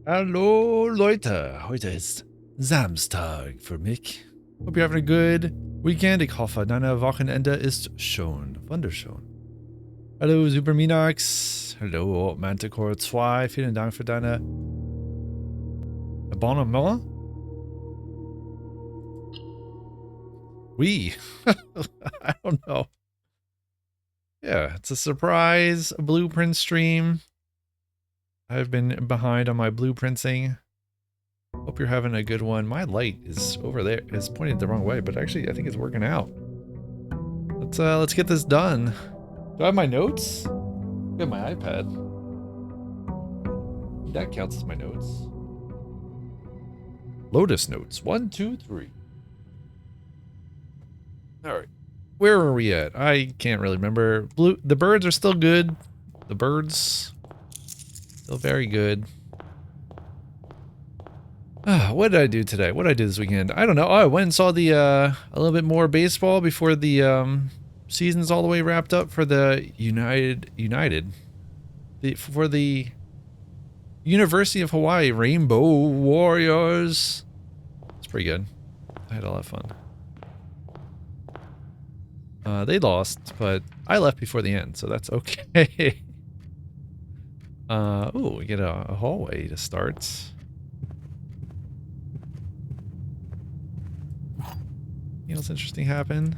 Hallo Leute, heute ist Samstag für mich. Hope you're having a good weekend. Ich hoffe, dein Wochenende ist schon wunderschön. Hallo Superminax, hallo Manticore 2, vielen Dank für deine Abonnement. We, I don't know. Yeah, it's a surprise blueprint stream. I've been behind on my blueprinting. Hope you're having a good one. My light is over there. It's pointed the wrong way, but actually I think it's working out. Let's get this done. Do I have my notes? I have my iPad. That counts as my notes. Lotus notes. 1, 2, 3. Alright. Where are we at? I can't really remember. The birds are still good. The birds still very good. What did I do today? What did I do this weekend? I don't know. Oh, I went and saw the a little bit more baseball before the season's all the way wrapped up for the for the University of Hawaii Rainbow Warriors. It's pretty good. I had a lot of fun. They lost, but I left before the end, so that's okay. Ooh, we get a hallway to start. You know what's interesting happened?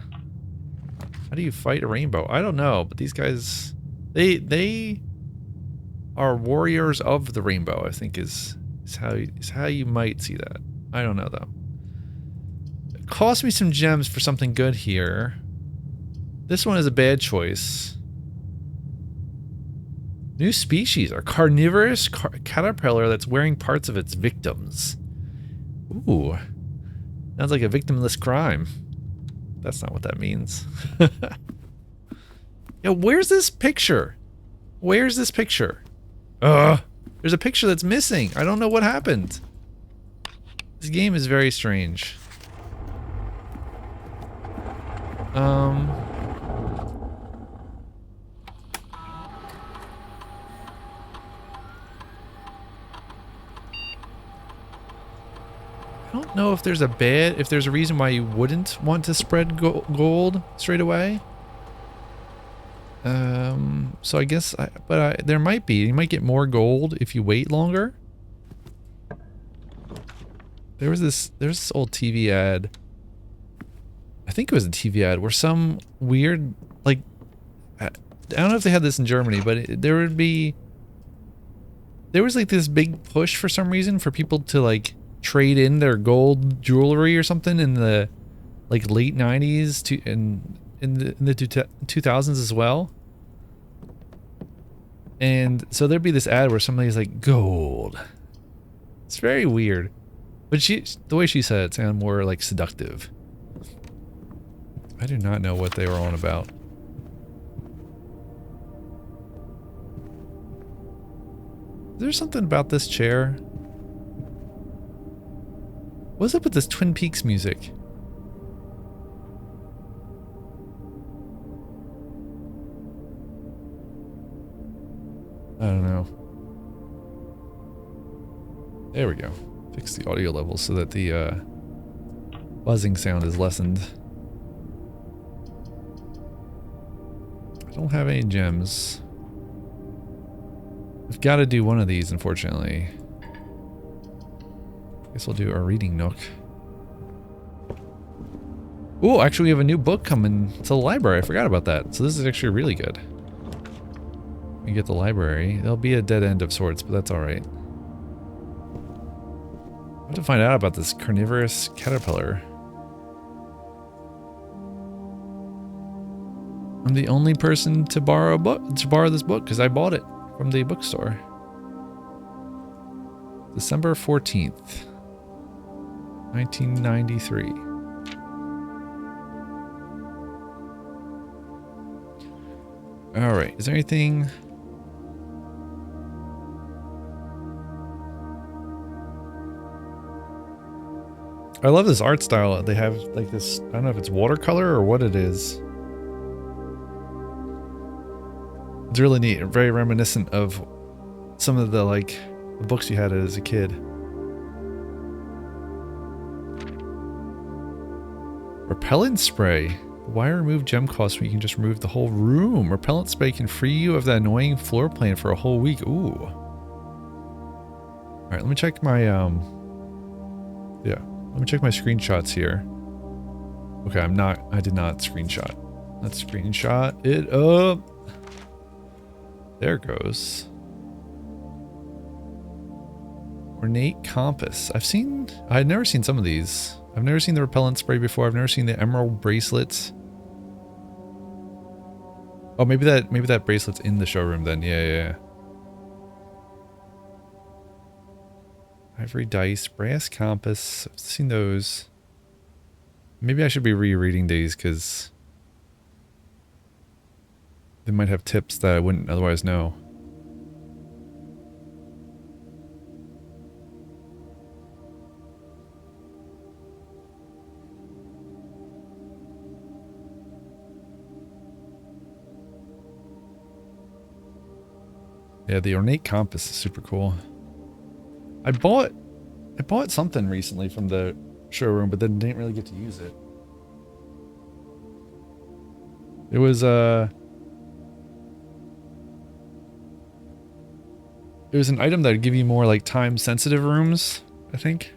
How do you fight a rainbow? I don't know, but these guys, they are warriors of the rainbow, I think is how you might see that. I don't know though. It cost me some gems for something good here. This one is a bad choice. New species, a carnivorous caterpillar that's wearing parts of its victims. Ooh. Sounds like a victimless crime. That's not what that means. Yeah, where's this picture? Where's this picture? There's a picture that's missing. I don't know what happened. This game is very strange. I don't know if there's a reason why you wouldn't want to spread gold straight away. So I guess, there might be. You might get more gold if you wait longer. There's this old TV ad. I think it was a TV ad where some weird, like, I don't know if they had this in Germany, but there was like this big push for some reason for people to like trade in their gold jewelry or something in the like late 90s in the 2000s as well. And so there'd be this ad where somebody's like, gold. It's very weird. But the way she said it sounded more like seductive. I do not know what they were on about. Is there something about this chair? What's up with this Twin Peaks music? I don't know. There we go. Fix the audio level so that the buzzing sound is lessened. I don't have any gems. I've got to do one of these, unfortunately. Guess we'll do our reading nook. Oh, actually we have a new book coming to the library. I forgot about that. So this is actually really good. We get the library. There'll be a dead end of sorts, but that's alright. I have to find out about this carnivorous caterpillar. I'm the only person to borrow this book because I bought it from the bookstore. December 14th, 1993. Alright, is there anything... I love this art style. They have like this, I don't know if it's watercolor or what it is. It's really neat, very reminiscent of some of the like the books you had as a kid. Repellent spray. Why remove gem costs when you can just remove the whole room? Repellent spray can free you of that annoying floor plan for a whole week. Ooh. Alright, let me check my, yeah. Let me check my screenshots here. Okay, I did not screenshot. Let's screenshot it up. There it goes. Ornate compass. I had never seen some of these. I've never seen the repellent spray before. I've never seen the emerald bracelets. Oh, maybe that bracelet's in the showroom then. Yeah. Ivory dice, brass compass. I've seen those. Maybe I should be rereading these because they might have tips that I wouldn't otherwise know. Yeah, the ornate compass is super cool. I bought something recently from the showroom, but then didn't really get to use it. It was an item that would give you more like time sensitive rooms, I think.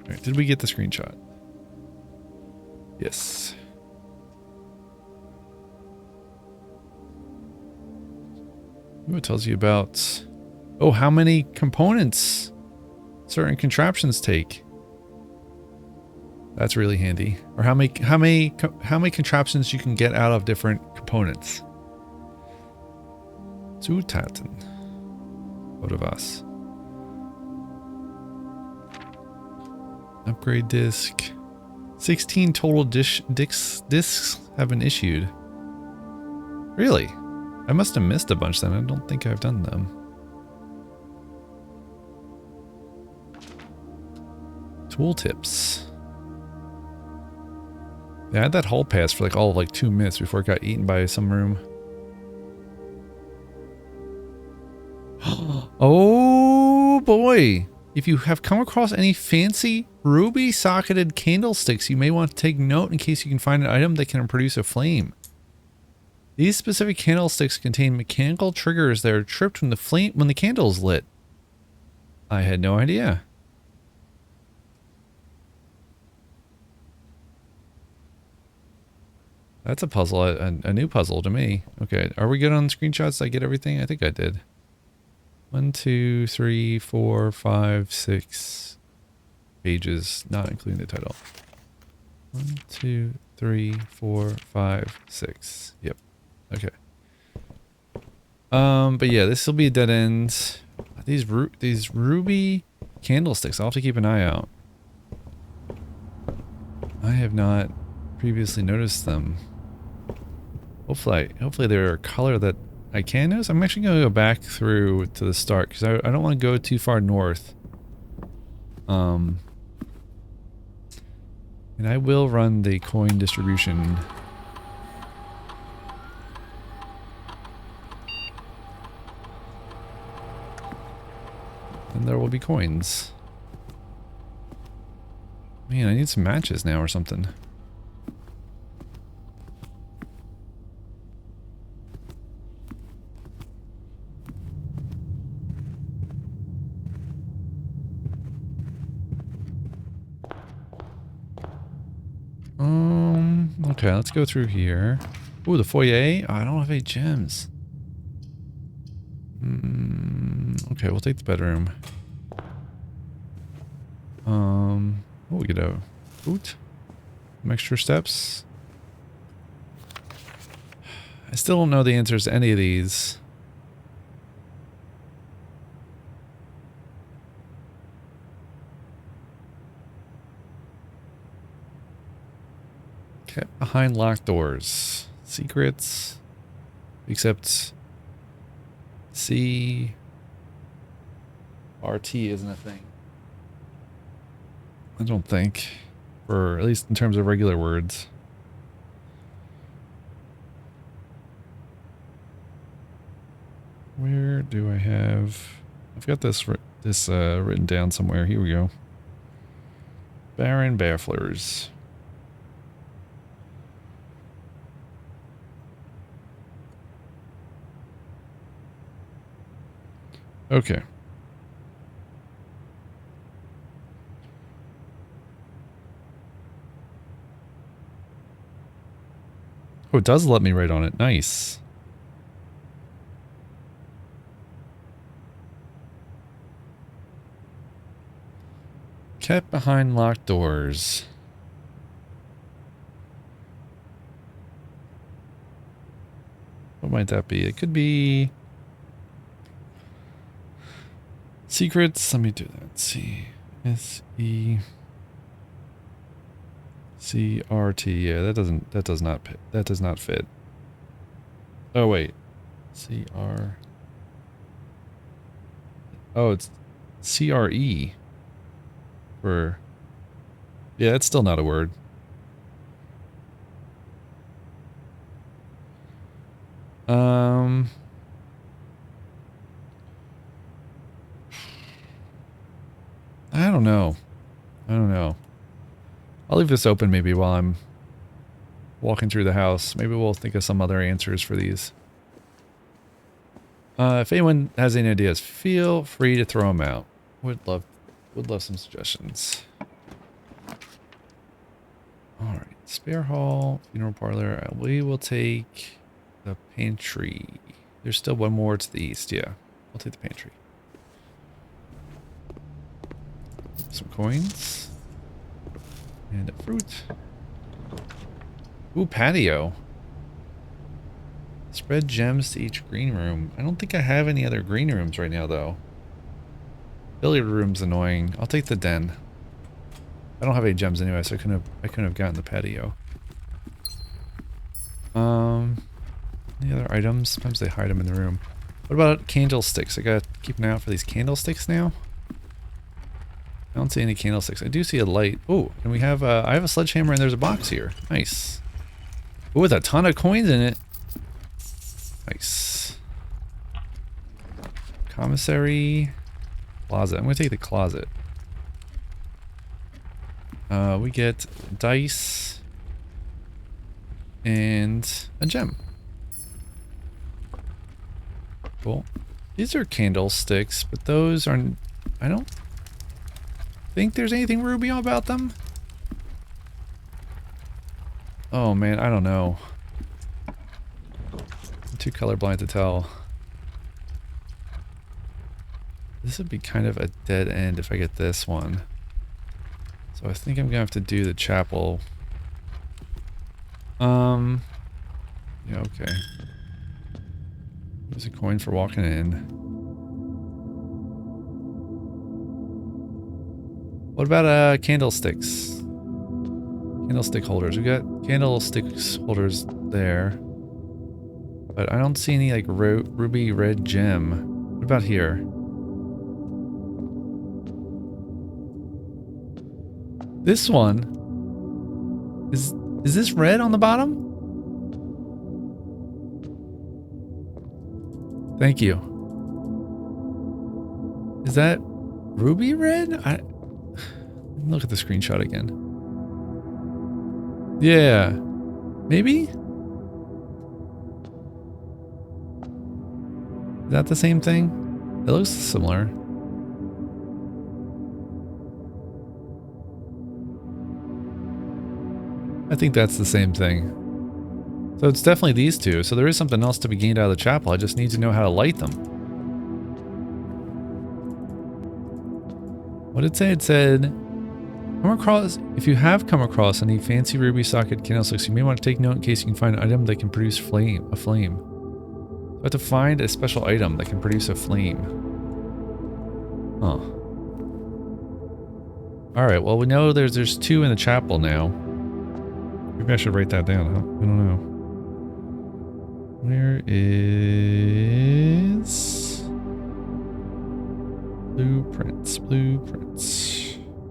Alright, did we get the screenshot? Yes. Ooh, it tells you about, oh, how many components certain contraptions take. That's really handy. Or how many contraptions you can get out of different components. Zutaten. What of us? Upgrade disc. 16 total discs have been issued. Really? I must have missed a bunch then. I don't think I've done them. Tooltips. Yeah, I had that hall pass for like all of like 2 minutes before it got eaten by some room. Oh boy! If you have come across any fancy ruby socketed candlesticks, you may want to take note in case you can find an item that can produce a flame. These specific candlesticks contain mechanical triggers that are tripped when the candle is lit. I had no idea. That's a puzzle, a new puzzle to me. Okay, are we good on screenshots? Did I get everything? I think I did. 1, 2, 3, 4, 5, 6 pages, not including the title. 1, 2, 3, 4, 5, 6. Yep. Okay. But yeah, this will be a dead end. These ruby candlesticks, I'll have to keep an eye out. I have not previously noticed them. Hopefully they're a color that I can notice. I'm actually going to go back through to the start because I don't want to go too far north. And I will run the coin distribution. And there will be coins. Man, I need some matches now or something. Okay, let's go through here. Ooh, the foyer? Oh, I don't have any gems. Okay, we'll take the bedroom. We get a boot. Some extra steps. I still don't know the answers to any of these. Kept behind locked doors. Secrets. Except C. RT isn't a thing. I don't think. Or at least in terms of regular words. Where do I have... I've got this written down somewhere. Here we go. Baron Bafflers. Okay. Oh, it does let me write on it. Nice. Kept behind locked doors. What might that be? It could be... Secrets. Let me do that. C-S-E... C-R-T. Yeah, that does not fit. Oh, wait. C-R... Oh, it's C-R-E. For... Yeah, it's still not a word. I don't know. I'll leave this open maybe while I'm walking through the house. Maybe we'll think of some other answers for these. If anyone has any ideas, feel free to throw them out. Would love some suggestions. All right, spare hall, funeral parlor. We will take the pantry. There's still one more to the east. Yeah, we'll take the pantry. Some coins. And a fruit. Ooh, patio. Spread gems to each green room. I don't think I have any other green rooms right now, though. Billiard room's annoying. I'll take the den. I don't have any gems anyway, so I couldn't have gotten the patio. Any other items? Sometimes they hide them in the room. What about candlesticks? I gotta keep an eye out for these candlesticks now. I don't see any candlesticks. I do see a light. Oh, and we have I have a sledgehammer and there's a box here. Nice. Oh, with a ton of coins in it. Nice. Commissary. Closet. I'm gonna take the closet. We get dice and a gem. Cool. These are candlesticks, but those aren't... I don't think there's anything ruby about them. Oh man, I don't know. I'm too colorblind to tell. This would be kind of a dead end if I get this one. So I think I'm gonna have to do the chapel. Yeah, okay. There's a coin for walking in. What about candlesticks? Candlestick holders. We got candlesticks holders there. But I don't see any like ruby red gem. What about here? This one is this red on the bottom? Thank you. Is that ruby red? Look at the screenshot again. Yeah. Maybe? Is that the same thing? It looks similar. I think that's the same thing. So it's definitely these two. So there is something else to be gained out of the chapel. I just need to know how to light them. What did it say? It said, if you have come across any fancy ruby socket candlesticks, you may want to take note in case you can find an item that can produce a flame. So I have to find a special item that can produce a flame. Huh. Alright, well we know there's two in the chapel now. Maybe I should write that down, huh? I don't know. Where is... Blueprints.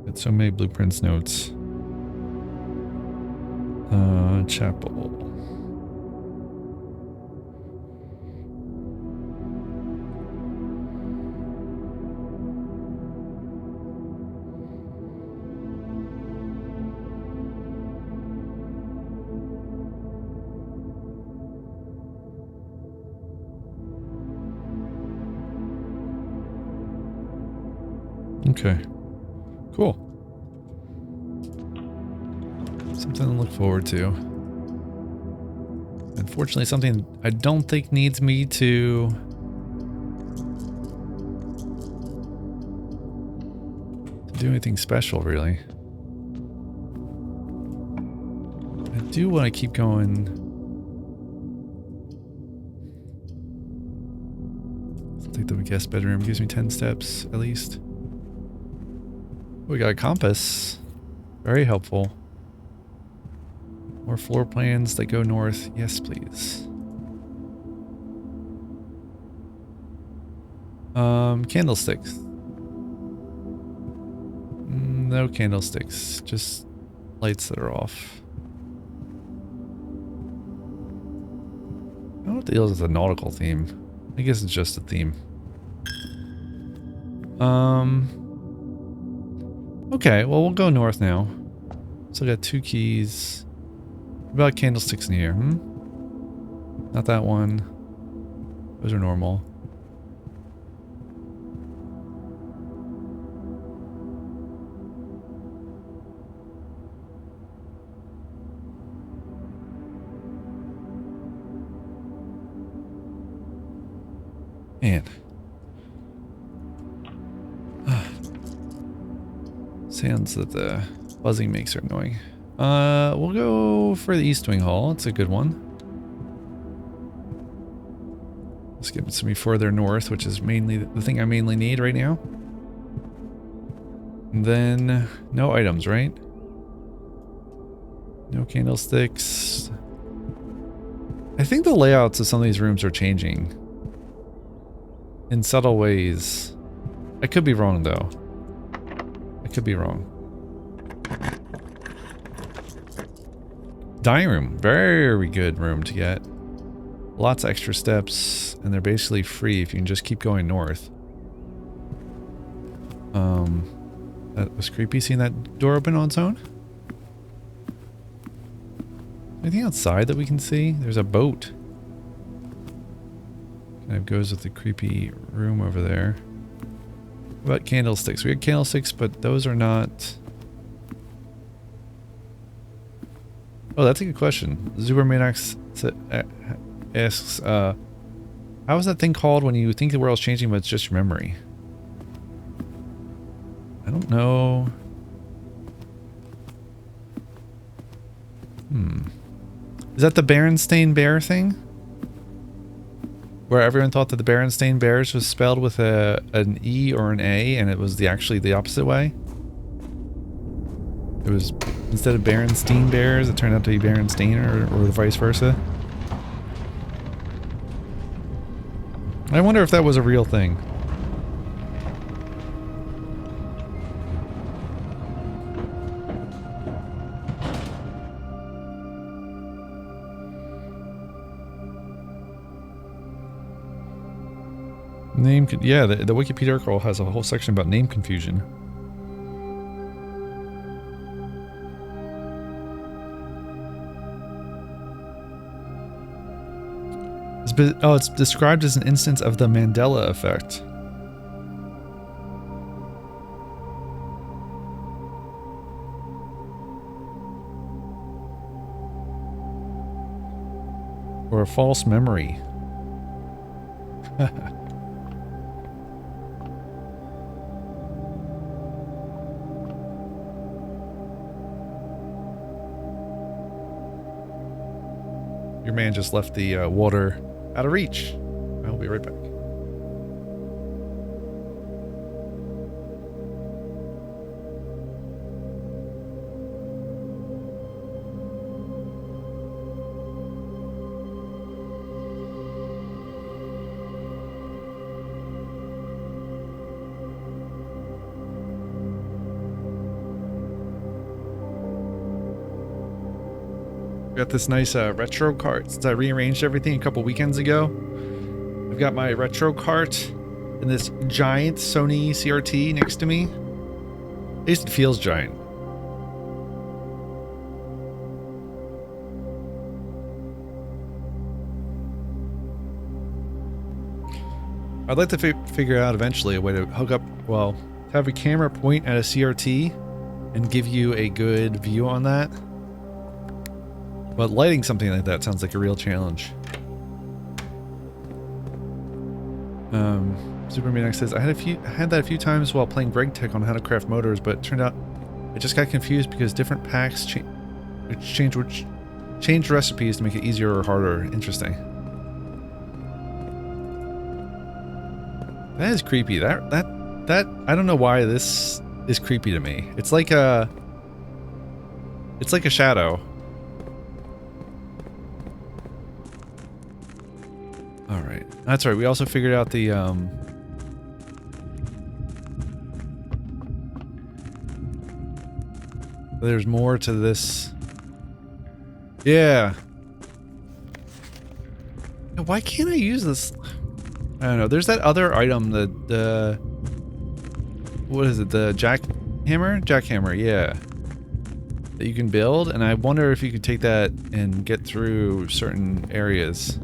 Got so many blueprints notes. Chapel. Okay. Cool. Something to look forward to. Unfortunately, something I don't think needs me to do anything special, really. I do want to keep going. I'll take the guest bedroom. Gives me 10 steps, at least. We got a compass. Very helpful. More floor plans that go north. Yes, please. Candlesticks. No candlesticks. Just lights that are off. I don't know what the deal is with the nautical theme. I guess it's just a theme. Okay, well, we'll go north now. So I got 2 keys. What about candlesticks in here, Not that one. Those are normal. Man. Sounds that the buzzing makes are annoying. We'll go for the East Wing Hall. It's a good one. Let's get some further north, which is mainly the thing I mainly need right now. And then no items, right? No candlesticks. I think the layouts of some of these rooms are changing in subtle ways. I could be wrong, though. I could be wrong. Dining room. Very good room to get. Lots of extra steps, and they're basically free if you can just keep going north. That was creepy, seeing that door open on its own. Anything outside that we can see? There's a boat. Kind of goes with the creepy room over there. What about candlesticks? We had candlesticks, but those are not... Oh, that's a good question. Zubermanax asks, how is that thing called when you think the world's changing, but it's just your memory? I don't know. Is that the Berenstain Bear thing? Where everyone thought that the Berenstain Bears was spelled with an E or an A, and it was actually the opposite way? It was, instead of Berenstein Bears, it turned out to be Berenstein, or vice versa. I wonder if that was a real thing. Yeah, the Wikipedia article has a whole section about name confusion. It's described as an instance of the Mandela effect. Or a false memory. Your man just left the water out of reach. I'll be right back. Got this nice retro cart since I rearranged everything a couple weekends ago. I've got my retro cart and this giant Sony CRT next to me. At least it feels giant. I'd like to figure out eventually a way to hook up, well, have a camera point at a CRT and give you a good view on that. But lighting something like that sounds like a real challenge. Superman X says, I had that a few times while playing Greg Tech on how to craft motors, but it turned out I just got confused because different packs changed recipes to make it easier or harder. Interesting. That is creepy. That I don't know why this is creepy to me. It's like a shadow. All right. That's right. We also figured out the there's more to this. Yeah. Why can't I use this? I don't know. There's that other item, the what is it? The jackhammer? Jackhammer, yeah. That you can build, and I wonder if you could take that and get through certain areas.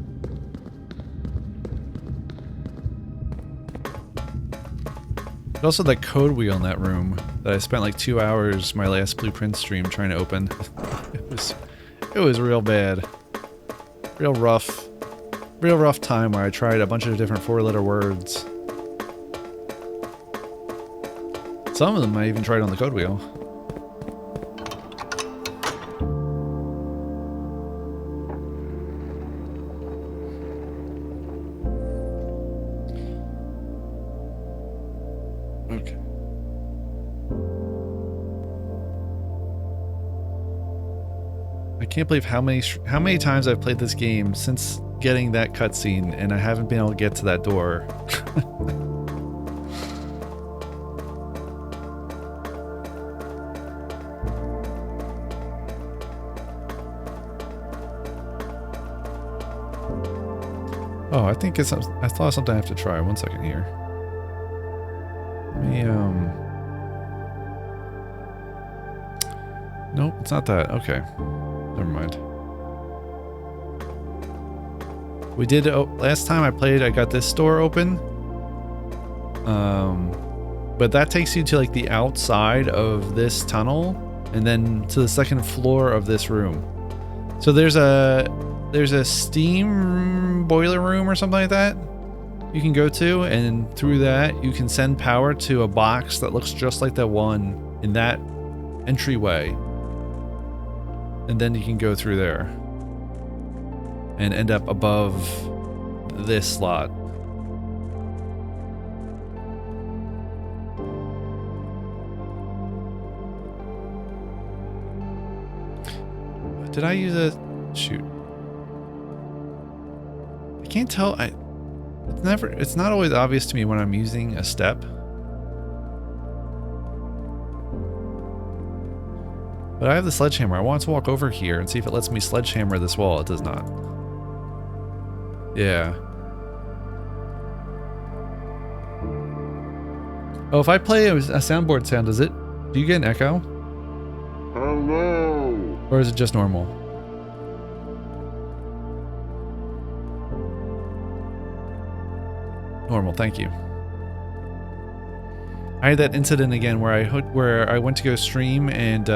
There's also that code wheel in that room that I spent like 2 hours my last Blueprint stream trying to open. It was real bad. Real rough time where I tried a bunch of different 4-letter words. Some of them I even tried on the code wheel. Okay. I can't believe how many times I've played this game since getting that cutscene, and I haven't been able to get to that door. Oh, I think it's. I thought of something I have to try. 1 second here. Let me, Nope, it's not that. Okay. Never mind. We did, last time I played, I got this door open. But that takes you to like the outside of this tunnel and then to the second floor of this room. So there's a steam boiler room or something like that you can go to, and through that you can send power to a box that looks just like the one in that entryway. And then you can go through there and end up above this slot. Did I use a... shoot. I can't tell. It's not always obvious to me when I'm using a step. But I have the sledgehammer. I want to walk over here and see if it lets me sledgehammer this wall. It does not. Yeah. Oh, if I play a soundboard sound, do you get an echo? Hello. Or is it just normal? Normal, thank you. I had that incident again where I went to go stream and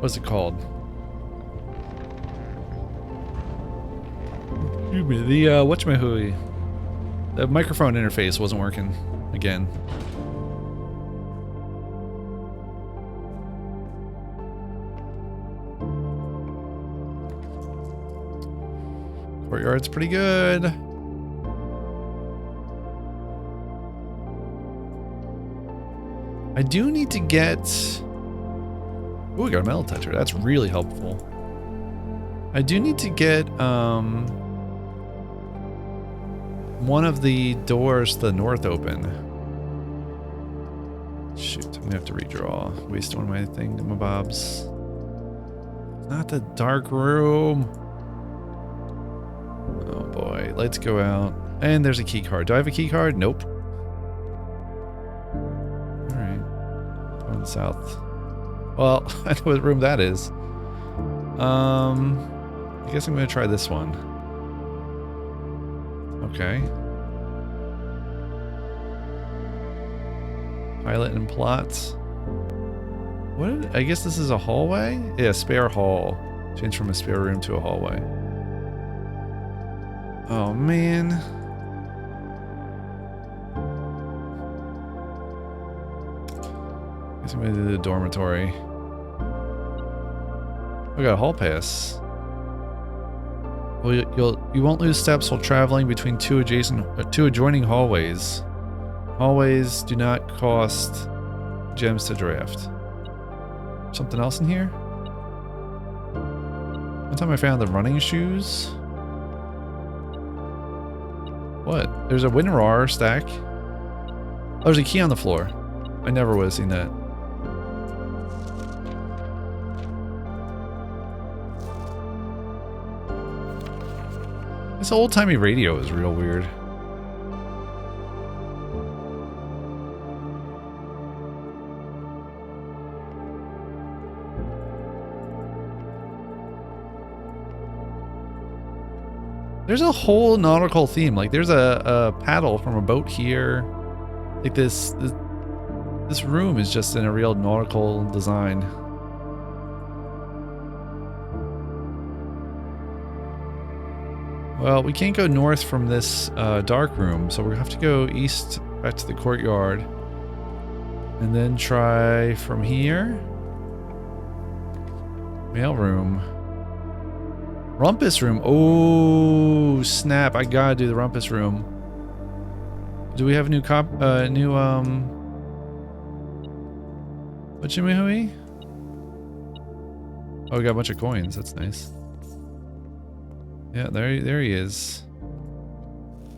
what's it called? Excuse me, the whatchamahooey. The microphone interface wasn't working again. Courtyard's pretty good. I do need to get... Ooh, we got a metal detector. That's really helpful. I do need to get one of the doors to the north open. Shoot, I'm gonna have to redraw. Waste one of my thingamabobs. Not the dark room. Oh boy, lights go out. And there's a key card. Do I have a key card? Nope. Alright. Going south. Well, I know what room that is. I guess I'm gonna try this one. Okay. Pilot and plots. What? I guess this is a hallway? Yeah, spare hall. Change from a spare room to a hallway. Oh, man. I guess I'm gonna do the dormitory. We got a hall pass. Well, you won't lose steps while traveling between two adjoining hallways. Hallways do not cost gems to draft. Something else in here? One time I found the running shoes. What? There's a WinRAR stack. Oh, there's a key on the floor. I never would have seen that. This old-timey radio is real weird. There's a whole nautical theme. Like, there's a paddle from a boat here. Like, this room is just in a real nautical design. Well, we can't go north from this dark room, so we're gonna have to go east back to the courtyard. And then try from here. Mail room. Rumpus room. Oh, snap. I gotta do the rumpus room. Do we have a new Whatchamahui? Oh, we got a bunch of coins. That's nice. Yeah, there he is.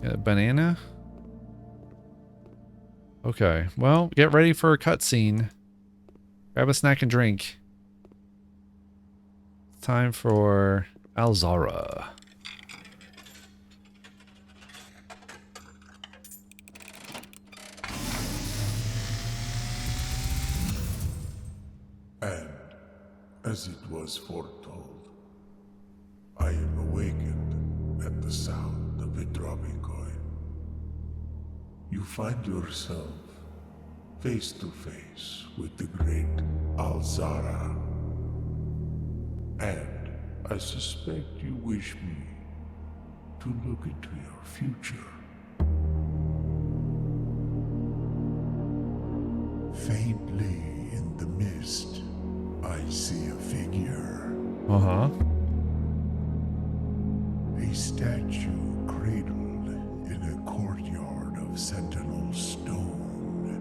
Got a banana. Okay, well, get ready for a cutscene. Grab a snack and drink. It's time for Alzara. And, as it was foretold, I am awakened at the sound of a dropping coin. You find yourself face to face with the great Alzara. And I suspect you wish me to look into your future. Faintly in the mist, I see a figure. Uh-huh. A statue cradled in a courtyard of sentinel stone.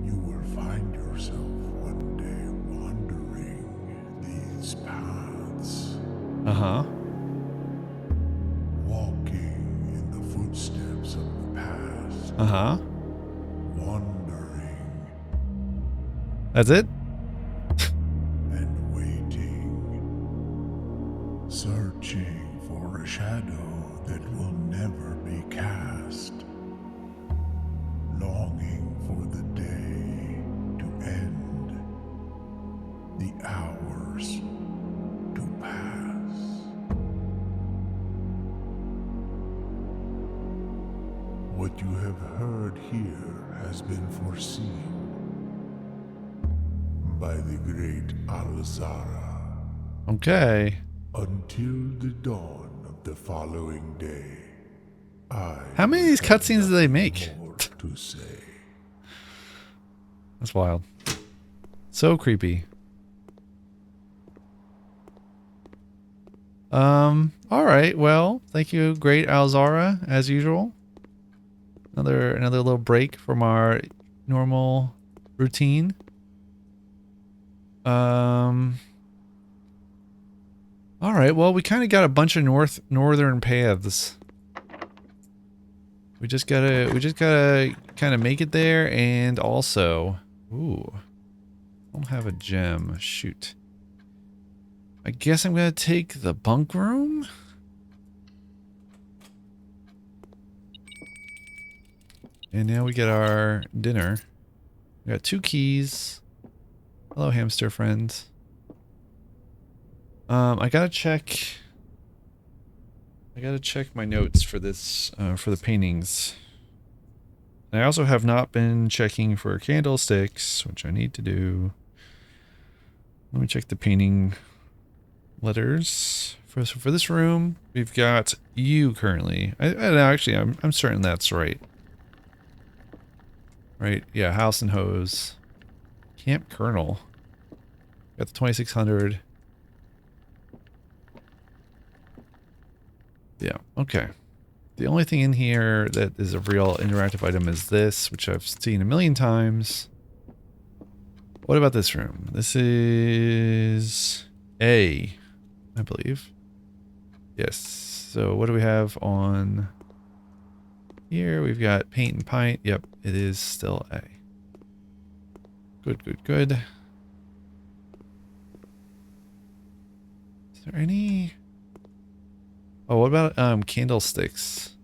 You will find yourself one day wandering these paths. Uh-huh. Walking in the footsteps of the past. Uh-huh. Wandering That's it? and waiting. Searching for a shadow that will never be cast. Longing for the day to end. The hours to pass. What you have heard here has been foreseen by the great Alzara. Okay. Until the dawn of the following day, How many of these cutscenes do they make? more to say. That's wild. So creepy. Alright, well, thank you, great Alzara, as usual. Another little break from our normal routine. Alright, well, we kind of got a bunch of northern paths. We just gotta kind of make it there, and also, ooh, I don't have a gem. Shoot. I guess I'm gonna take the bunk room. And now we get our dinner. We got 2 keys. Hello, hamster friends. I gotta check. I gotta check my notes for this, for the paintings. And I also have not been checking for candlesticks, which I need to do. Let me check the painting letters. For this room, we've got you currently. Actually, I'm certain that's right. Right, yeah, house and hose. Camp Colonel. Got the 2600. Yeah, okay. The only thing in here that is a real interactive item is this, which I've seen a million times. What about this room? This is A, I believe. Yes. So what do we have on here? We've got paint and pint. Yep, it is still A. Good, good, good. Is there any... Oh, what about candlesticks?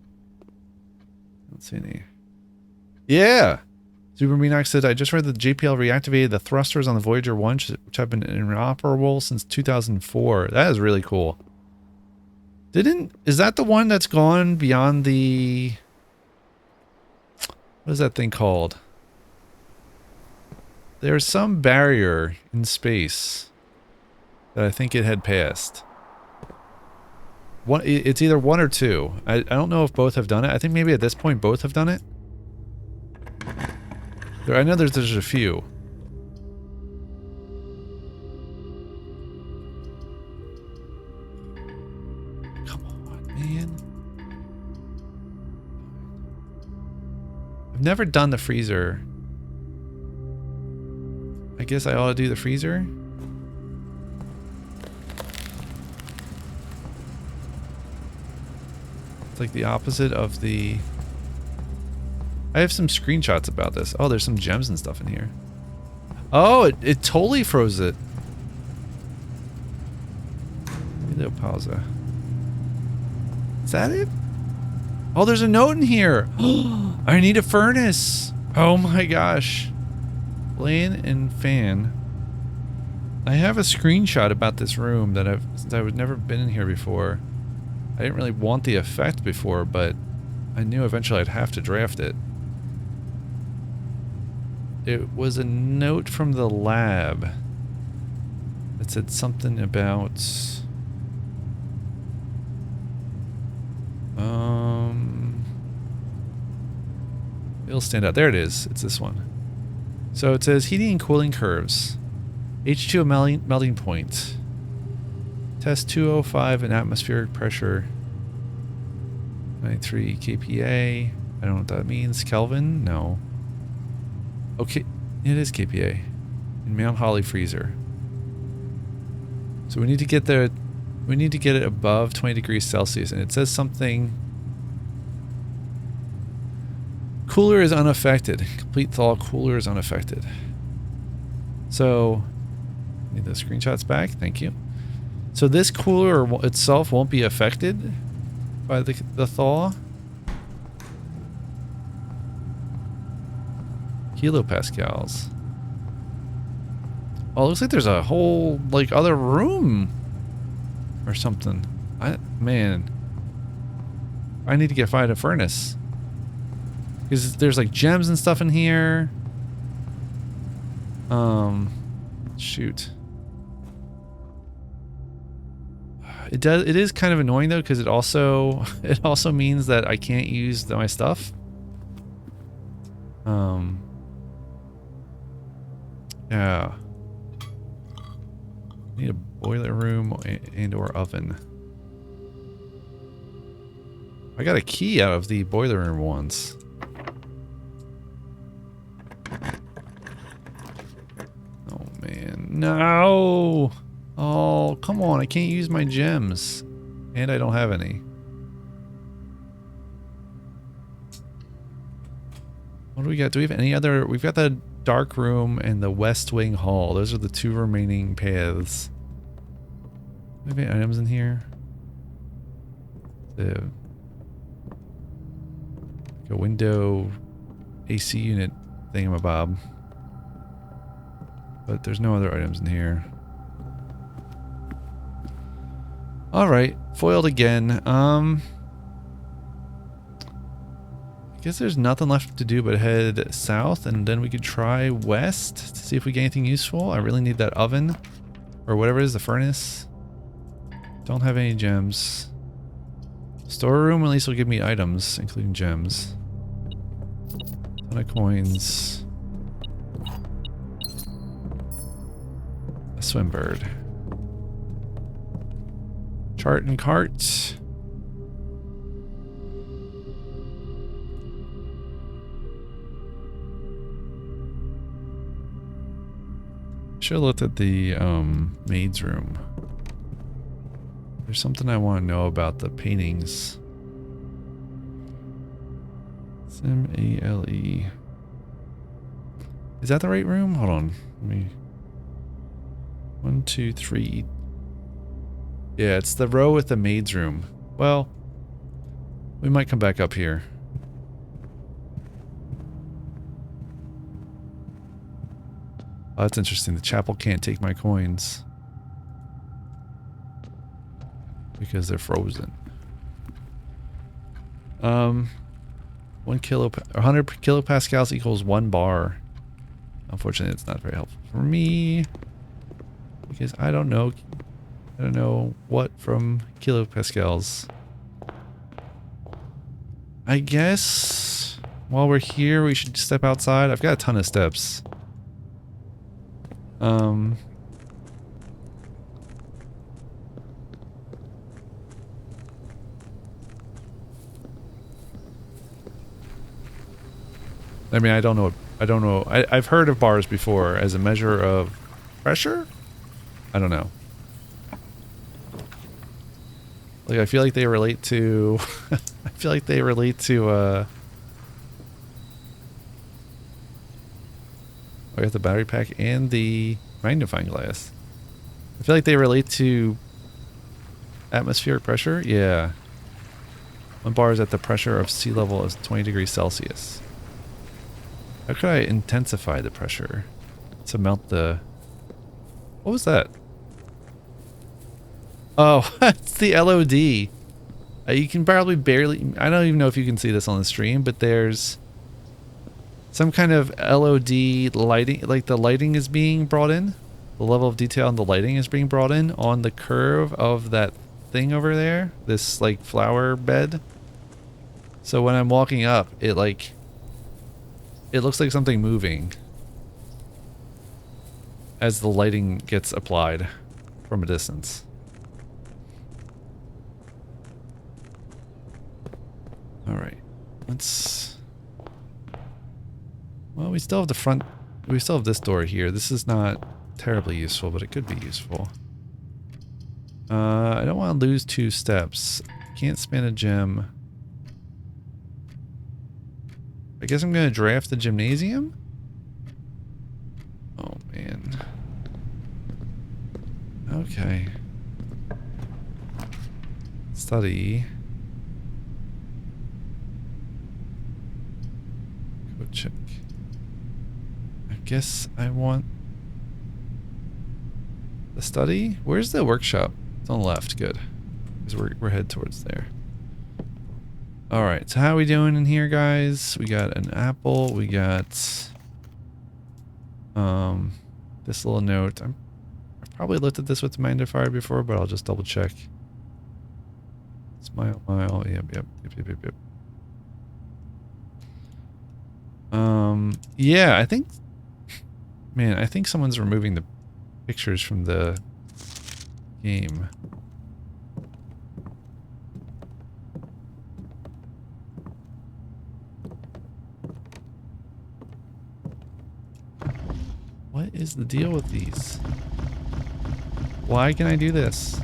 I don't see any. Yeah! Super Meanox said, I just read that JPL reactivated the thrusters on the Voyager 1, which have been inoperable since 2004. That is really cool. Is that the one that's gone beyond the... What is that thing called? There's some barrier in space that I think it had passed. It's either one or two. I don't know if both have done it. I think maybe at this point both have done it. I know there's a few. Come on, man. I've never done the freezer. I guess I ought to do the freezer. It's like the opposite of the... I have some screenshots about this. Oh, there's some gems and stuff in here. Oh, it totally froze it. Video pausa. Is that it? Oh, there's a note in here. I need a furnace. Oh my gosh. Blade and fan. I have a screenshot about this room that I've never been in here before. I didn't really want the effect before, but I knew eventually I'd have to draft it. It was a note from the lab that said something about... It'll stand out. There it is. It's this one. So it says heating and cooling curves. H2O melting point. Test 205 in atmospheric pressure. 93 kPa. I don't know what that means. Kelvin? No. Okay, it is kPa. In Mount Holly freezer. So we need to get there. We need to get it above 20 degrees Celsius, and it says something. Cooler is unaffected. Complete thaw. Cooler is unaffected. So, need the screenshots back. Thank you. So this cooler itself won't be affected by the thaw. Kilopascals. Oh, it looks like there's a whole, like, other room or something. Man. I need to find a furnace. Because there's, like, gems and stuff in here. Shoot. It is kind of annoying, though, because it also means that I can't use my stuff. Yeah. Need a boiler room and or oven. I got a key out of the boiler room once. Oh man, no! Oh, come on, I can't use my gems. And I don't have any. What do we got? Do we have any other? We've got the dark room and the west wing hall. Those are the two remaining paths. Do we have any items in here? Like a window AC unit thingamabob. But there's no other items in here. Alright, foiled again. I guess there's nothing left to do but head south, and then we could try west to see if we get anything useful. I really need that oven, or whatever it is, the furnace. Don't have any gems. Storeroom at least will give me items, including gems. Ton of coins. A swim bird. Chart and cart. Should have looked at the maid's room. There's something I want to know about the paintings. Sim-A-L-E. Is that the right room? Hold on. Let me... 1, 2, 3. Yeah, it's the row with the maid's room. Well, we might come back up here. Oh, that's interesting. The chapel can't take my coins. Because they're frozen. 1 kilo, 100 kilopascals equals 1 bar. Unfortunately, it's not very helpful for me. Because I don't know what from kilopascals. I guess while we're here, we should step outside. I've got a ton of steps. I mean, I don't know. I've heard of bars before as a measure of pressure. I don't know. Like, I feel like they relate to... I feel like they relate to, I got the battery pack and the magnifying glass. I feel like they relate to atmospheric pressure. Yeah. 1 bar is at the pressure of sea level is 20 degrees Celsius. How could I intensify the pressure to melt the... What was that? Oh, it's the LOD. You can barely... I don't even know if you can see this on the stream, but there's some kind of LOD lighting. Like, the lighting is being brought in. The level of detail on the lighting is being brought in on the curve of that thing over there. This, like, flower bed. So when I'm walking up, it, like... It looks like something moving as the lighting gets applied from a distance. Alright, let's... Well, we still have the front... We still have this door here. This is not terribly useful, but it could be useful. I don't want to lose 2 steps. Can't spend a gem. I guess I'm going to draft the gymnasium? Oh, man. Okay. Study. Go check. I guess I want the study. Where's the workshop? It's on the left. Good. Because we're headed towards there. Alright, so how are we doing in here, guys? We got an apple. We got this little note. I've probably looked at this with the magnifier before, but I'll just double check. Smile, mile. Yep. Yeah, I think... Man, I think someone's removing the pictures from the game. What is the deal with these? Why can I do this?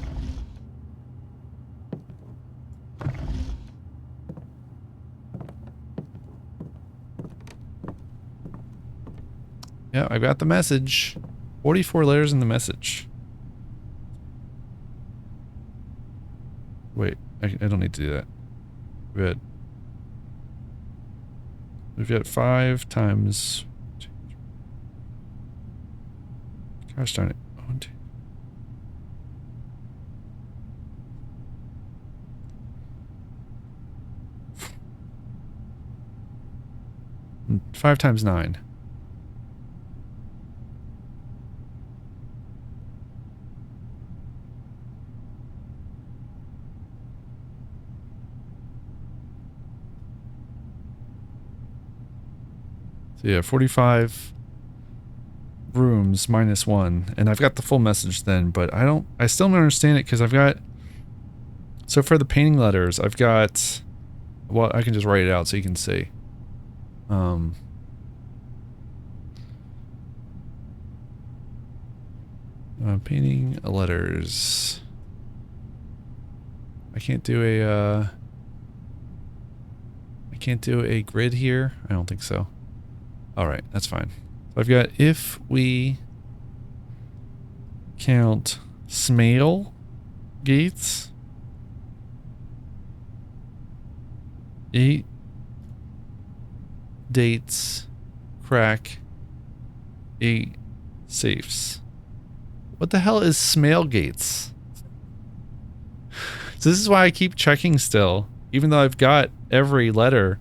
Yeah, I got the message. 44 letters in the message. Wait, I don't need to do that. Good. We've got 5 times... Gosh darn it. 1, 2. 5 times 9. So yeah, 45 rooms minus 1. And I've got the full message then, but I still don't understand it because I've got, so for the painting letters, I've got, well, I can just write it out so you can see. Painting letters. I can't do a grid here. I don't think so. Alright, that's fine. So I've got, if we count Smale gates, 8 dates, crack, 8 safes. What the hell is Smale gates? So this is why I keep checking still, even though I've got every letter,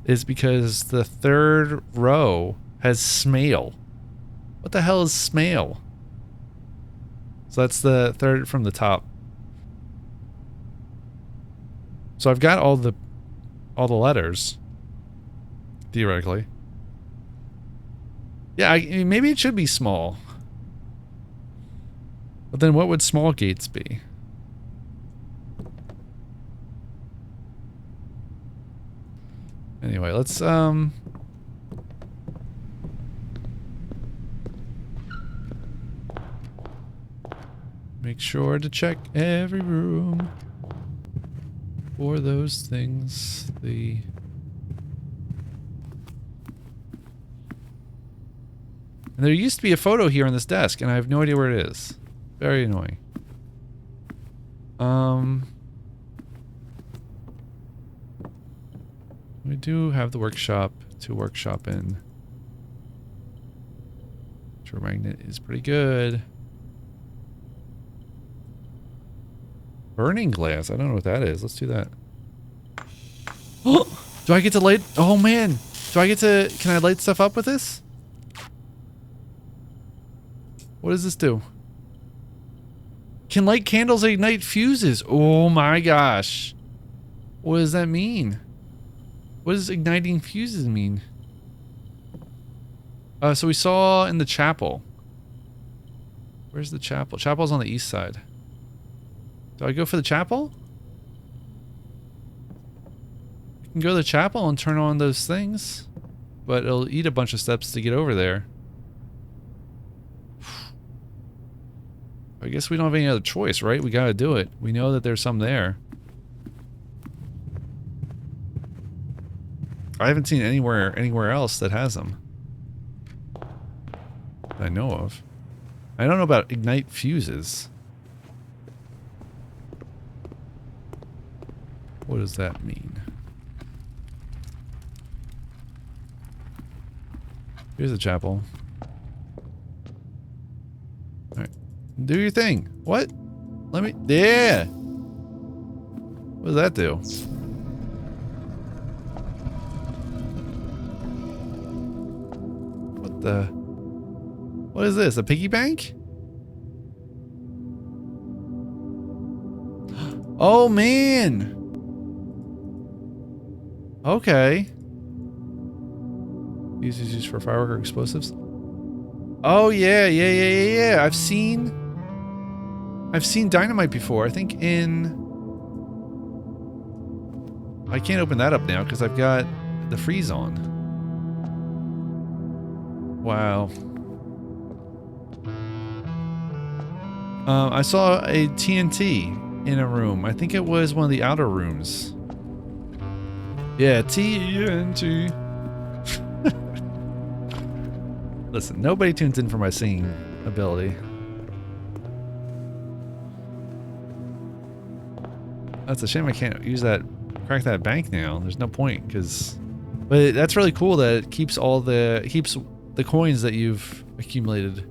is because the 3rd row has Smale. What the hell is Smale? So that's the 3rd from the top. So I've got all the letters, theoretically. Yeah, maybe it should be small. But then what would small gates be? Anyway, let's make sure to check every room for those things. And there used to be a photo here on this desk, and I have no idea where it is. Very annoying. We do have the workshop to workshop in. Sure, magnet is pretty good. Burning glass. I don't know what that is. Let's do that. Do I get to light? Oh man. Do I get to? Can I light stuff up with this? What does this do? Can light candles ignite fuses? Oh my gosh. What does that mean? What does igniting fuses mean? So we saw in the chapel. Where's the chapel? Chapel's on the east side. Do I go for the chapel? I can go to the chapel and turn on those things, but it'll eat a bunch of steps to get over there. I guess we don't have any other choice, right? We gotta do it. We know that there's some there. I haven't seen anywhere else that has them. That I know of. I don't know about ignite fuses. What does that mean? Here's the chapel. Alright. Do your thing. What? Let me... Yeah! What does that do? What the... What is this? A piggy bank? Oh, man! Okay. Use is used for firework or explosives. Oh yeah. I've seen dynamite before. I think in... I can't open that up now because I've got the freeze on. Wow. I saw a TNT in a room. I think it was one of the outer rooms. Yeah, TNT. Listen, nobody tunes in for my singing ability. That's a shame I can't use that, crack that bank now. There's no point, because... But that's really cool that it keeps keeps the coins that you've accumulated.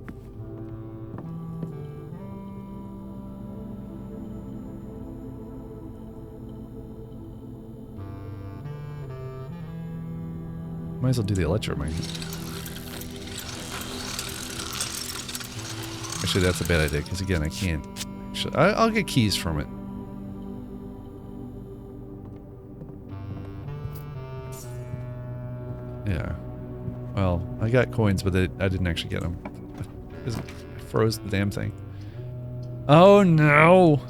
Might as well do the electromagnet. Actually, that's a bad idea, because again, I can't. Actually, I'll get keys from it. Yeah. Well, I got coins, but I didn't actually get them. Because I froze the damn thing. Oh no!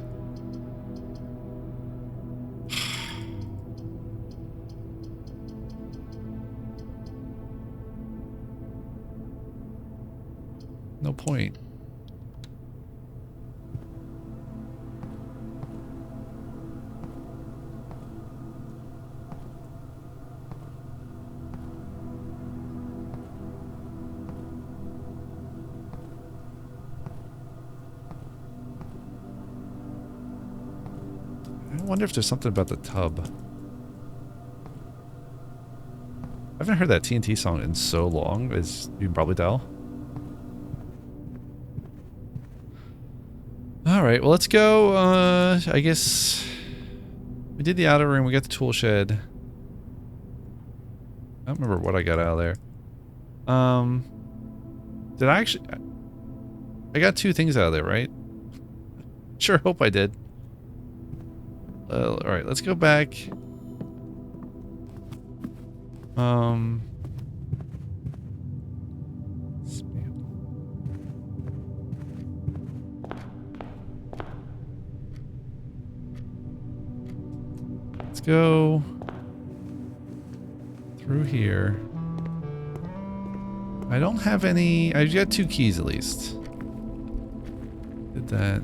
No point. I wonder if there's something about the tub. I haven't heard that TNT song in so long, as you can probably tell. Alright, well let's go, I guess... We did the outer room, we got the tool shed. I don't remember what I got out of there. Did I actually... I got 2 things out of there, right? Sure hope I did. Alright, let's go back. Let's go through here. I don't have any... I got 2 keys at least. Did that.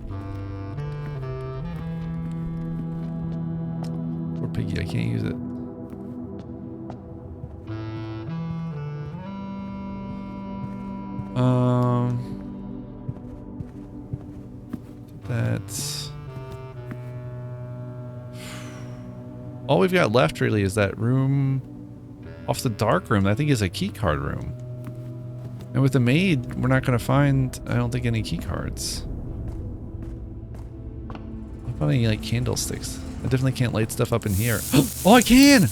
Poor piggy, I can't use it. That's... All we've got left really is that room off the dark room that I think is a key card room. And with the maid, we're not going to find, I don't think, any key cards. How about any, like, candlesticks? I definitely can't light stuff up in here. Oh, I can!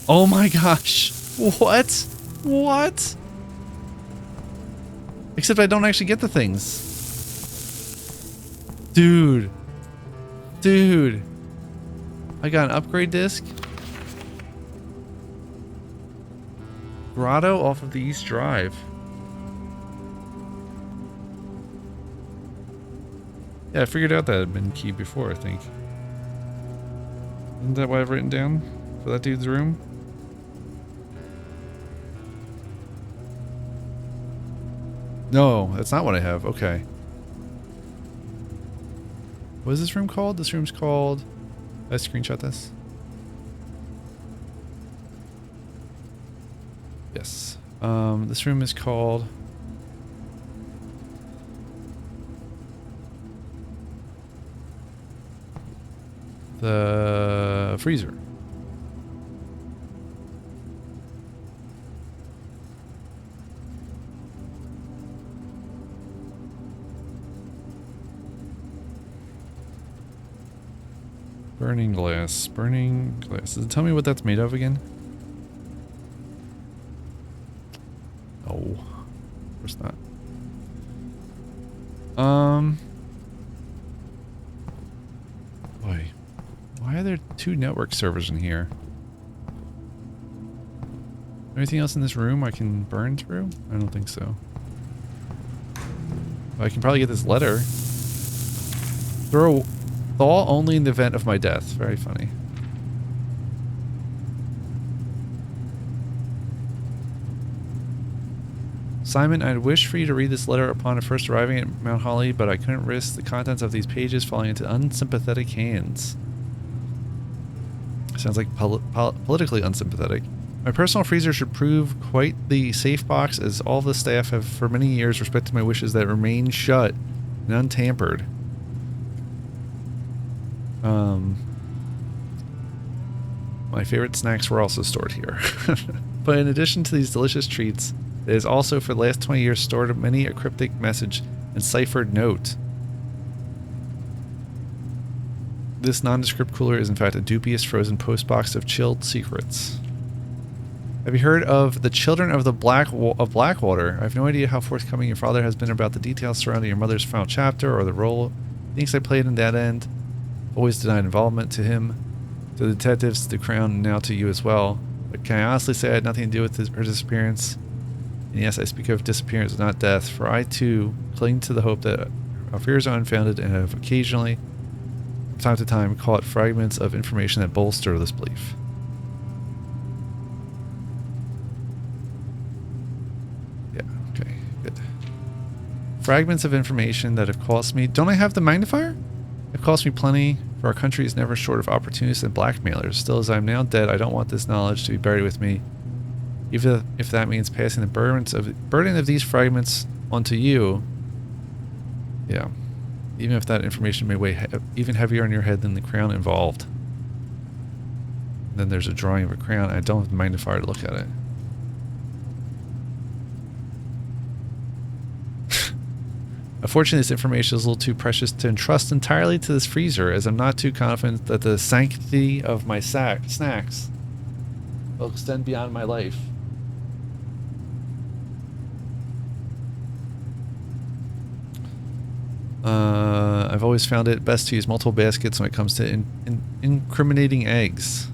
Oh my gosh! What? What? Except I don't actually get the things. Dude. Dude. I got an upgrade disc. Grotto off of the East Drive. Yeah, I figured out that had been key before, I think. Isn't that what I've written down for that dude's room? No, that's not what I have. Okay. What is this room called? This room's called... Did I screenshot this? Yes. This room is called... the freezer. Burning glass. Burning glass. Does it tell me what that's made of again? No. Of course not. Boy. Why are there 2 network servers in here? Anything else in this room I can burn through? I don't think so. I can probably get this letter. Thaw only in the event of my death. Very funny. Simon, I'd wish for you to read this letter upon first arriving at Mount Holly, but I couldn't risk the contents of these pages falling into unsympathetic hands. Sounds like politically unsympathetic. My personal freezer should prove quite the safe box, as all the staff have for many years respected my wishes that remain shut and untampered. My favorite snacks were also stored here. But in addition to these delicious treats, it has also for the last 20 years stored many a cryptic message and ciphered note. This nondescript cooler is in fact a dubious frozen postbox of chilled secrets. Have you heard of the Children of the Blackwater? I have no idea how forthcoming your father has been about the details surrounding your mother's final chapter or the role he thinks I played in that end. Always denied involvement to him, to the detectives, to the Crown, and now to you as well. But can I honestly say I had nothing to do with her disappearance? And yes, I speak of disappearance, not death, for I too cling to the hope that our fears are unfounded and have occasionally, from time to time, caught fragments of information that bolster this belief. Yeah, okay, good. Fragments of information that have cost me... Don't I have the magnifier? It cost me plenty, for our country is never short of opportunists and blackmailers. Still, as I am now dead, I don't want this knowledge to be buried with me. Even if that means passing the burden of these fragments onto you. Yeah. Even if that information may weigh even heavier on your head than the crown involved. And then there's a drawing of a crown. I don't have the magnifier to look at it. Unfortunately, this information is a little too precious to entrust entirely to this freezer, as I'm not too confident that the sanctity of my snacks will extend beyond my life. I've always found it best to use multiple baskets when it comes to incriminating eggs.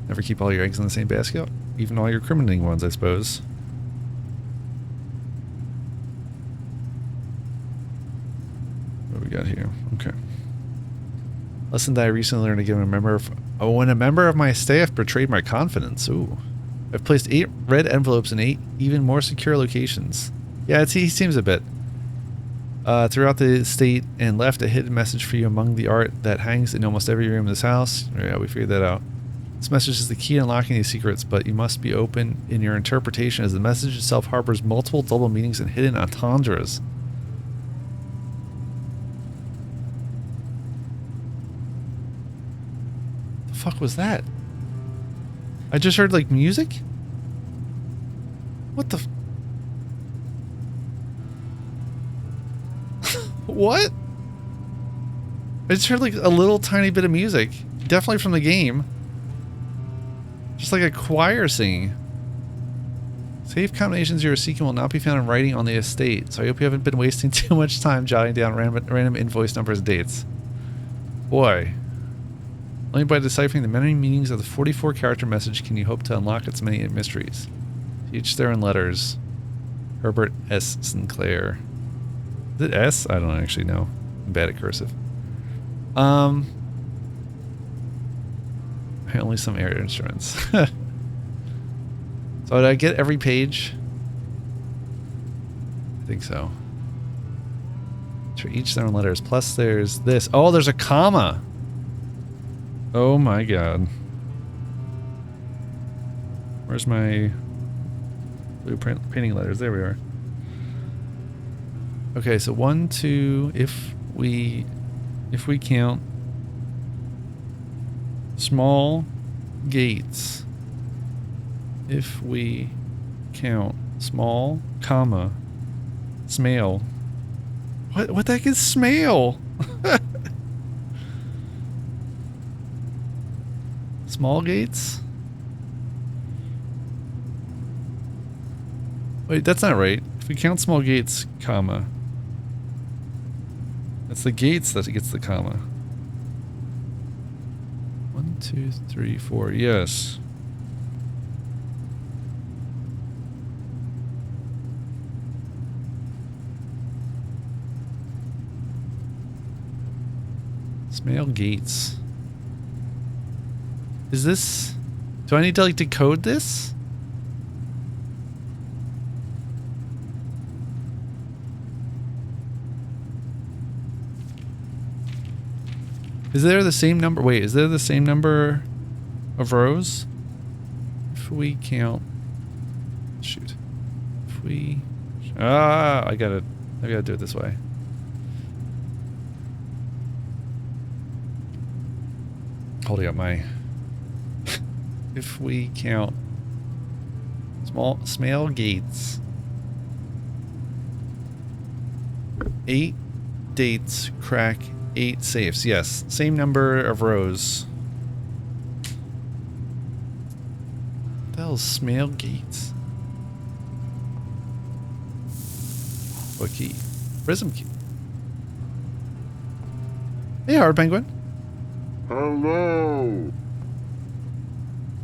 Never keep all your eggs in the same basket, even all your incriminating ones, I suppose. What do we got here? Okay. Lesson that I recently learned again when a member of my staff betrayed my confidence. Ooh. I've placed 8 red envelopes in 8 even more secure locations. Yeah, he seems a bit. Throughout the estate, and left a hidden message for you among the art that hangs in almost every room in this house. Yeah, we figured that out. This message is the key to unlocking these secrets, but you must be open in your interpretation, as the message itself harbors multiple double meanings and hidden entendres. The fuck was that? I just heard like music? What the What? I just heard like a little tiny bit of music. Definitely from the game. Just like a choir singing. Safe combinations you are seeking will not be found in writing on the estate, so I hope you haven't been wasting too much time jotting down random invoice numbers and dates. Boy. Only by deciphering the many meanings of the 44 character message can you hope to unlock its many mysteries. Each there in letters. Herbert S. Sinclair. Is it S? I don't actually know. I'm bad at cursive. Only some air instruments. So did I get every page? I think so. For each their own letters. Plus there's this. Oh, there's a comma. Oh my god. Where's my blueprint painting letters? There we are. Okay, so 1, 2, if we count small gates, if we count small, comma, smale. What the heck is smale? Small gates? Wait, that's not right. If we count small gates, comma. It's the gates that gets the comma. 1, 2, 3, 4. Yes. Smale gates. Is this... Do I need to like decode this? Is there the same number? Wait, is there the same number of rows? If we count... Shoot. If we... I gotta do it this way. Holding up my... If we count small gates, 8 dates crack 8 safes. Yes, same number of rows. the hell's Smale Gates? What key? Prism key. Hey, Hard Penguin. Hello.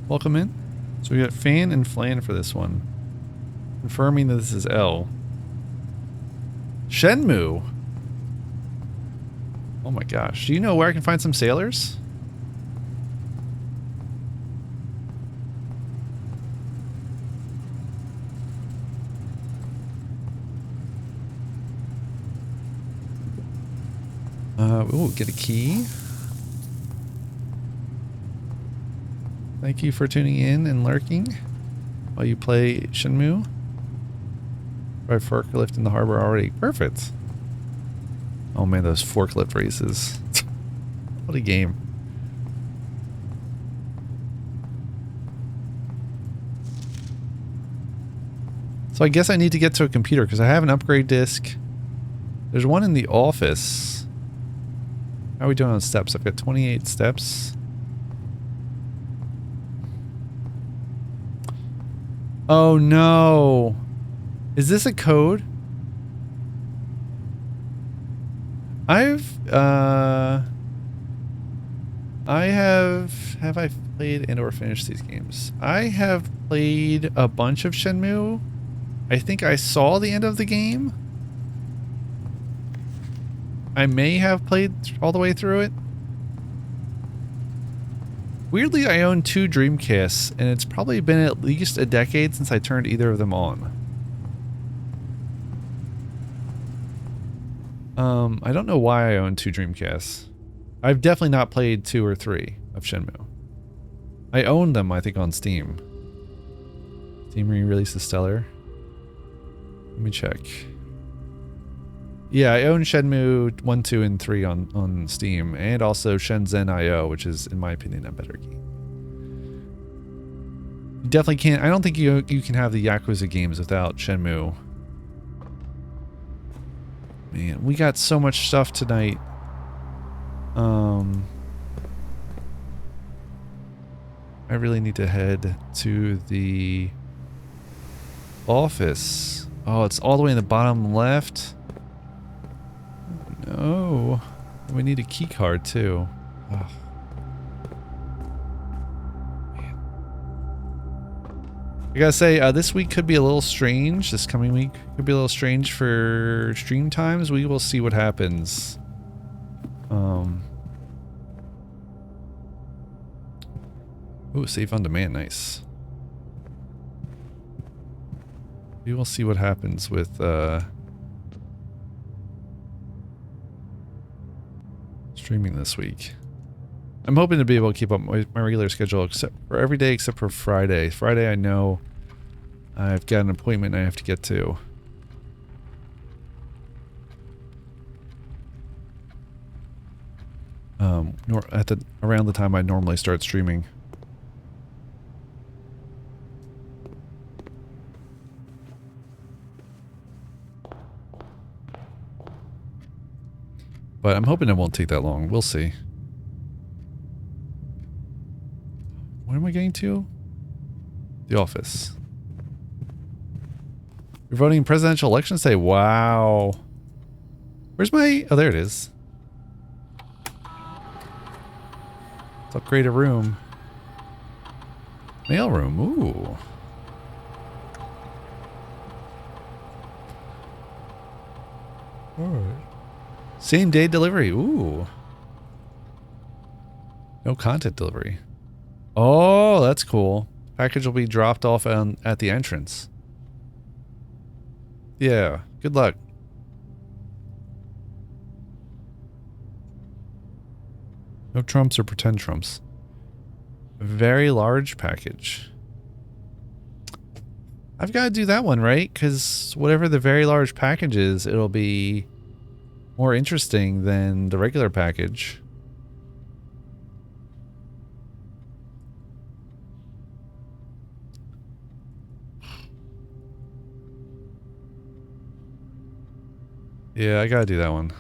Welcome in. So we got Fan and Flan for this one. Confirming that this is L. Shenmue. Oh my gosh. Do you know where I can find some sailors? Ooh, get a key. Thank you for tuning in and lurking while you play Shenmue. Drive forklift in the harbor already. Perfect. Oh man, those forklift races. What a game. So I guess I need to get to a computer because I have an upgrade disc. There's one in the office. How are we doing on steps? I've got 28 steps. Oh no. Is this a code? Have I played and or finished these games? I have played a bunch of Shenmue. I think I saw the end of the game. I may have played all the way through it. Weirdly, I own 2 Dreamcasts, and it's probably been at least a decade since I turned either of them on. I don't know why I own 2 Dreamcasts. I've definitely not played 2 or 3 of Shenmue. I own them, I think, on Steam. Steam re-releases Stellar. Let me check. Yeah, I own Shenmue 1, 2, and 3 on Steam, and also Shenzhen IO, which is, in my opinion, a better game. You definitely can't. I don't think you can have the Yakuza games without Shenmue. Man, we got so much stuff tonight. I really need to head to the office. Oh, it's all the way in the bottom left. No. We need a key card too. Ugh. Man. I gotta say, this week could be a little strange. This coming week could be a little strange for stream times. We will see what happens. Ooh, save on demand, nice. We will see what happens with, streaming this week. I'm hoping to be able to keep up my regular schedule except for every day except for Friday. Friday I know I've got an appointment I have to get to. Around the time I normally start streaming. But I'm hoping it won't take that long. We'll see. Where am I getting to? The office. You're voting in presidential elections day? Wow. Where's my... Oh, there it is. Let's upgrade a room. Mail room. Ooh. Alright. Same day delivery. Ooh. No content delivery. Oh, that's cool. Package will be dropped off at the entrance. Yeah. Good luck. No trumps or pretend trumps. Very large package. I've got to do that one, right? Because whatever the very large package is, it'll be more interesting than the regular package. Yeah, I gotta do that one.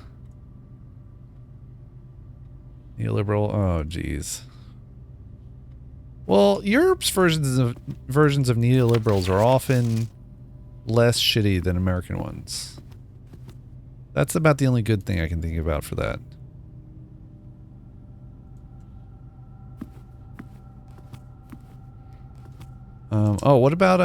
Neoliberal. Oh, geez. Well, Europe's versions of neoliberals are often less shitty than American ones. That's about the only good thing I can think about for that. Oh, what about,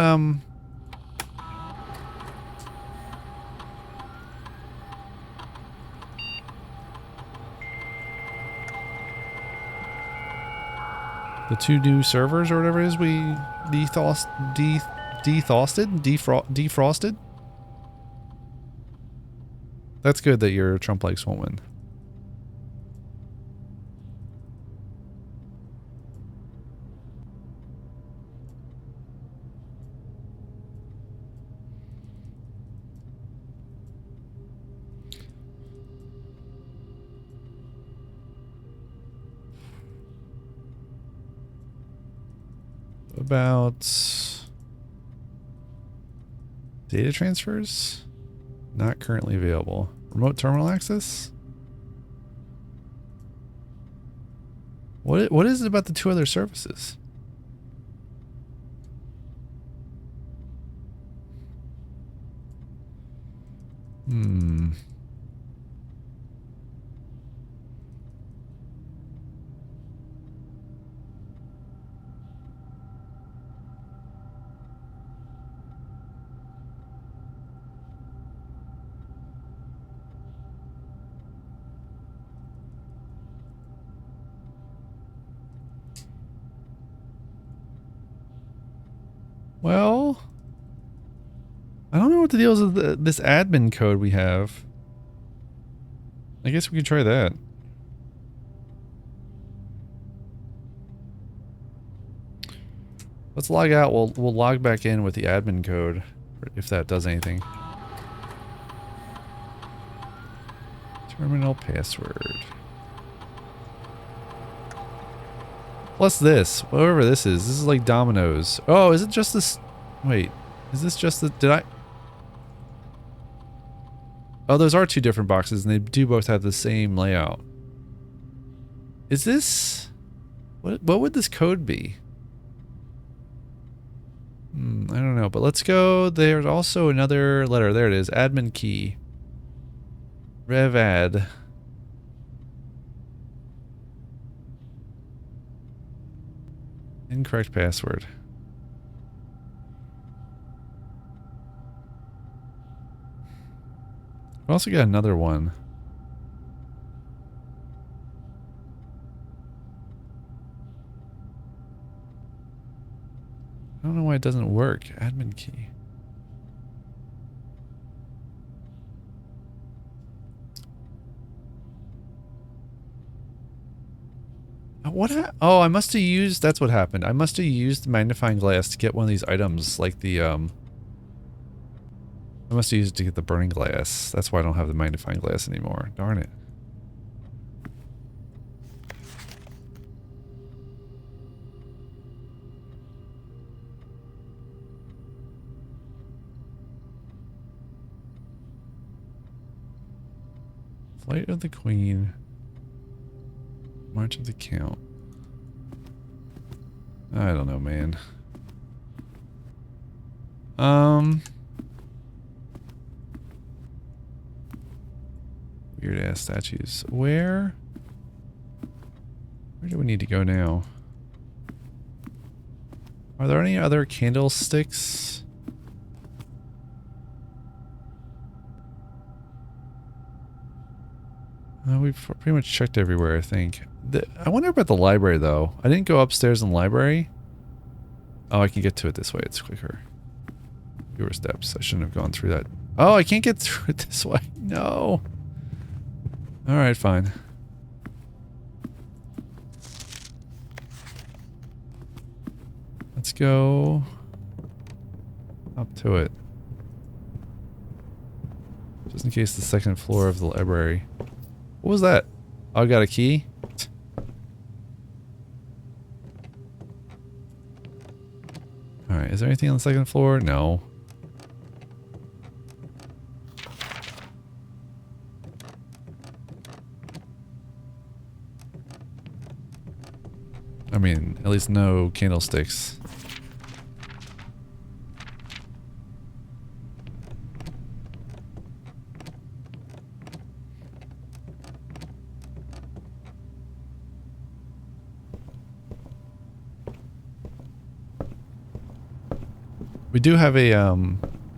the 2 new servers or whatever it is we defrosted? That's good that your Trump likes won't win. About data transfers? Not currently available. Remote terminal access? What is it about the 2 other services? Well, I don't know what the deal is with this admin code we have. I guess we could try that. Let's log out. We'll log back in with the admin code if that does anything. Terminal password. Plus this, whatever this is like Domino's. Oh, is it just this? Wait, is this just the, did I? Oh, those are 2 different boxes and they do both have the same layout. Is this, what would this code be? I don't know, but let's go. There's also another letter. There it is. Admin key. Revad. Incorrect password. We also got another one. I don't know why it doesn't work. Admin key. Oh, I must have used, that's what happened. I must have used the magnifying glass to get one of these items, like the, I must have used it to get the burning glass. That's why I don't have the magnifying glass anymore. Darn it. Flight of the Queen. March of the Count. I don't know, man. Weird ass statues. Where do we need to go now? Are there any other candlesticks? We've pretty much checked everywhere, I think. I wonder about the library, though. I didn't go upstairs in the library. Oh, I can get to it this way. It's quicker. Fewer steps. I shouldn't have gone through that. Oh, I can't get through it this way. No. Alright, fine. Let's go up to it. Just in case the second floor of the library. What was that? Oh, I got a key? Alright, is there anything on the second floor? No. I mean, at least no candlesticks. We do have a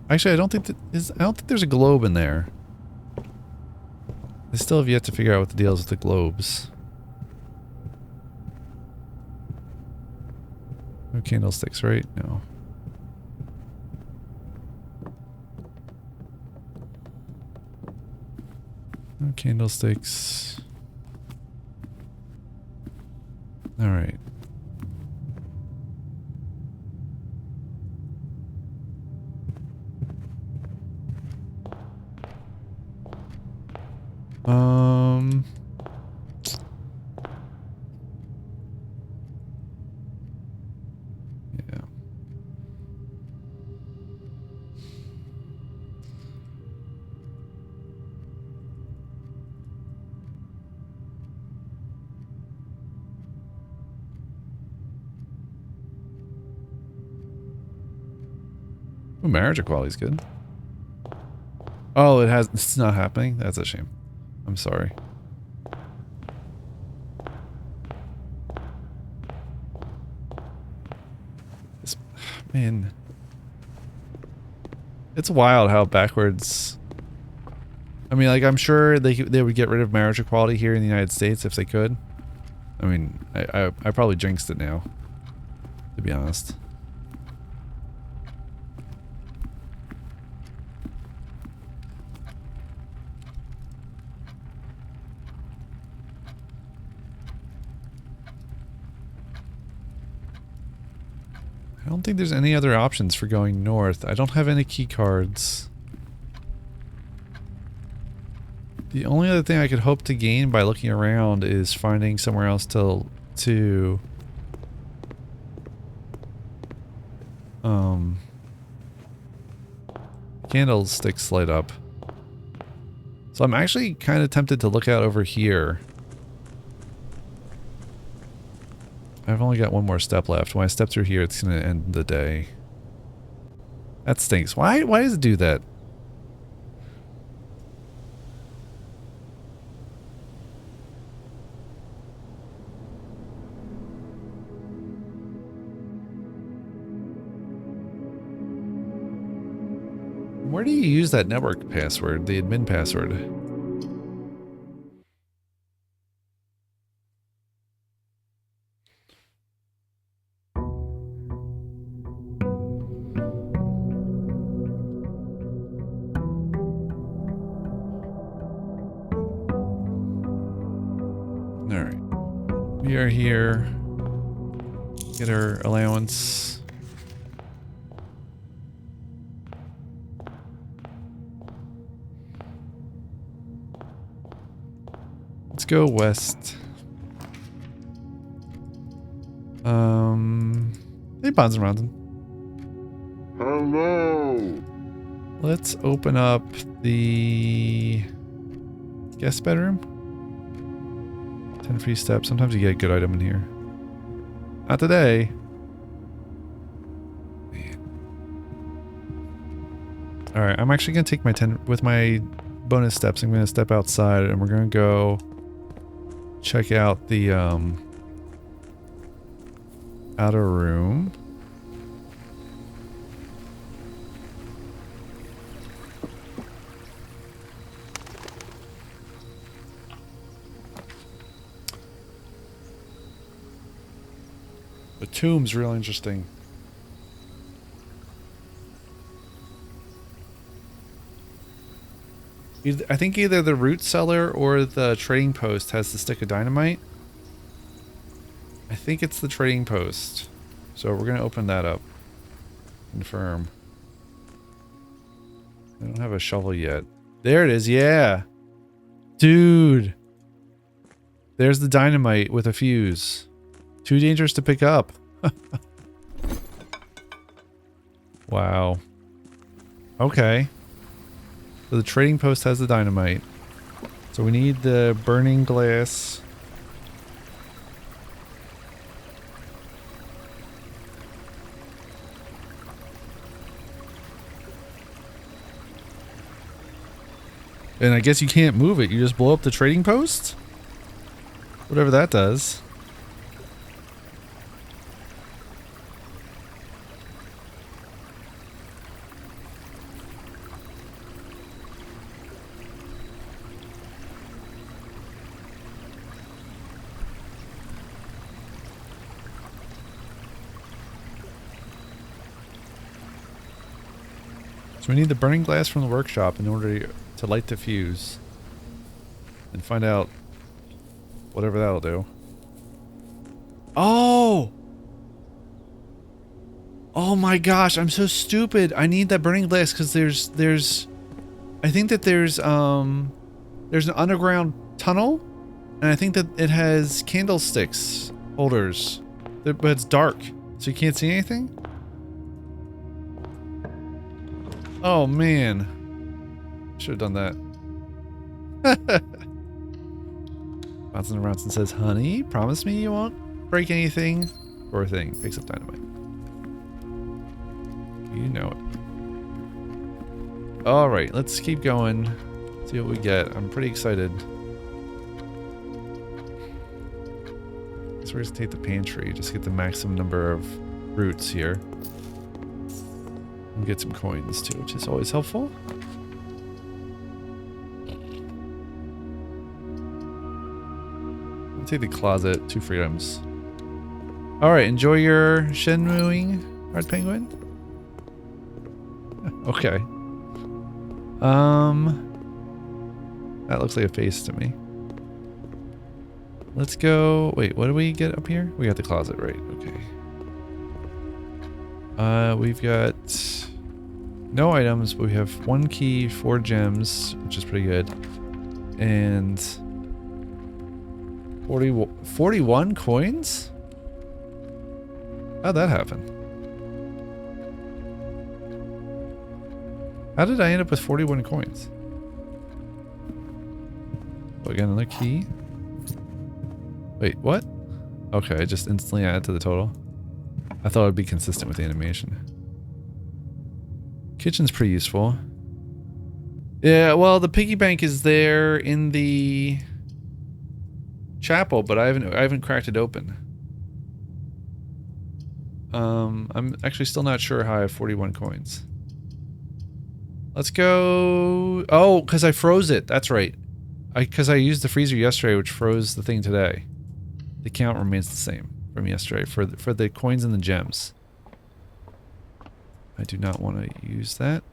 actually I don't think there's a globe in there. I still have yet to figure out what the deal is with the globes. No candlesticks, right? No. No candlesticks. All right. Yeah. Ooh, marriage equality is good. Oh, it's not happening? That's a shame. I'm sorry. Man. It's wild how backwards... I mean, like, I'm sure they would get rid of marriage equality here in the United States if they could. I mean, I probably jinxed it now, to be honest. I don't think there's any other options for going north. I don't have any key cards. The only other thing I could hope to gain by looking around is finding somewhere else to candlesticks light up. So I'm actually kind of tempted to look out over here. I've only got one more step left. When I step through here, it's going to end the day. That stinks. Why does it do that? Where do you use that network password, the admin password? Alright. We are here. Get our allowance. Let's go west. Hey, Bonds and Ronson. Hello. Let's open up the guest bedroom. 10 free steps. Sometimes you get a good item in here. Not today. Man. Alright, I'm actually going to take my 10 with my bonus steps. I'm going to step outside and we're going to go check out the outer room. The tomb's real interesting. I think either the root cellar or the trading post has the stick of dynamite. I think it's the trading post. So we're going to open that up. Confirm. I don't have a shovel yet. There it is, yeah. Dude. There's the dynamite with a fuse. Too dangerous to pick up. Wow. Okay. So the trading post has the dynamite. So we need the burning glass. And I guess you can't move it. You just blow up the trading post? Whatever that does. So we need the burning glass from the workshop in order to light the fuse. And find out whatever that'll do. Oh! Oh my gosh, I'm so stupid. I need that burning glass because there's I think that there's an underground tunnel, and I think that it has candlesticks holders. But it's dark, so you can't see anything? Oh man. Should have done that. Bouncing around and says, honey, promise me you won't break anything. Poor thing. Picks up dynamite. You know it. Alright, let's keep going. See what we get. I'm pretty excited. So we're just take the pantry. Just get the maximum number of roots here. And get some coins too, which is always helpful. I'll take the closet. 2 freedoms. Alright, enjoy your Shenmuing, Red Penguin. Okay. That looks like a face to me. Let's go. Wait, what do we get up here? We got the closet, right? Okay. We've got no items, but we have 1 key, 4 gems, which is pretty good. And 41 coins? How'd that happen? How did I end up with 41 coins? Oh, again, another key. Wait, what? Okay, I just instantly added to the total. I thought it would be consistent with the animation. Kitchen's pretty useful. Yeah, well, the piggy bank is there in the chapel, but I haven't cracked it open. I'm actually still not sure how I have 41 coins. Let's go. Oh, because I froze it. That's right. Because I used the freezer yesterday, which froze the thing today. The count remains the same from yesterday for the coins and the gems. I do not want to use that.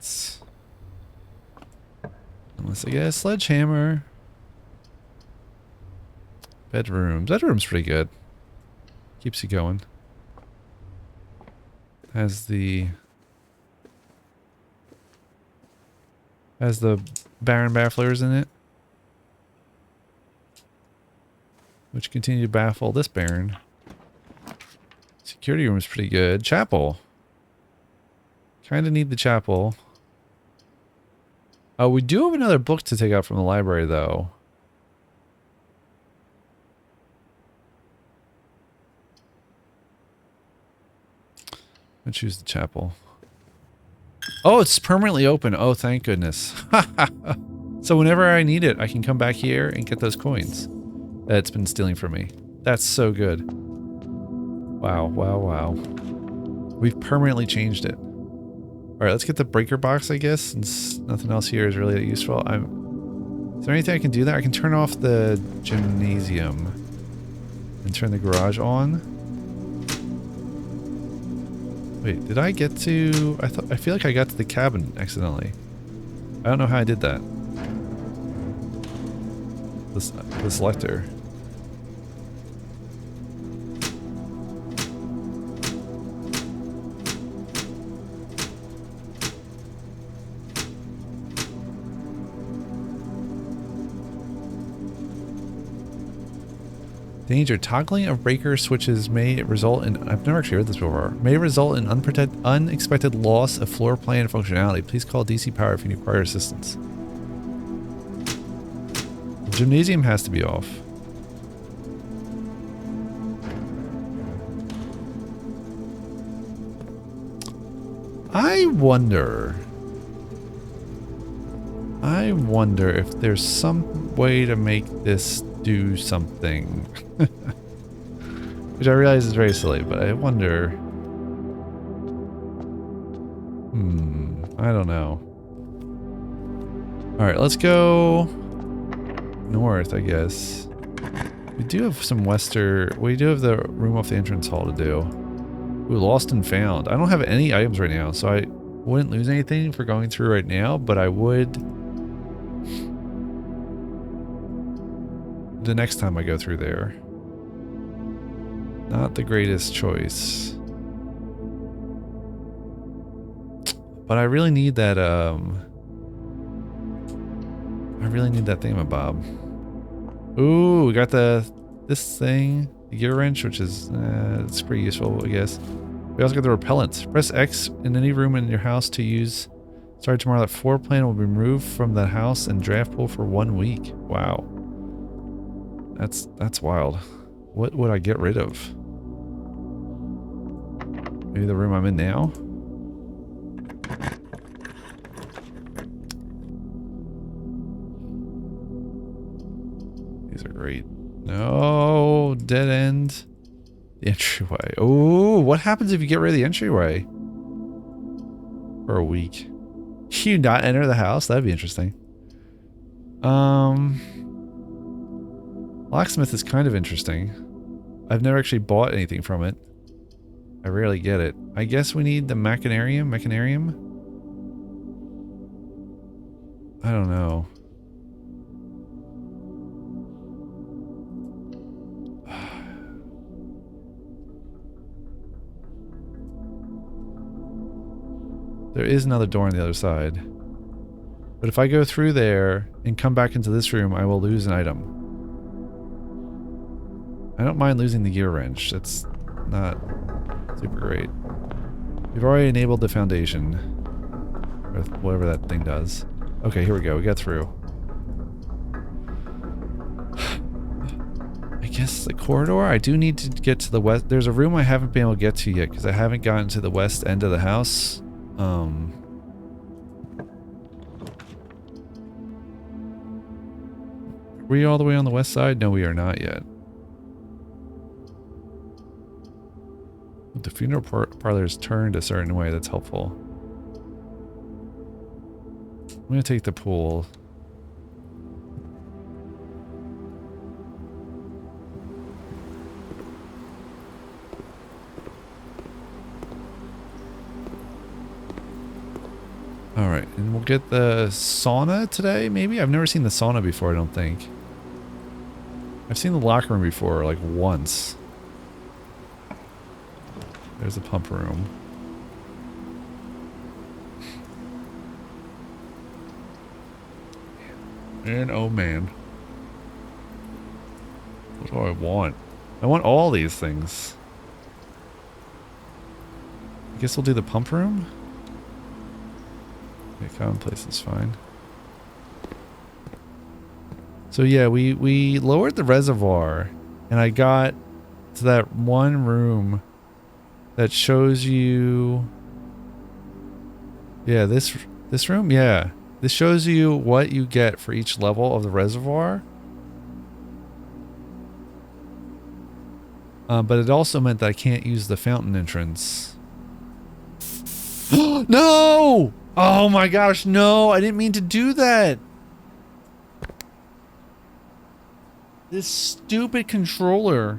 Unless I get a sledgehammer. Bedrooms. Bedroom's pretty good. Keeps you going. Has the Baron bafflers in it, which continue to baffle this Baron. Security room is pretty good. Chapel. Kind of need the chapel. We do have another book to take out from the library, though. I'll choose the chapel. Oh, it's permanently open. Oh, thank goodness. So whenever I need it, I can come back here and get those coins that it's been stealing from me. That's so good. Wow, wow, wow. We've permanently changed it. Alright, let's get the breaker box, I guess, since nothing else here is really that useful. Is there anything I can do there? I can turn off the gymnasium and turn the garage on. Wait, did I get to... I feel like I got to the cabin accidentally. I don't know how I did that. The selector. Danger. Toggling of breaker switches may result in... I've never actually heard this before. May result in unexpected loss of floor plan functionality. Please call DC Power if you require assistance. The gymnasium has to be off. I I wonder if there's some way to make this do something. Which I realize is very silly, but I wonder... I don't know. Alright, let's go north, I guess. We do have some we do have the room off the entrance hall to do. Ooh, lost and found. I don't have any items right now, so I wouldn't lose anything for going through right now, but I would the next time I go through there. Not the greatest choice. But I really need that, I really need that thingamabob. Ooh, we got this thing, the gear wrench, which is, it's pretty useful, I guess. We also got the repellent. Press X in any room in your house to use. Starting tomorrow, that floor plan will be removed from the house and draft pool for 1 week. Wow. That's wild. What would I get rid of? Maybe the room I'm in now? These are great. No, dead end. The entryway. Oh, what happens if you get rid of the entryway? For a week. You not enter the house? That'd be interesting. Locksmith is kind of interesting. I've never actually bought anything from it. I rarely get it. I guess we need the Machinarium? I don't know. There is another door on the other side. But if I go through there and come back into this room, I will lose an item. I don't mind losing the gear wrench. That's not super great. We've already enabled the foundation. Or whatever that thing does. Okay, here we go. We got through. I guess the corridor? I do need to get to the west. There's a room I haven't been able to get to yet because I haven't gotten to the west end of the house. Were we all the way on the west side? No, we are not yet. The funeral parlor is turned a certain way. That's helpful. I'm going to take the pool. Alright, and we'll get the sauna today, maybe? I've never seen the sauna before, I don't think. I've seen the locker room before, like once. There's the pump room. Man, oh man. What do I want? I want all these things. I guess we'll do the pump room? Okay, commonplace is fine. So yeah, we lowered the reservoir, and I got to that one room that shows you... Yeah, this room? Yeah. This shows you what you get for each level of the reservoir. But it also meant that I can't use the fountain entrance. No! Oh my gosh, no! I didn't mean to do that! This stupid controller.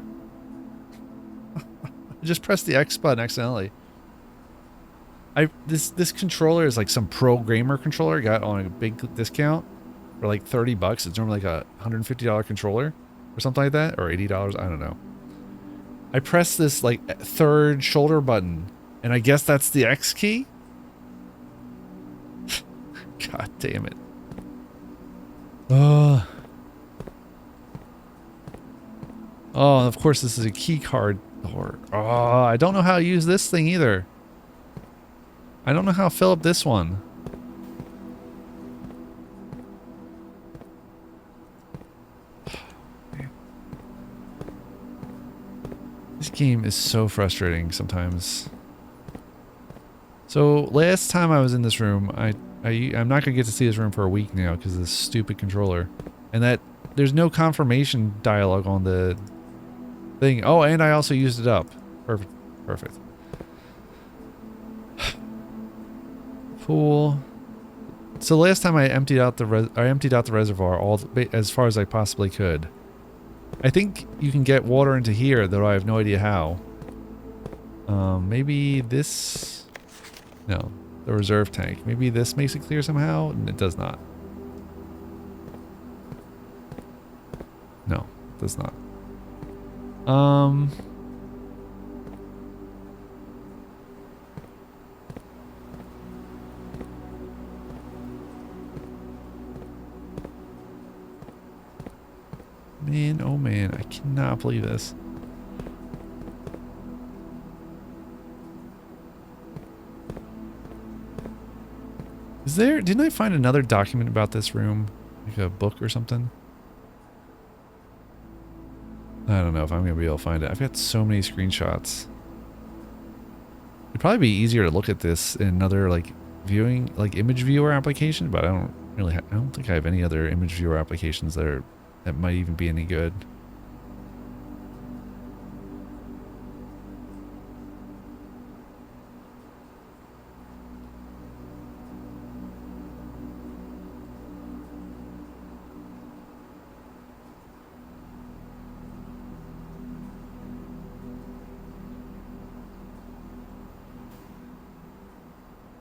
I just pressed the X button accidentally. This controller is like some pro gamer controller I got on a big discount for like 30 bucks. It's normally like a $150 controller or something like that, or $80, I don't know. I pressed this like third shoulder button, and I guess that's the X key? God damn it. Oh, and of course this is a key card door. Oh, I don't know how to use this thing either. I don't know how to fill up this one. This game is so frustrating sometimes. So last time I was in this room, I I'm not gonna get to see this room for a week now because of this stupid controller, and that there's no confirmation dialogue on the thing. Oh, and I also used it up. Perfect, perfect. Pool. So last time I emptied out the reservoir as far as I possibly could. I think you can get water into here, though I have no idea how. Maybe this. No, the reserve tank. Maybe this makes it clear somehow, and it does not. No, it does not. Man, oh man, I cannot believe this. Didn't I find another document about this room? Like a book or something? I don't know if I'm going to be able to find it. I've got so many screenshots. It'd probably be easier to look at this in another, like, viewing, like, image viewer application, but I don't think I have any other image viewer applications that might even be any good.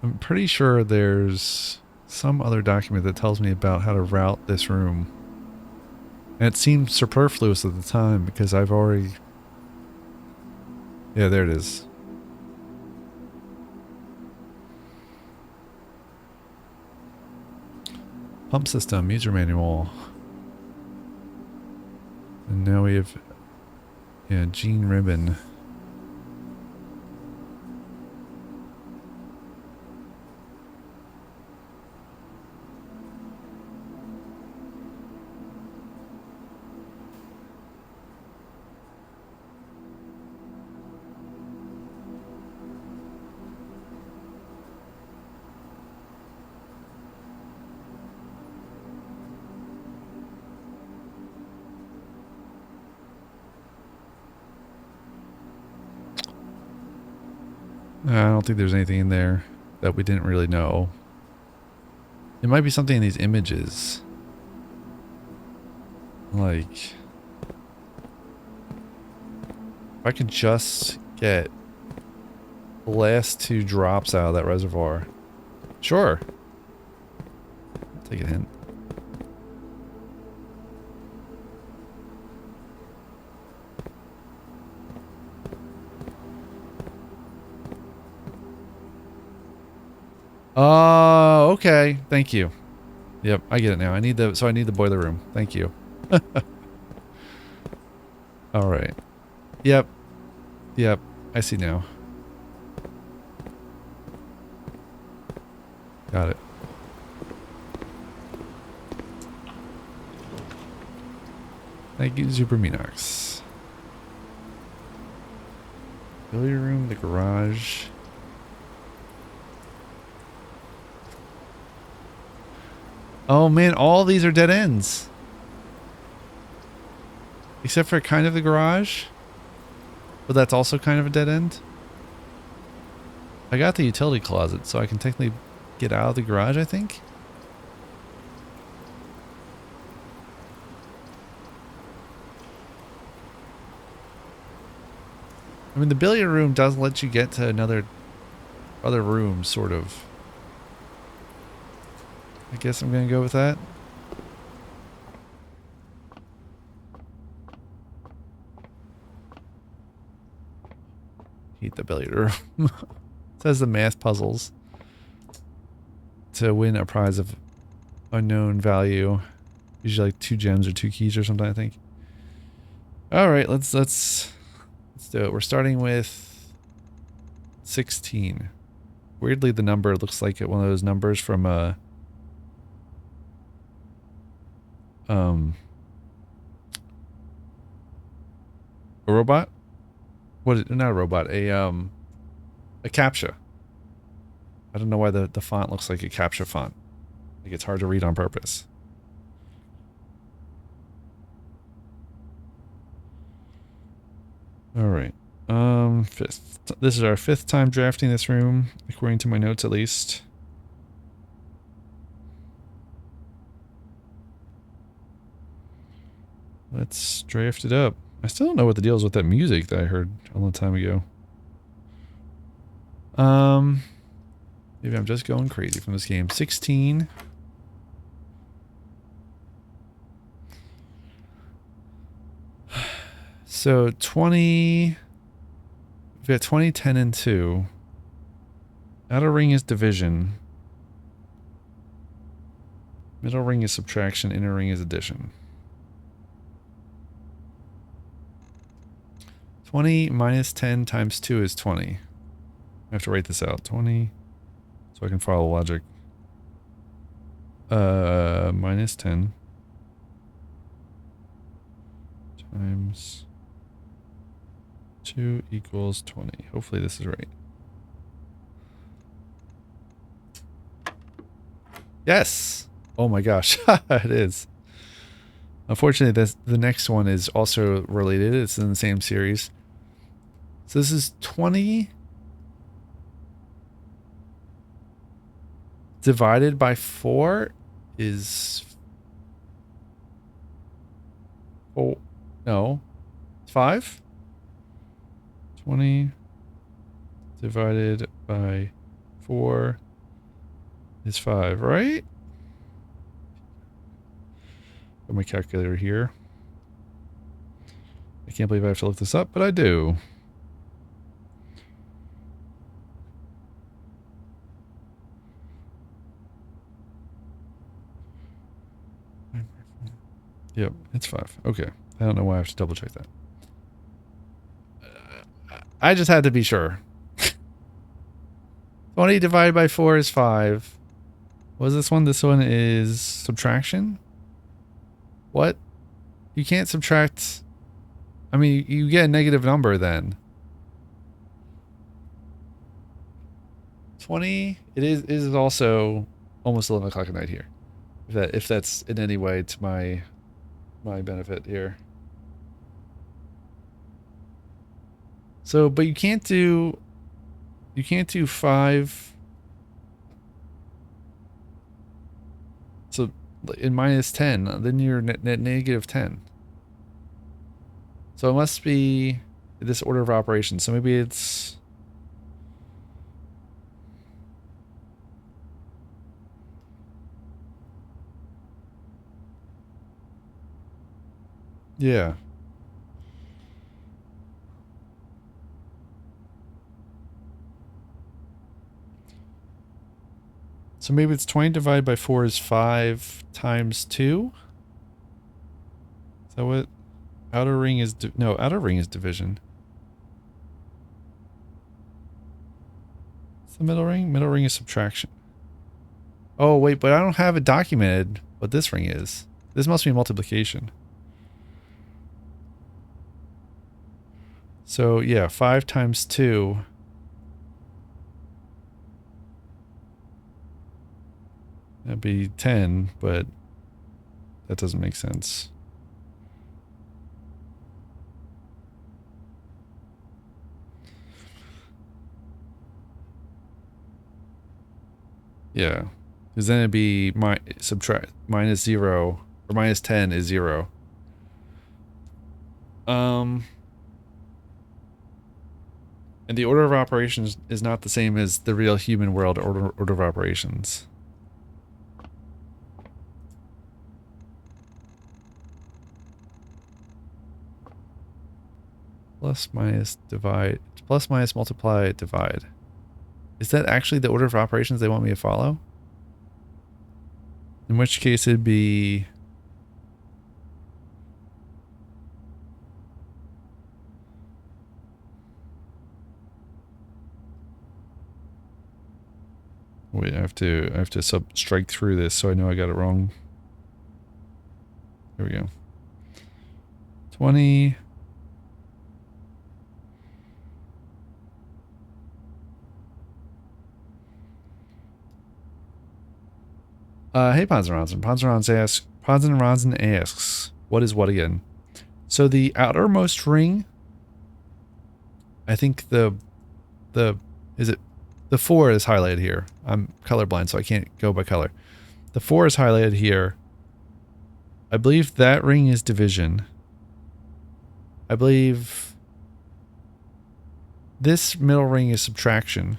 I'm pretty sure there's some other document that tells me about how to route this room. And it seemed superfluous at the time because I've already... Yeah, there it is. Pump system, user manual. And now we have... Yeah, Gene Ribbon. I don't think there's anything in there that we didn't really know. It might be something in these images. Like... If I could just get the last 2 drops out of that reservoir. Sure. I'll take a hint. Oh, okay. Thank you. Yep, I get it now. I need the boiler room. Thank you. All right. Yep. Yep. I see now. Got it. Thank you, Super Minox. Billiard room, the garage. Oh man, all these are dead ends. Except for kind of the garage. But that's also kind of a dead end. I got the utility closet, so I can technically get out of the garage, I think. I mean, the billiard room does let you get to other rooms, sort of. I guess I'm gonna go with that. Hate the billiard room. It says the math puzzles. To win a prize of unknown value. Usually like 2 gems or 2 keys or something, I think. Alright, let's do it. We're starting with 16. Weirdly, the number looks like one of those numbers from a robot? Not a robot, a CAPTCHA. I don't know why the font looks like a CAPTCHA font. Like it's hard to read on purpose. All right. Fifth. This is our 5th time drafting this room, according to my notes at least. Let's draft it up. I still don't know what the deal is with that music that I heard a long time ago. Maybe I'm just going crazy from this game. 16. So 20. We've got 20, 10, and 2. Outer ring is division. Middle ring is subtraction. Inner ring is addition. 20 minus 10 times 2 is 20. I have to write this out. 20. So I can follow logic. Minus 10 times 2 equals 20. Hopefully this is right. Yes! Oh my gosh, it is. Unfortunately, the next one is also related. It's in the same series. So this is 20 divided by 4 is... Oh, no. 5? 20 divided by 4 is 5, right? Got my calculator here. I can't believe I have to look this up, but I do. Yep, it's 5. Okay. I don't know why I have to double check that. I just had to be sure. 20 divided by 4 is 5. What is this one? This one is subtraction? What? You can't subtract... I mean, you get a negative number then. 20... It is also almost 11 o'clock at night here. If that's in any way to my benefit here. So, but you can't do 5. So in minus 10, then you're negative 10. So it must be this order of operations. So maybe it's... Yeah. So maybe it's 20 divided by 4 is 5 times 2? Is that what? Outer ring is... No, outer ring is division. What's the middle ring? Middle ring is subtraction. Oh, wait, but I don't have it documented what this ring is. This must be multiplication. So, yeah, 5 times 2... That'd be 10, but that doesn't make sense. Yeah, because then it'd be subtract minus 0 or minus 10 is 0. And the order of operations is not the same as the real human world order of operations. Plus minus divide, plus minus multiply divide. Is that actually the order of operations they want me to follow? In which case it'd be... Wait, I have to strike through this so I know I got it wrong. There we go. 20... Hey, Ponzeronsen. Ponzeronsen asks, what is what again? So the outermost ring, I think the 4 is highlighted here. I'm colorblind, so I can't go by color. The 4 is highlighted here. I believe that ring is division. I believe this middle ring is subtraction.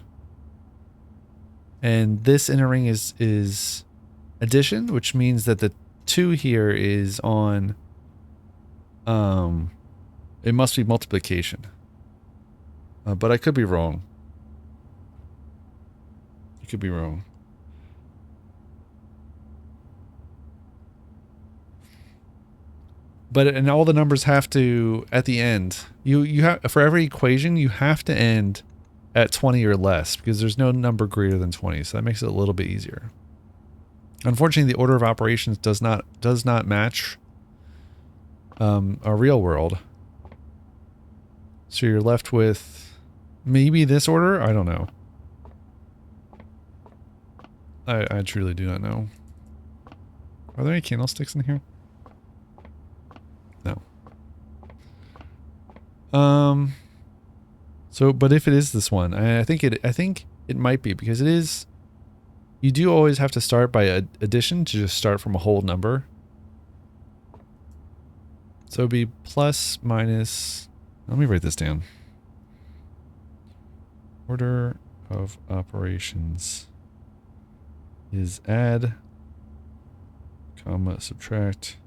And this inner ring is addition, which means that the 2 here is on, it must be multiplication. But I could be wrong. You could be wrong. But and all the numbers have to at the end. You have for every equation you have to end at 20 or less because there's no number greater than 20, so that makes it a little bit easier. Unfortunately, the order of operations does not match a real world. So you're left with maybe this order? I don't know. I truly do not know. Are there any candlesticks in here? No. So, but if it is this one, I think it might be because it is. You do always have to start by addition to just start from a whole number. So it'd be plus minus. Let me write this down. Order of operations is add, comma, subtract,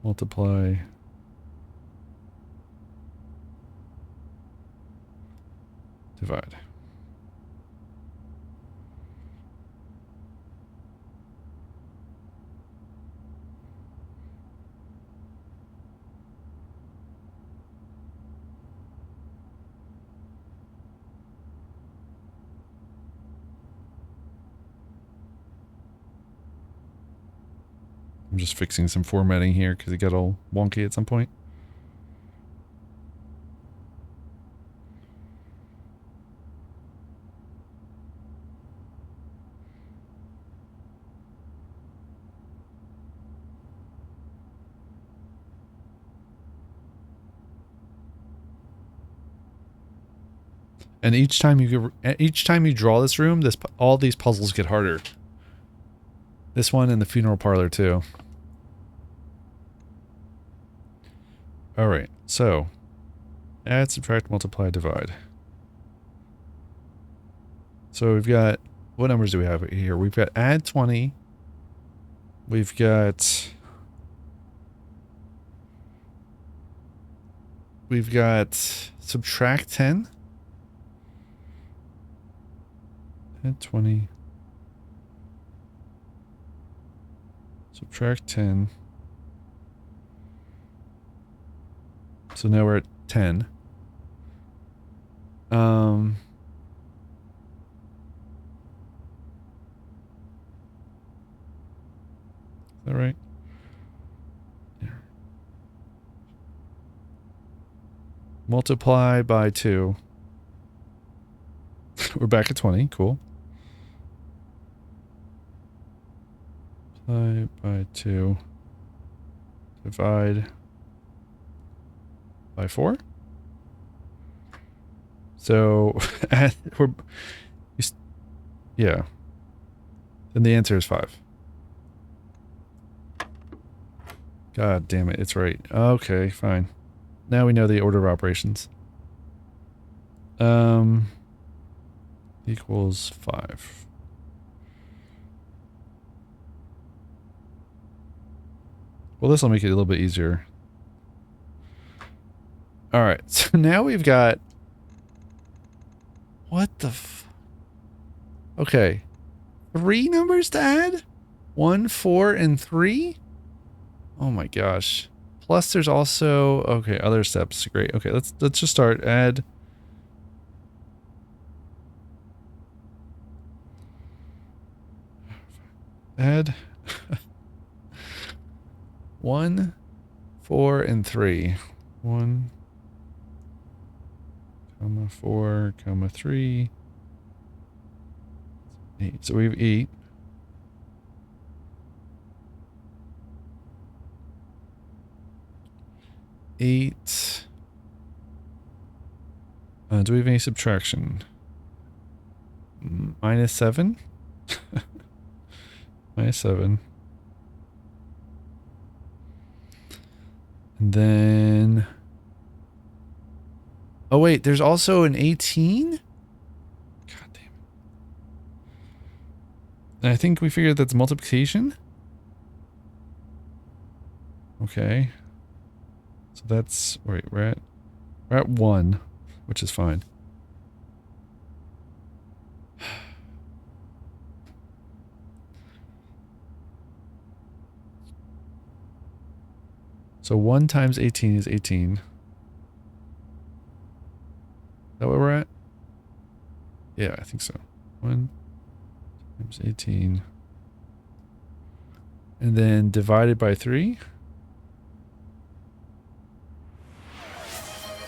multiply, divide. I'm just fixing some formatting here because it got all wonky at some point. And each time you draw this room, all these puzzles get harder. This one and the funeral parlor too. All right, so add, subtract, multiply, divide. So we've got, what numbers do we have here? We've got add 20. We've got subtract 10. Add 20. Subtract 10. So now we're at 10. Is that right? Yeah. Multiply by 2. We're back at 20. Cool. Multiply by 2. Divide by 4. So, yeah. Then the answer is 5. God damn it, it's right. Okay, fine. Now we know the order of operations. Equals 5. Well, this will make it a little bit easier. Alright, so now we've got... What the f... Okay. 3 numbers to add? 1, 4, and 3? Oh my gosh. Plus there's also... Okay, other steps. Great. Okay, let's just start. Add... Add... 1, 4, and 3. 1, 4, 3. 8. So we have 8. Eight. Do we have any subtraction? -7? -7. And then... Oh wait, there's also an 18? God damn it. And I think we figured that's multiplication? Okay. So that's... Wait, we're at 1, which is fine. So 1 times 18 is 18. Is that where we're at? Yeah, I think so. 1 times 18. And then divided by 3.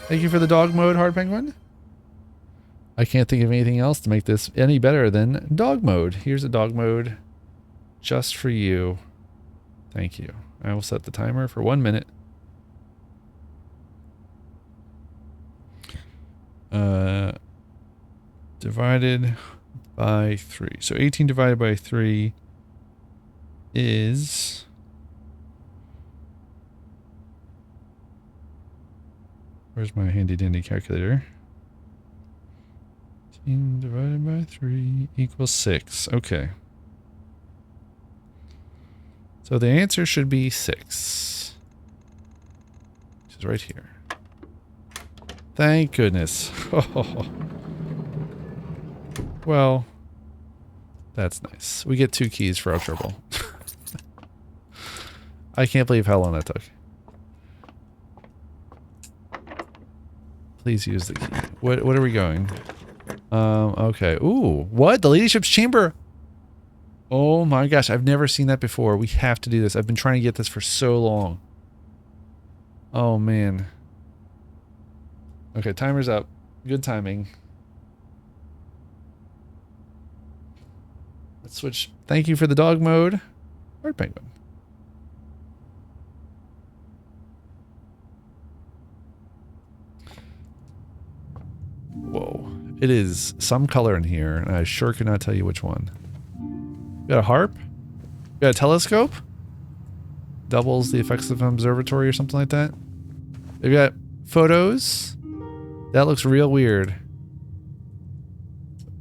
Thank you for the dog mode, Hard Penguin. I can't think of anything else to make this any better than dog mode. Here's a dog mode just for you. Thank you. I will set the timer for 1 minute. Divided by 3. So 18 divided by 3 is... Where's my handy dandy calculator? 18 divided by 3 equals 6. Okay. So the answer should be 6. Which is right here. Thank goodness. Oh. Well, that's nice. We get 2 keys for our trouble. I can't believe how long that took. Please use the key. What are we going? Okay. Ooh, what? The ladyship's chamber. Oh my gosh, I've never seen that before. We have to do this. I've been trying to get this for so long. Oh man. Okay, timer's up. Good timing. Let's switch. Thank you for the dog mode. Hard Penguin. Whoa. It is some color in here, and I sure could not tell you which one. Got a harp? Got a telescope? Doubles the effects of an observatory or something like that. They've got photos. That looks real weird.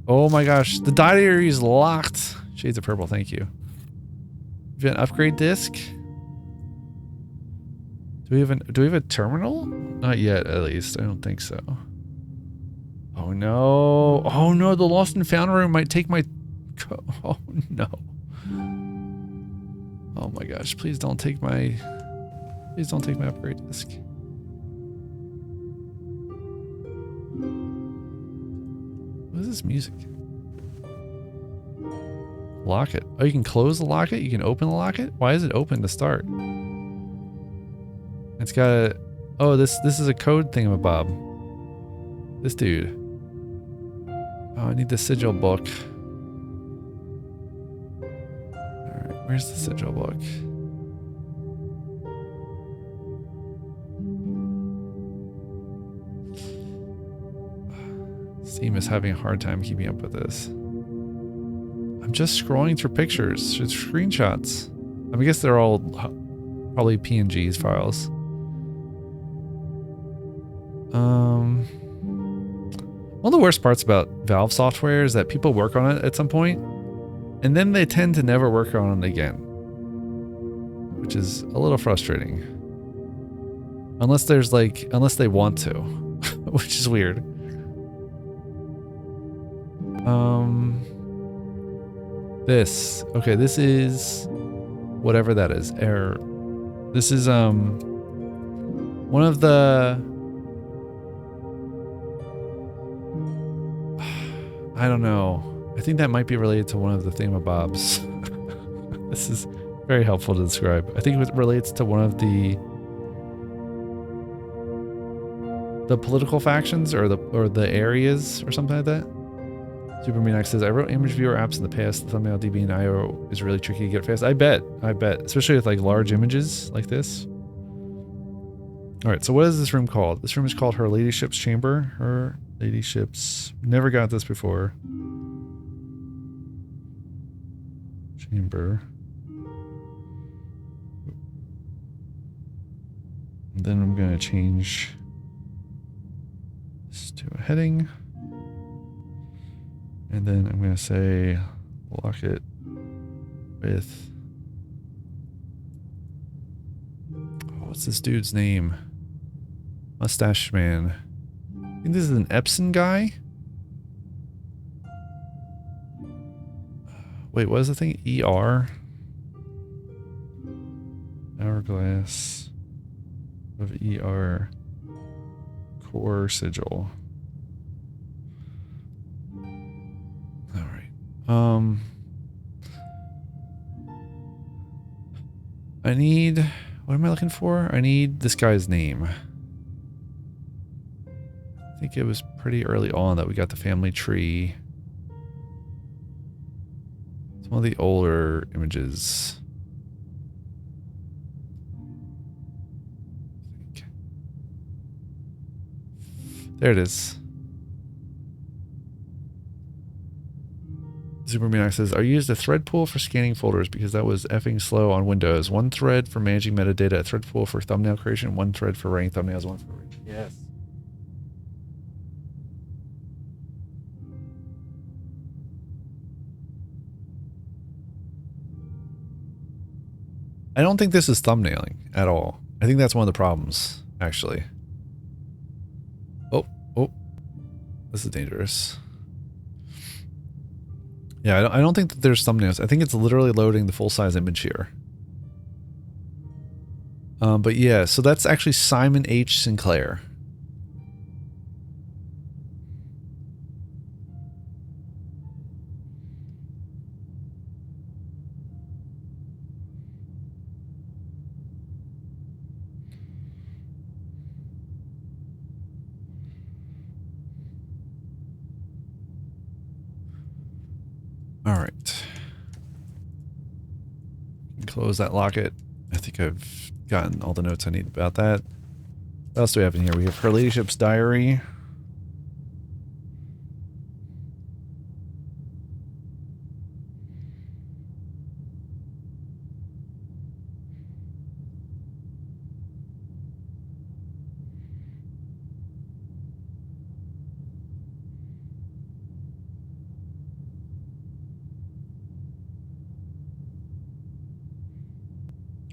Oh my gosh, the diary is locked. Shades of purple, thank you. We've got an upgrade disc. Do we have a terminal? Not yet, at least. I don't think so. Oh no. Oh no, the lost and found room might take my... Oh no. Oh my gosh, please don't take my... Please don't take my upgrade disc. What is this music? Lock it. Oh, you can close the locket? You can open the locket? Why is it open to start? It's got a... Oh, this is a code thingamabob. This dude. Oh, I need the sigil book. Alright, where's the sigil book? Steam is having a hard time keeping up with this. I'm just scrolling through pictures. It's screenshots. I guess they're all probably PNGs files. One of the worst parts about Valve software is that people work on it at some point, and then they tend to never work on it again, which is a little frustrating. Unless there's like, unless they want to, which is weird. Okay, this is whatever that is. Error. This is one of the... I don't know. I think that might be related to one of the thingamabobs. This is very helpful to describe. I think it relates to one of the political factions or the areas or something like that. Supermaniac says, I wrote image viewer apps in the past. The thumbnail DB and IO is really tricky to get fast. I bet. Especially with like large images like this. Alright, so what is this room called? This room is called Her Ladyship's Chamber. Her Ladyship's... Never got this before. Chamber. And then I'm going to change this to a heading. And then I'm going to say, lock it with... Oh, what's this dude's name? Mustache Man. I think this is an Epson guy? Wait, what is the thing? ER? Hourglass of ER. Core sigil. Alright. I need... What am I looking for? I need this guy's name. I think it was pretty early on that we got the family tree. It's one of the older images. There it is. Supermaniac says, I used a thread pool for scanning folders because that was effing slow on Windows. One thread for managing metadata, a thread pool for thumbnail creation, one thread for writing thumbnails, one for writing. Yes. I don't think this is thumbnailing at all. I think that's one of the problems, actually. Oh. This is dangerous. Yeah, I don't think that there's thumbnails. I think it's literally loading the full-size image here. But yeah, so that's actually Simon H. Sinclair. All right. Close that locket. I think I've gotten all the notes I need about that. What else do we have in here? We have Her Ladyship's Diary.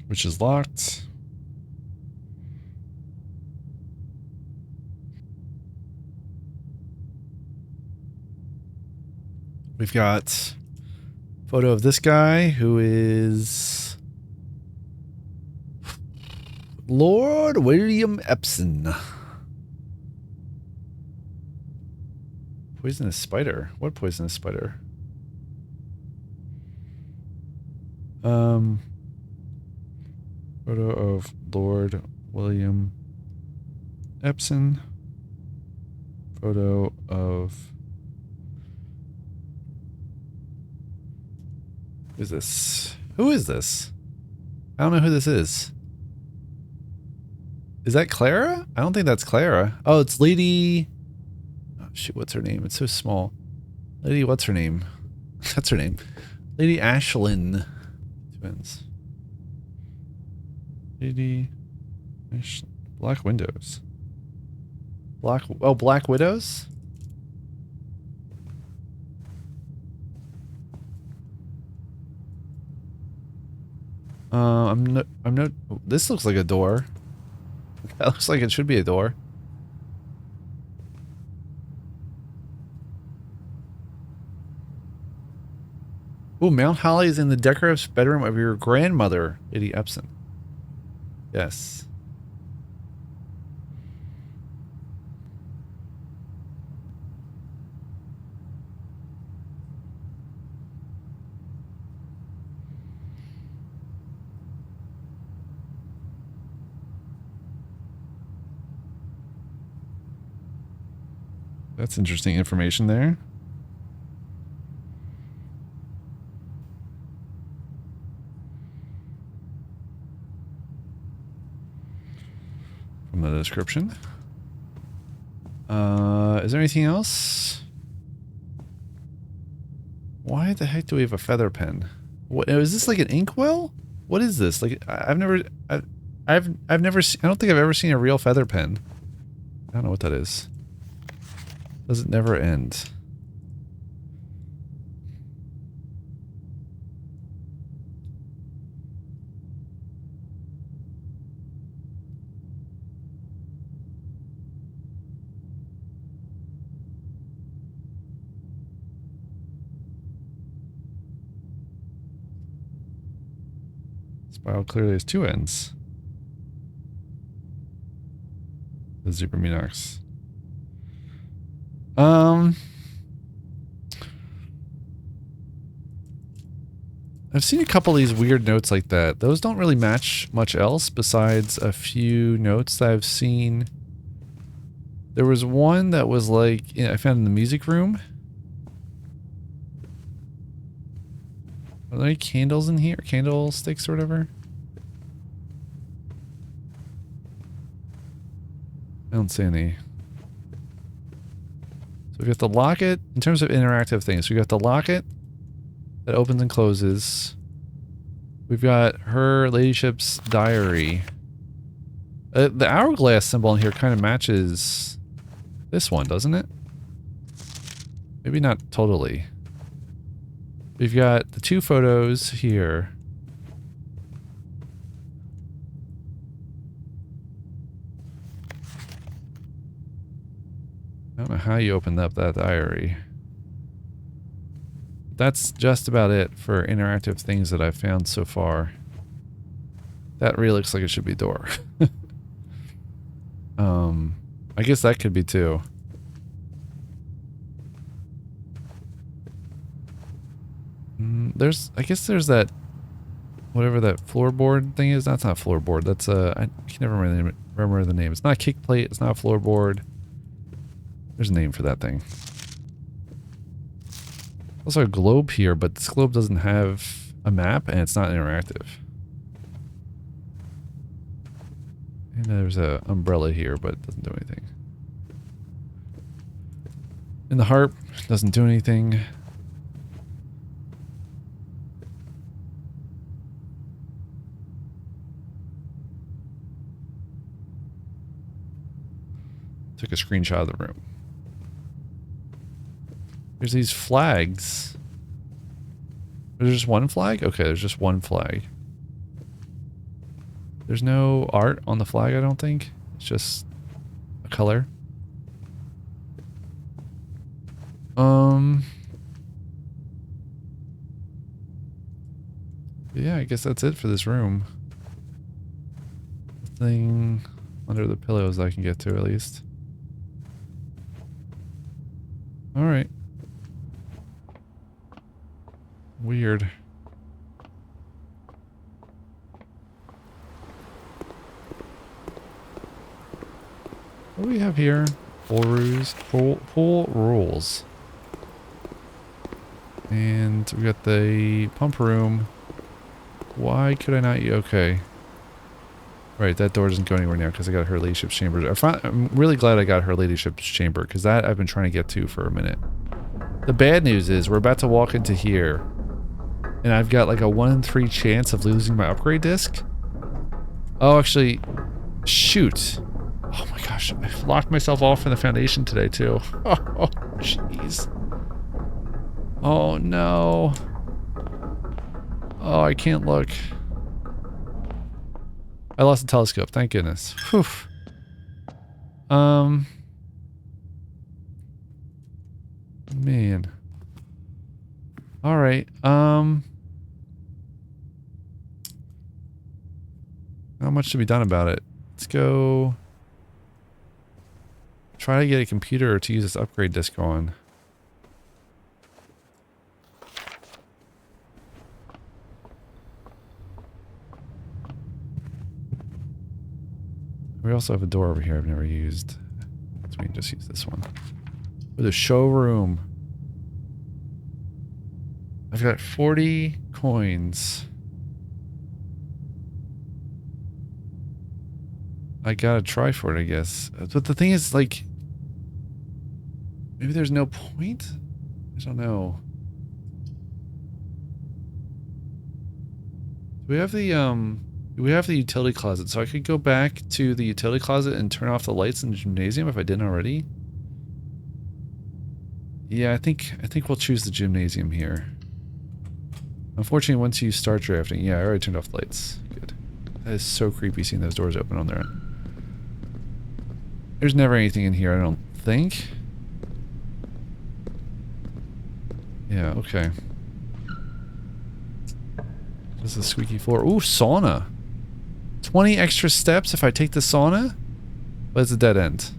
Which is locked. We've got a photo of this guy who is Lord William Epson. Poisonous spider. What poisonous spider? Photo of Lord William Epson. Photo of... Who is this? Who is this? I don't know who this is. Is that Clara? I don't think that's Clara. Oh, it's Lady... Oh, shoot, what's her name? It's so small. Lady, what's her name? That's her name. Lady Ashlyn. Twins. Lady Ashlyn. Black Windows. Black Widows? I'm not, oh, this looks like a door. That looks like it should be a door. Ooh, Mount Holly is in the decorative bedroom of your grandmother, Lady Epson. Yes. That's interesting information there. description. Is there anything else? Why the heck do we have a feather pen? What is this, like an inkwell? What is this? Like I've never seen, I don't think I've ever seen a real feather pen. I don't know what that is. Does it never end? Spiral clearly has two ends. The Superminox. I've seen a couple of these weird notes like that. Those don't really match much else besides a few notes that I've seen. There was one that was like, I found in the music room. Are there any candles in here? Candlesticks or whatever? I don't see any. So we've got the locket. In terms of interactive things, we've got the locket that opens and closes. We've got her ladyship's diary. The hourglass symbol in here kind of matches this one, doesn't it? Maybe not totally. We've got the two photos here. I don't know how you opened up that diary. That's just about it for interactive things that I've found so far. That really looks like it should be a door. I guess that could be too. I guess there's that, whatever that floorboard thing is. That's not floorboard. That's I can never remember the name. It's not a kick plate. It's not a floorboard. There's a name for that thing. Also a globe here, but this globe doesn't have a map and it's not interactive. And there's a umbrella here, but it doesn't do anything. And the harp doesn't do anything. Took a screenshot of the room. There's these flags. There's just one flag? Okay, there's just one flag. There's no art on the flag, I don't think. It's just a color. Yeah, I guess that's it for this room. Nothing under the pillows I can get to, at least. Alright. Weird. What do we have here? Pool rules. And we got the pump room. Why could I not? Okay. Right, that door doesn't go anywhere now because I got her ladyship's chamber. I'm really glad I got her ladyship's chamber because that I've been trying to get to for a minute. The bad news is we're about to walk into here. And I've got like a 1 in 3 chance of losing my upgrade disc. Oh, actually, shoot. Oh my gosh, I locked myself off in the foundation today too. Oh, jeez. Oh no. Oh, I can't look. I lost the telescope, thank goodness. Whew. Man. Alright, not much to be done about it. Let's go try to get a computer to use this upgrade disc on. We also have a door over here I've never used. So we can just use this one. With a showroom. I've got 40 coins. I gotta try for it, I guess. But the thing is, like, maybe there's no point? I don't know. We have the utility closet, so I could go back to the utility closet and turn off the lights in the gymnasium if I didn't already. Yeah, I think we'll choose the gymnasium here. Unfortunately, once you start drafting, yeah, I already turned off the lights. Good. That is so creepy seeing those doors open on their own. There's never anything in here, I don't think. Yeah, okay. This is a squeaky floor. Ooh, sauna. 20 extra steps if I take the sauna? But it's a dead end.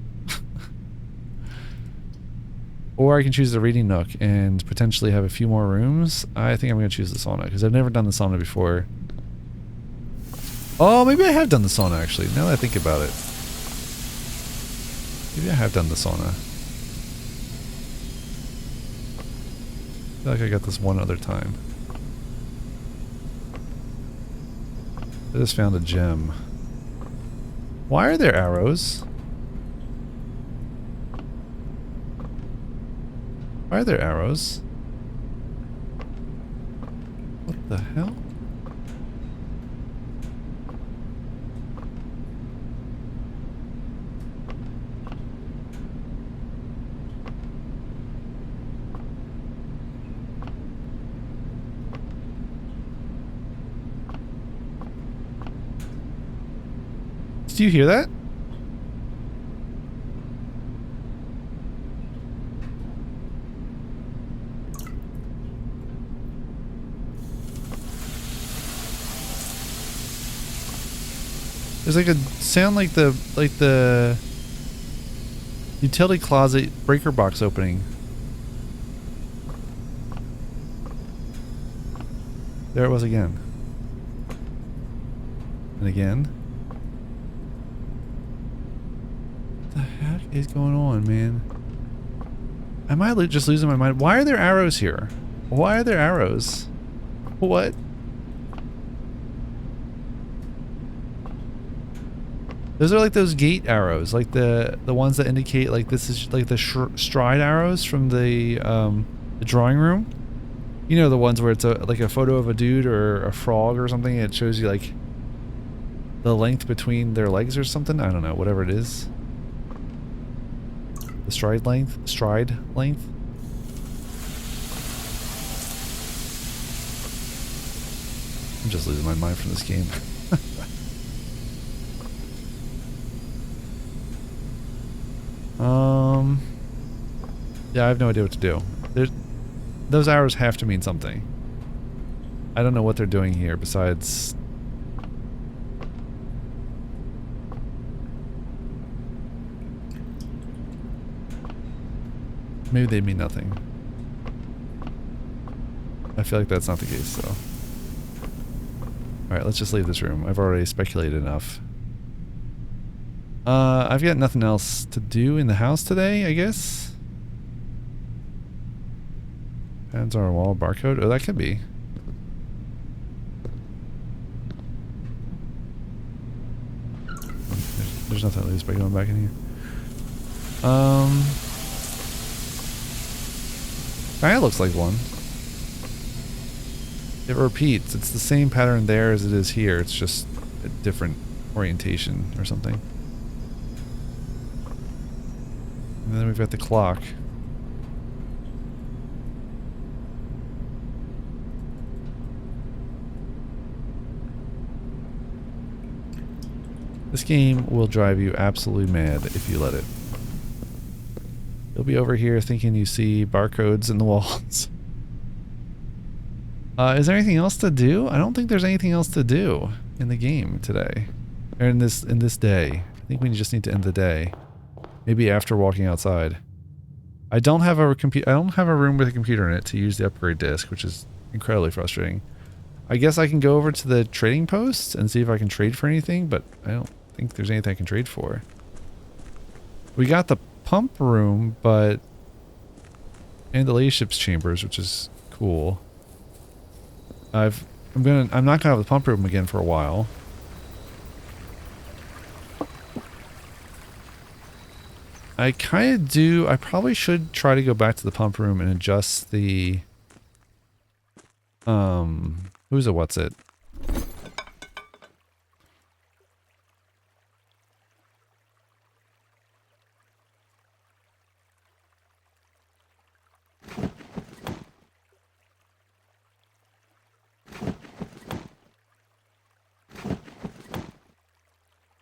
Or I can choose the reading nook and potentially have a few more rooms. I think I'm going to choose the sauna because I've never done the sauna before. Oh, maybe I have done the sauna actually, now that I think about it. Maybe I have done the sauna. I feel like I got this one other time. I just found a gem. Why are there arrows? Why are there arrows? What the hell? Did you hear that? There's like a sound like the utility closet breaker box opening. There it was again. And again. What the heck is going on, man? Am I just losing my mind? Why are there arrows here? Why are there arrows? What? Those are like those gate arrows, like the ones that indicate like this is like the stride arrows from the drawing room. You know, the ones where it's like a photo of a dude or a frog or something. It shows you like the length between their legs or something. I don't know, whatever it is. The stride length. I'm just losing my mind from this game. Yeah, I have no idea what to do. Those arrows have to mean something. I don't know what they're doing here besides... Maybe they mean nothing. I feel like that's not the case, though. Alright, let's just leave this room. I've already speculated enough. I've got nothing else to do in the house today, I guess. Patterns on our wall, barcode. Oh, that could be. There's nothing to lose by going back in here. Kinda looks like one. It repeats. It's the same pattern there as it is here. It's just a different orientation or something. And then we've got the clock. This game will drive you absolutely mad if you let it. You'll be over here thinking you see barcodes in the walls. Is there anything else to do? I don't think there's anything else to do in the game today. Or in this day. I think we just need to end the day. Maybe after walking outside. I don't have a room with a computer in it to use the upgrade disc, which is incredibly frustrating. I guess I can go over to the trading post and see if I can trade for anything, but I don't think there's anything I can trade for. We got the pump room, but... and the ladyship's chambers, which is cool. I'm not gonna have the pump room again for a while. I kind of do. I probably should try to go back to the pump room and adjust the who's it, what's it?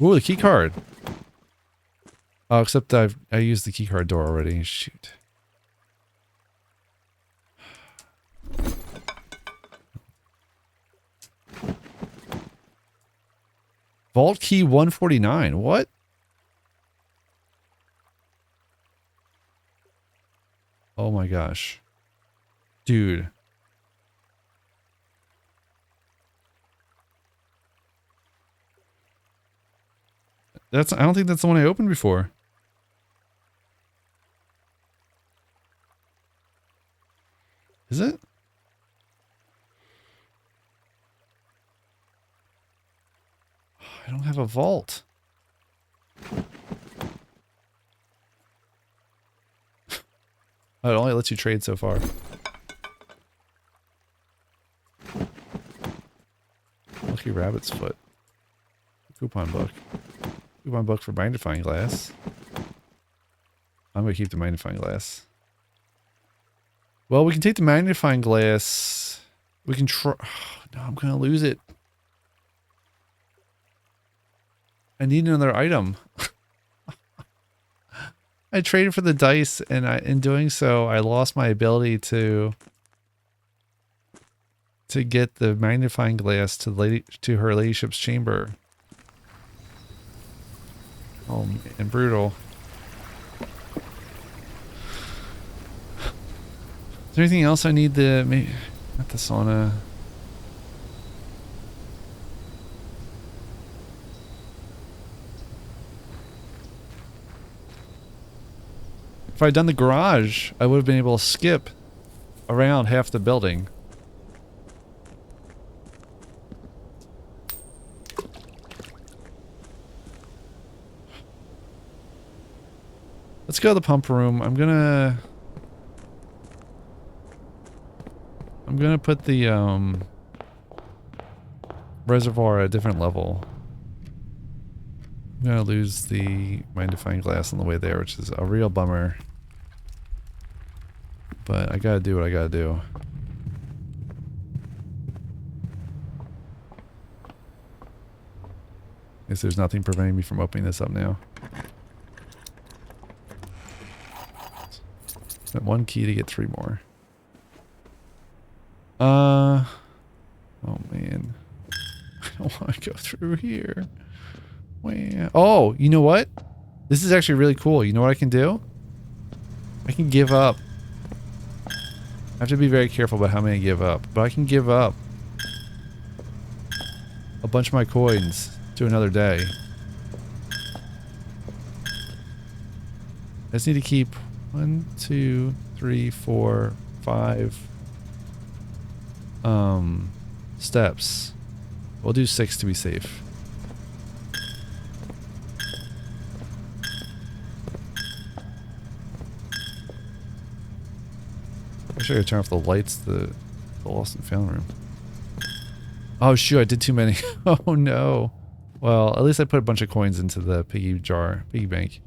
Ooh, the key card. Oh, except I used the key card door already. Shoot. Vault key 149. What? Oh my gosh. Dude. I don't think that's the one I opened before. Is it? I don't have a vault. Oh, it only lets you trade so far. Lucky rabbit's foot. Coupon book. Coupon book for magnifying glass. I'm gonna keep the magnifying glass. Well, we can take the magnifying glass. We can try. Oh, no, I'm gonna lose it. I need another item. I traded for the dice, and in doing so, I lost my ability to get the magnifying glass to her ladyship's chamber. Oh man, brutal. Is there anything else I need to maybe not the sauna? If I'd done the garage, I would have been able to skip around half the building. Let's go to the pump room. I'm gonna put the reservoir at a different level. I'm gonna lose the magnifying glass on the way there, which is a real bummer. But I gotta do what I gotta do. Guess there's nothing preventing me from opening this up now. Got one key to get 3 more. Oh man. I don't want to go through here. Oh, you know what? This is actually really cool. You know what I can do? I can give up. I have to be very careful about how many I give up, but I can give up a bunch of my coins to another day. I just need to keep 1, 2, 3, 4, 5 steps. We'll do 6 to be safe. I should turn off the lights, the lost and found room. Oh shoot, I did too many. Oh no. Well, at least I put a bunch of coins into the piggy bank.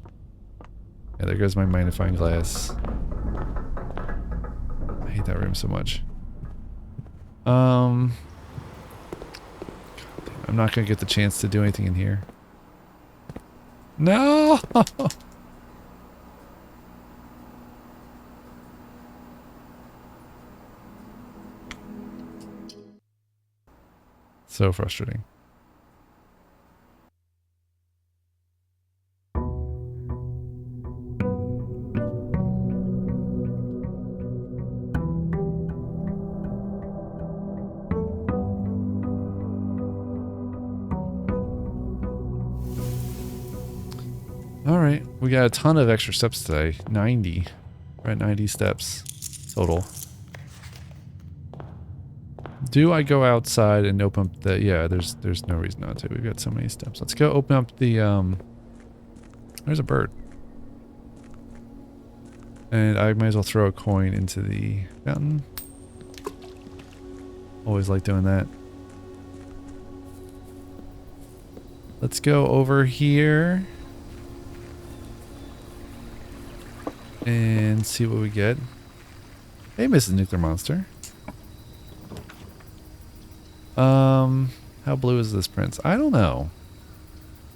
Yeah, there goes my magnifying glass. I hate that room so much. God damn, I'm not gonna get the chance to do anything in here. No! So frustrating. Alright, we got a ton of extra steps today. 90. We're at 90 steps total. Do I go outside and open up the... Yeah, there's no reason not to. We've got so many steps. Let's go open up the... There's a bird. And I might as well throw a coin into the fountain. Always like doing that. Let's go over here and see what we get. Hey, Mrs. Nuclear Monster. How blue is this prince? I don't know.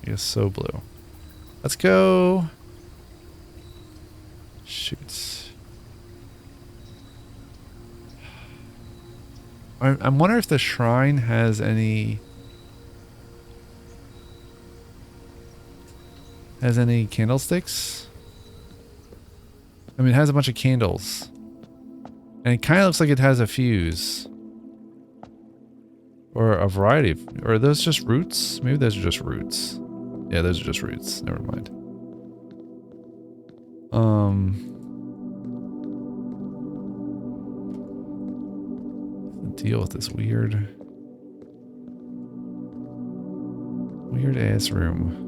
I guess so blue. Let's go. Shoot. I'm wondering if the shrine has any candlesticks. I mean, it has a bunch of candles. And it kind of looks like it has a fuse. Or a variety of... Or are those just roots? Maybe those are just roots. Yeah, those are just roots. Never mind. Deal with this weird ass room.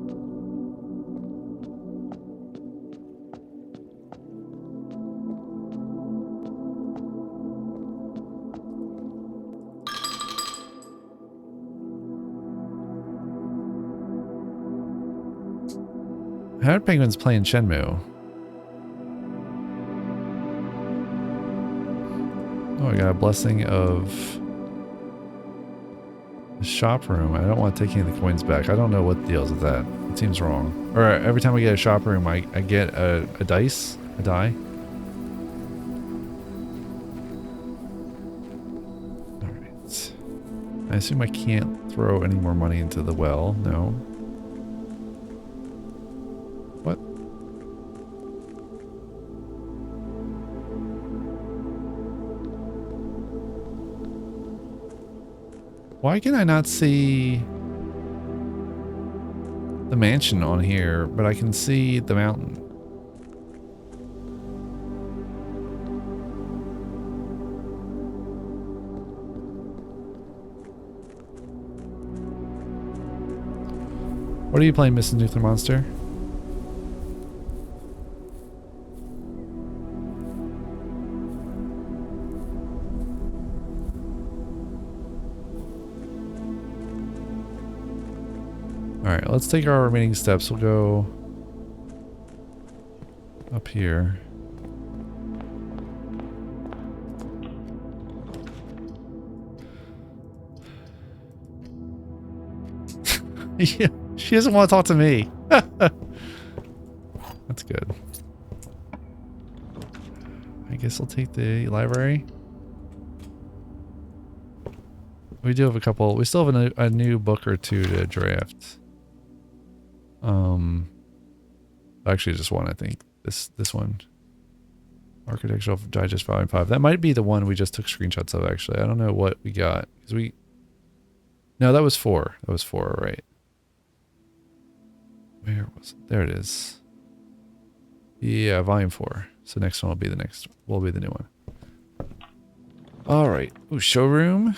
How are penguins playing Shenmue? Oh, I got a blessing of the shop room. I don't want to take any of the coins back. I don't know what deals with that. It seems wrong. Or every time I get a shop room, I get a dice, a die. Alright. I assume I can't throw any more money into the well. No. What? Why can I not see the mansion on here, but I can see the mountain? What are you playing, Mrs. Nuclear Monster? Alright, let's take our remaining steps. We'll go up here. Yeah, she doesn't want to talk to me. That's good. I guess I'll take the library. We do have a couple. We still have a new book or two to draft. Actually just one, I think. This one. Architectural Digest Volume 5. That might be the one we just took screenshots of, actually. I don't know what we got. No, that was 4. That was 4, right. Where was it? There it is. Yeah, Volume 4. So next one will be the new one. Alright. Ooh, showroom.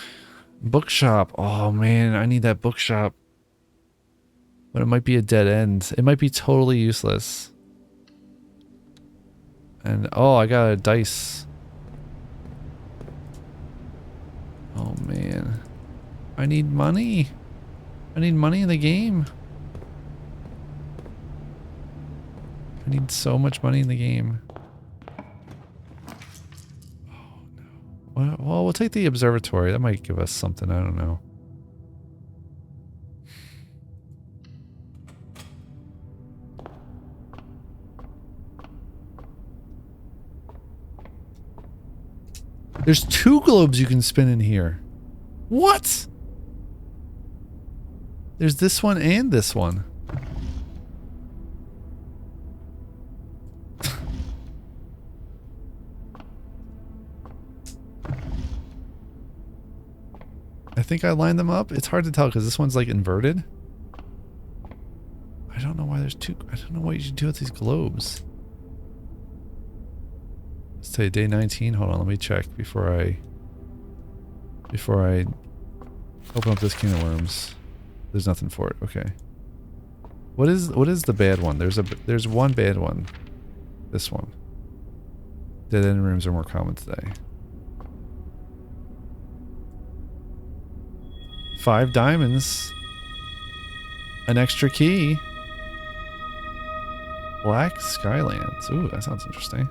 Bookshop. Oh man, I need that bookshop. But it might be a dead end. It might be totally useless. And oh, I got a dice. Oh man. I need money. I need money in the game. I need so much money in the game. Oh no. Well, we'll take the observatory. That might give us something. I don't know. There's 2 globes you can spin in here. What? There's this one and this one. I think I lined them up. It's hard to tell because this one's like inverted. I don't know why there's 2. I don't know what you should do with these globes. Let's say day 19. Hold on, let me check before I open up this can of worms. There's nothing for it. Okay. What is the bad one? There's one bad one. This one. Dead end rooms are more common today. 5 diamonds. An extra key. Black Skylands. Ooh, that sounds interesting.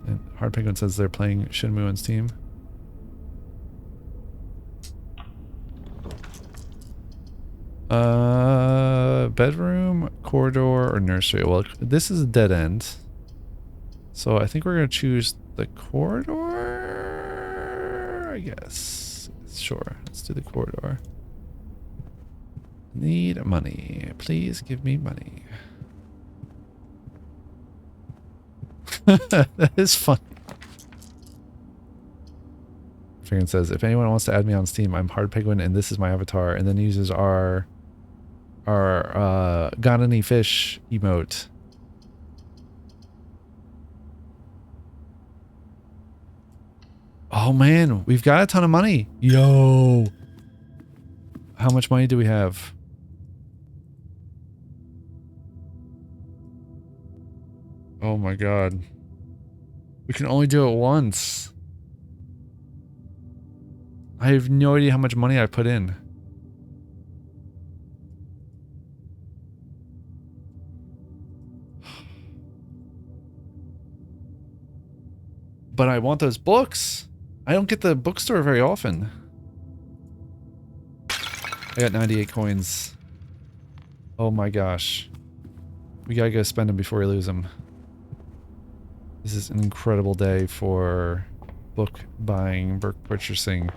And Hard Penguin says they're playing Shenmue's team. Bedroom, corridor, or nursery. Well, this is a dead end. So I think we're going to choose the corridor, I guess. Sure, let's do the corridor. Need money. Please give me money. That is funny. Fingern says, if anyone wants to add me on Steam, I'm Hard Penguin and this is my avatar, and then uses our got any fish emote. Oh man, we've got a ton of money. Yo. How much money do we have? Oh my god. We can only do it once. I have no idea how much money I put in. But I want those books. I don't get the bookstore very often. I got 98 coins. Oh my gosh. We gotta go spend them before we lose them. This is an incredible day for book buying, book purchasing.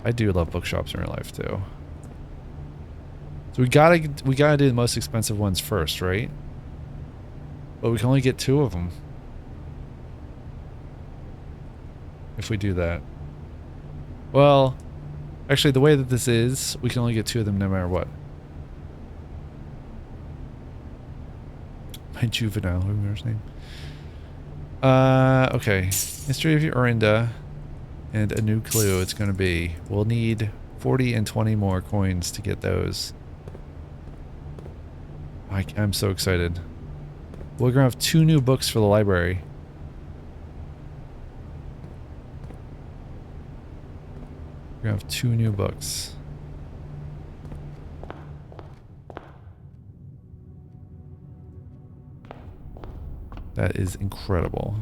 I do love bookshops in real life too. So we gotta do the most expensive ones first, right? But we can only get 2 of them. If we do that. Well, actually the way that this is, we can only get 2 of them no matter what. My juvenile, who's his name? Okay. History of Orinda and a new clue it's gonna be. We'll need 40 and 20 more coins to get those. I'm so excited. We're gonna have 2 new books for the library. We're gonna have 2 new books. That is incredible.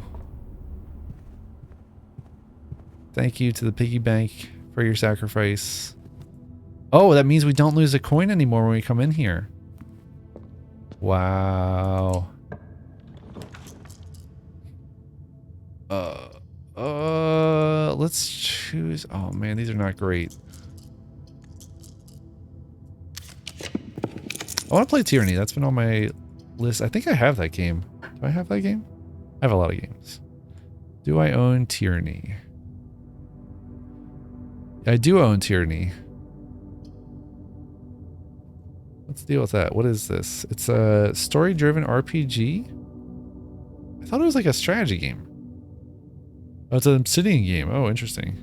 Thank you to the piggy bank for your sacrifice. Oh, that means we don't lose a coin anymore when we come in here. Wow. Let's choose. Oh man, these are not great. I want to play Tyranny. That's been on my list. I think I have that game. Do I have that game? I have a lot of games. Do I own Tyranny? I do own Tyranny. Let's deal with that. What is this? It's a story-driven RPG? I thought it was like a strategy game. Oh, it's an Obsidian game. Oh, interesting.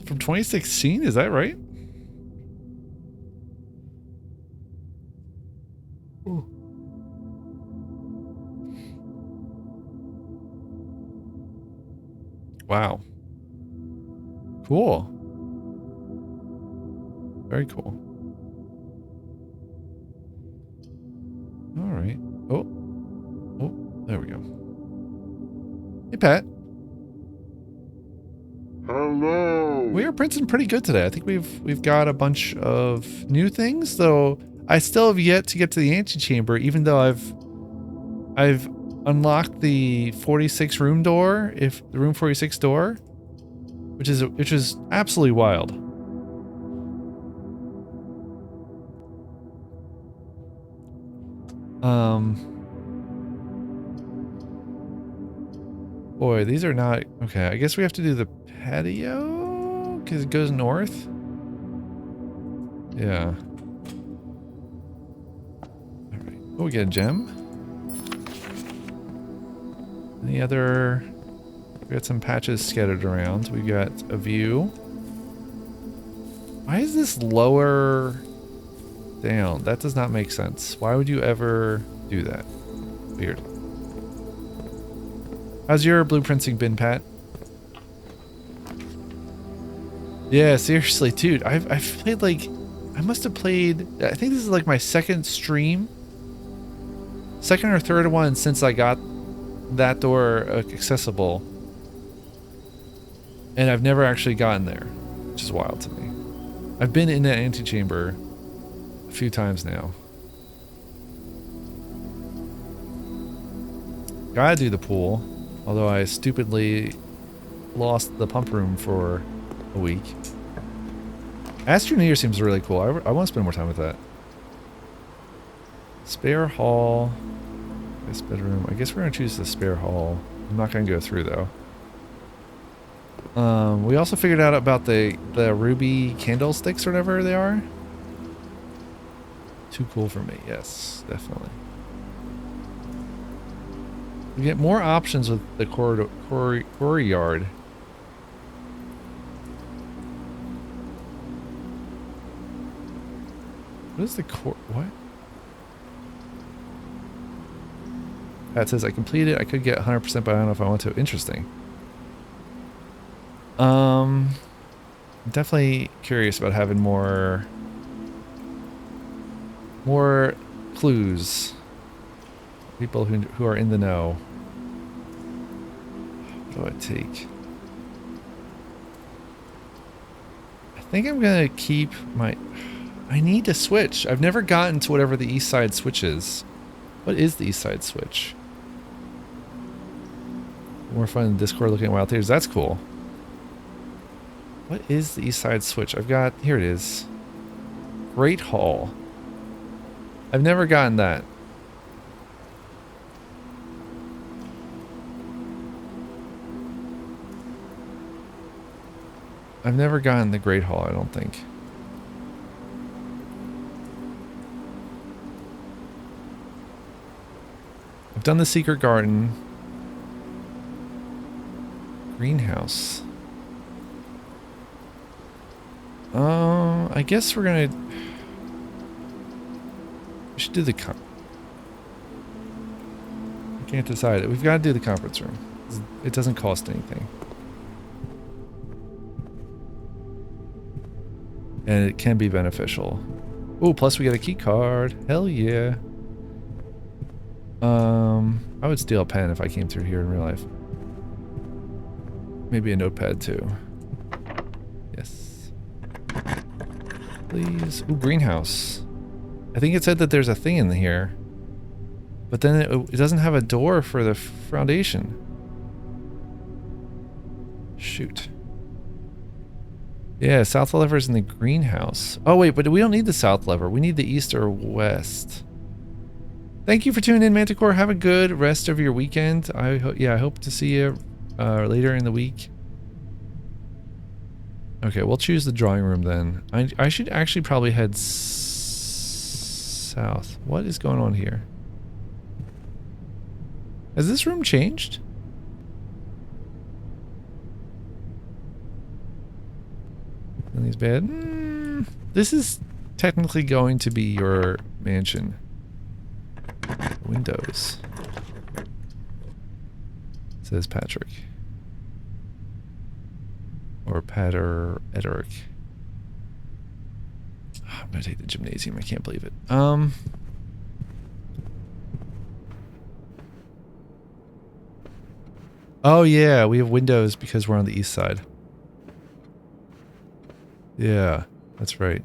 From 2016? Is that right? Ooh. Wow. Cool. Very cool. All right. Oh. Oh, there we go. Hey, Pat. Hello. We are printing pretty good today. I think we've got a bunch of new things, though I still have yet to get to the antechamber, even though I've unlocked the 46 room door, the room 46 door, which is absolutely wild. Boy, these are not okay. I guess we have to do the patio because it goes north. Yeah. All right. Oh, we get a gem. Any other? We got some patches scattered around. We got a view. Why is this lower down. That does not make sense. Why would you ever do that? Weird. How's your blueprinting been, Pat? Yeah, seriously, dude. I've played like, I must have played, I think this is like my second stream. Second or third one since I got that door accessible. And I've never actually gotten there, which is wild to me. I've been in that antechamber a few times now. Gotta do the pool, although I stupidly lost the pump room for a week. Astroneer seems really cool. I want to spend more time with that. Spare hall. This bedroom. I guess we're going to choose the spare hall. I'm not going to go through though. We also figured out about the ruby candlesticks or whatever they are. Too cool for me. Yes, definitely. We get more options with the quarry yard. What is the what? Pat says, I completed it. I could get 100%, but I don't know if I want to. Interesting. I'm definitely curious about having more clues. People who are in the know. What do I take? I think I'm gonna keep my... I need to switch. I've never gotten to whatever the east side switch is. What is the east side switch? More fun in Discord looking at wild theories. That's cool. What is the east side switch? I've got... Here it is. Great Hall. I've never gotten that. I've never gotten the Great Hall, I don't think. I've done the Secret Garden. Greenhouse. I guess we're gonna... We should do the I can't decide it. We've got to do the conference room. It doesn't cost anything. And it can be beneficial. Oh, plus we get a key card. Hell yeah. I would steal a pen if I came through here in real life. Maybe a notepad too. Yes. Please. Ooh, greenhouse. I think it said that there's a thing in here. But then it doesn't have a door for the foundation. Shoot. Yeah, south lever is in the greenhouse. Oh wait, but we don't need the south lever. We need the east or west. Thank you for tuning in, Manticore. Have a good rest of your weekend. I hope to see you later in the week. Okay, we'll choose the drawing room then. I should actually probably head south. What is going on here? Has this room changed? Nothing's bad. This is technically going to be your mansion. Windows. Says Patrick. Or Ederic. I'm gonna take the gymnasium. I can't believe it. Oh yeah, we have windows because we're on the east side. Yeah, that's right.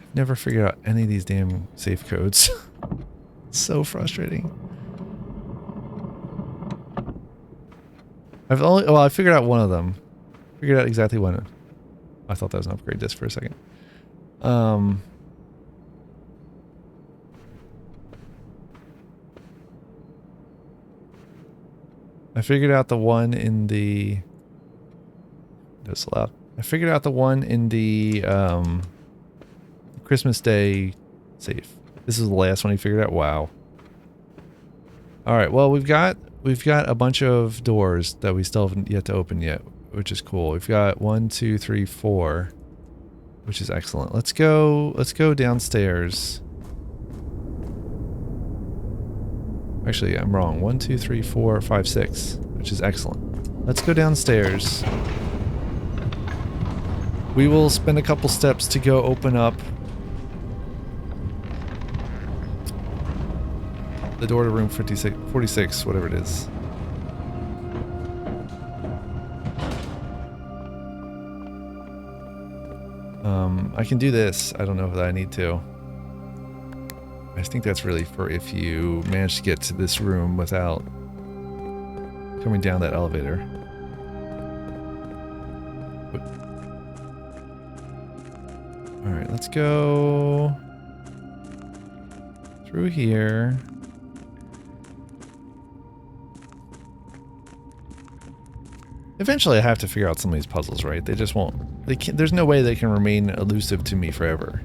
I've never figured out any of these damn safe codes. So frustrating. I figured out one of them. Figured out exactly one. I thought that was an upgrade disc for a second. I figured out the one in the... That's loud. I figured out the one in the Christmas Day safe. This is the last one he figured out. Wow. All right. Well, we've got a bunch of doors that we still haven't yet to open yet. which is cool. We've got 1, 2, 3, 4, which is excellent. Let's go downstairs. Actually, I'm wrong. 1, 2, 3, 4, 5, 6, which is excellent. Let's go downstairs. We will spend a couple steps to go open up the door to room 46, whatever it is. I can do this. I don't know if I need to. I think that's really for if you manage to get to this room without coming down that elevator. Alright, let's go through here. Eventually I have to figure out some of these puzzles, right? They just won't. They can't, there's no way they can remain elusive to me forever.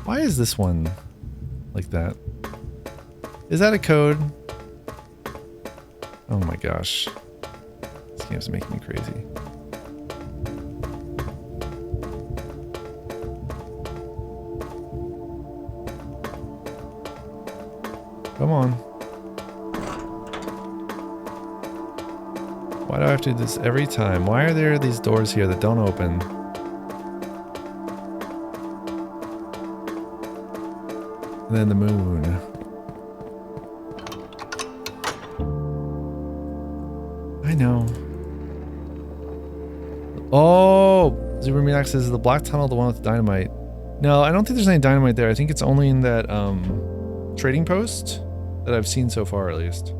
Why is this one like that? Is that a code? Oh my gosh. This game's making me crazy. Come on. Why do I have to do this every time? Why are there these doors here that don't open? And then the moon. I know. Oh! Zuberminax says, is the black tunnel the one with the dynamite? No, I don't think there's any dynamite there. I think it's only in that trading post that I've seen so far, at least.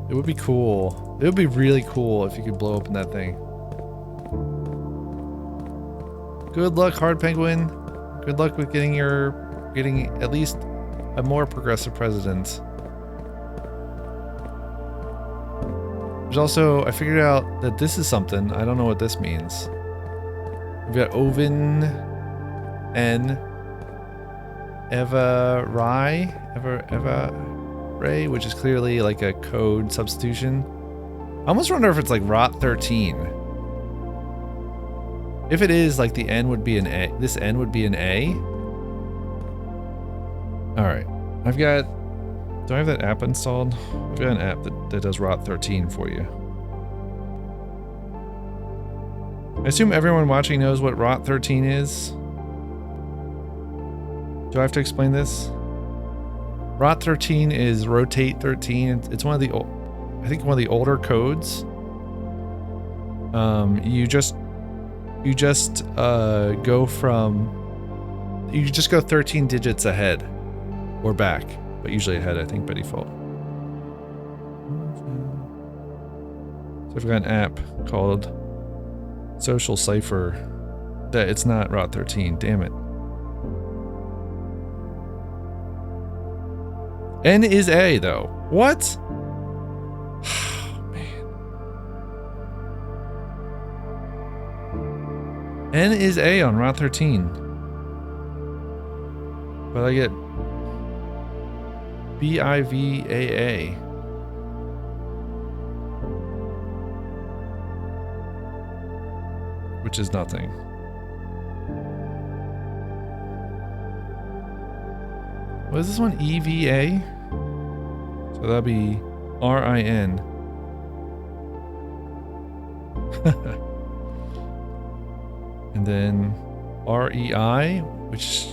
It would be cool. It would be really cool if you could blow open that thing. Good luck, Hard Penguin. Good luck with getting at least a more progressive president. There's also, I figured out that this is something. I don't know what this means. We've got Oven and Eva Rai, Ray, which is clearly like a code substitution. I almost wonder if it's like Rot 13. If it is, like the N would be an A. This N would be an A. Alright. I've got... Do I have that app installed? I've got an app that does Rot 13 for you. I assume everyone watching knows what Rot 13 is. Do I have to explain this? Rot 13 is Rotate 13. It's one of the... I think one of the older codes. You just go from... You just go 13 digits ahead. Or back. But usually ahead, I think, by default. So I've got an app called Social Cipher. That it's not Rot 13. Damn it. N is A, though. What? N is A on Route 13. But I get BIVAA. Which is nothing. What is this one? EVA? So that'd be RIN. And then REI, which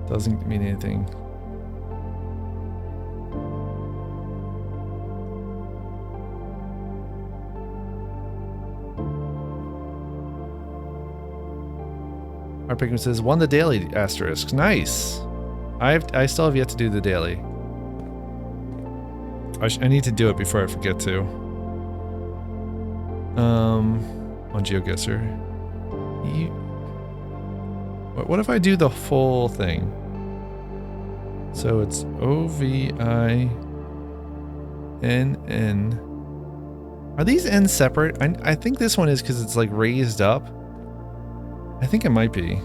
doesn't mean anything. Our Pikmin says, won the daily asterisk. Nice. I still have yet to do the daily. I need to do it before I forget to. On GeoGuessr. What if I do the full thing? So it's OVINN. Are these N's separate? I think this one is because it's like raised up. I think it might be.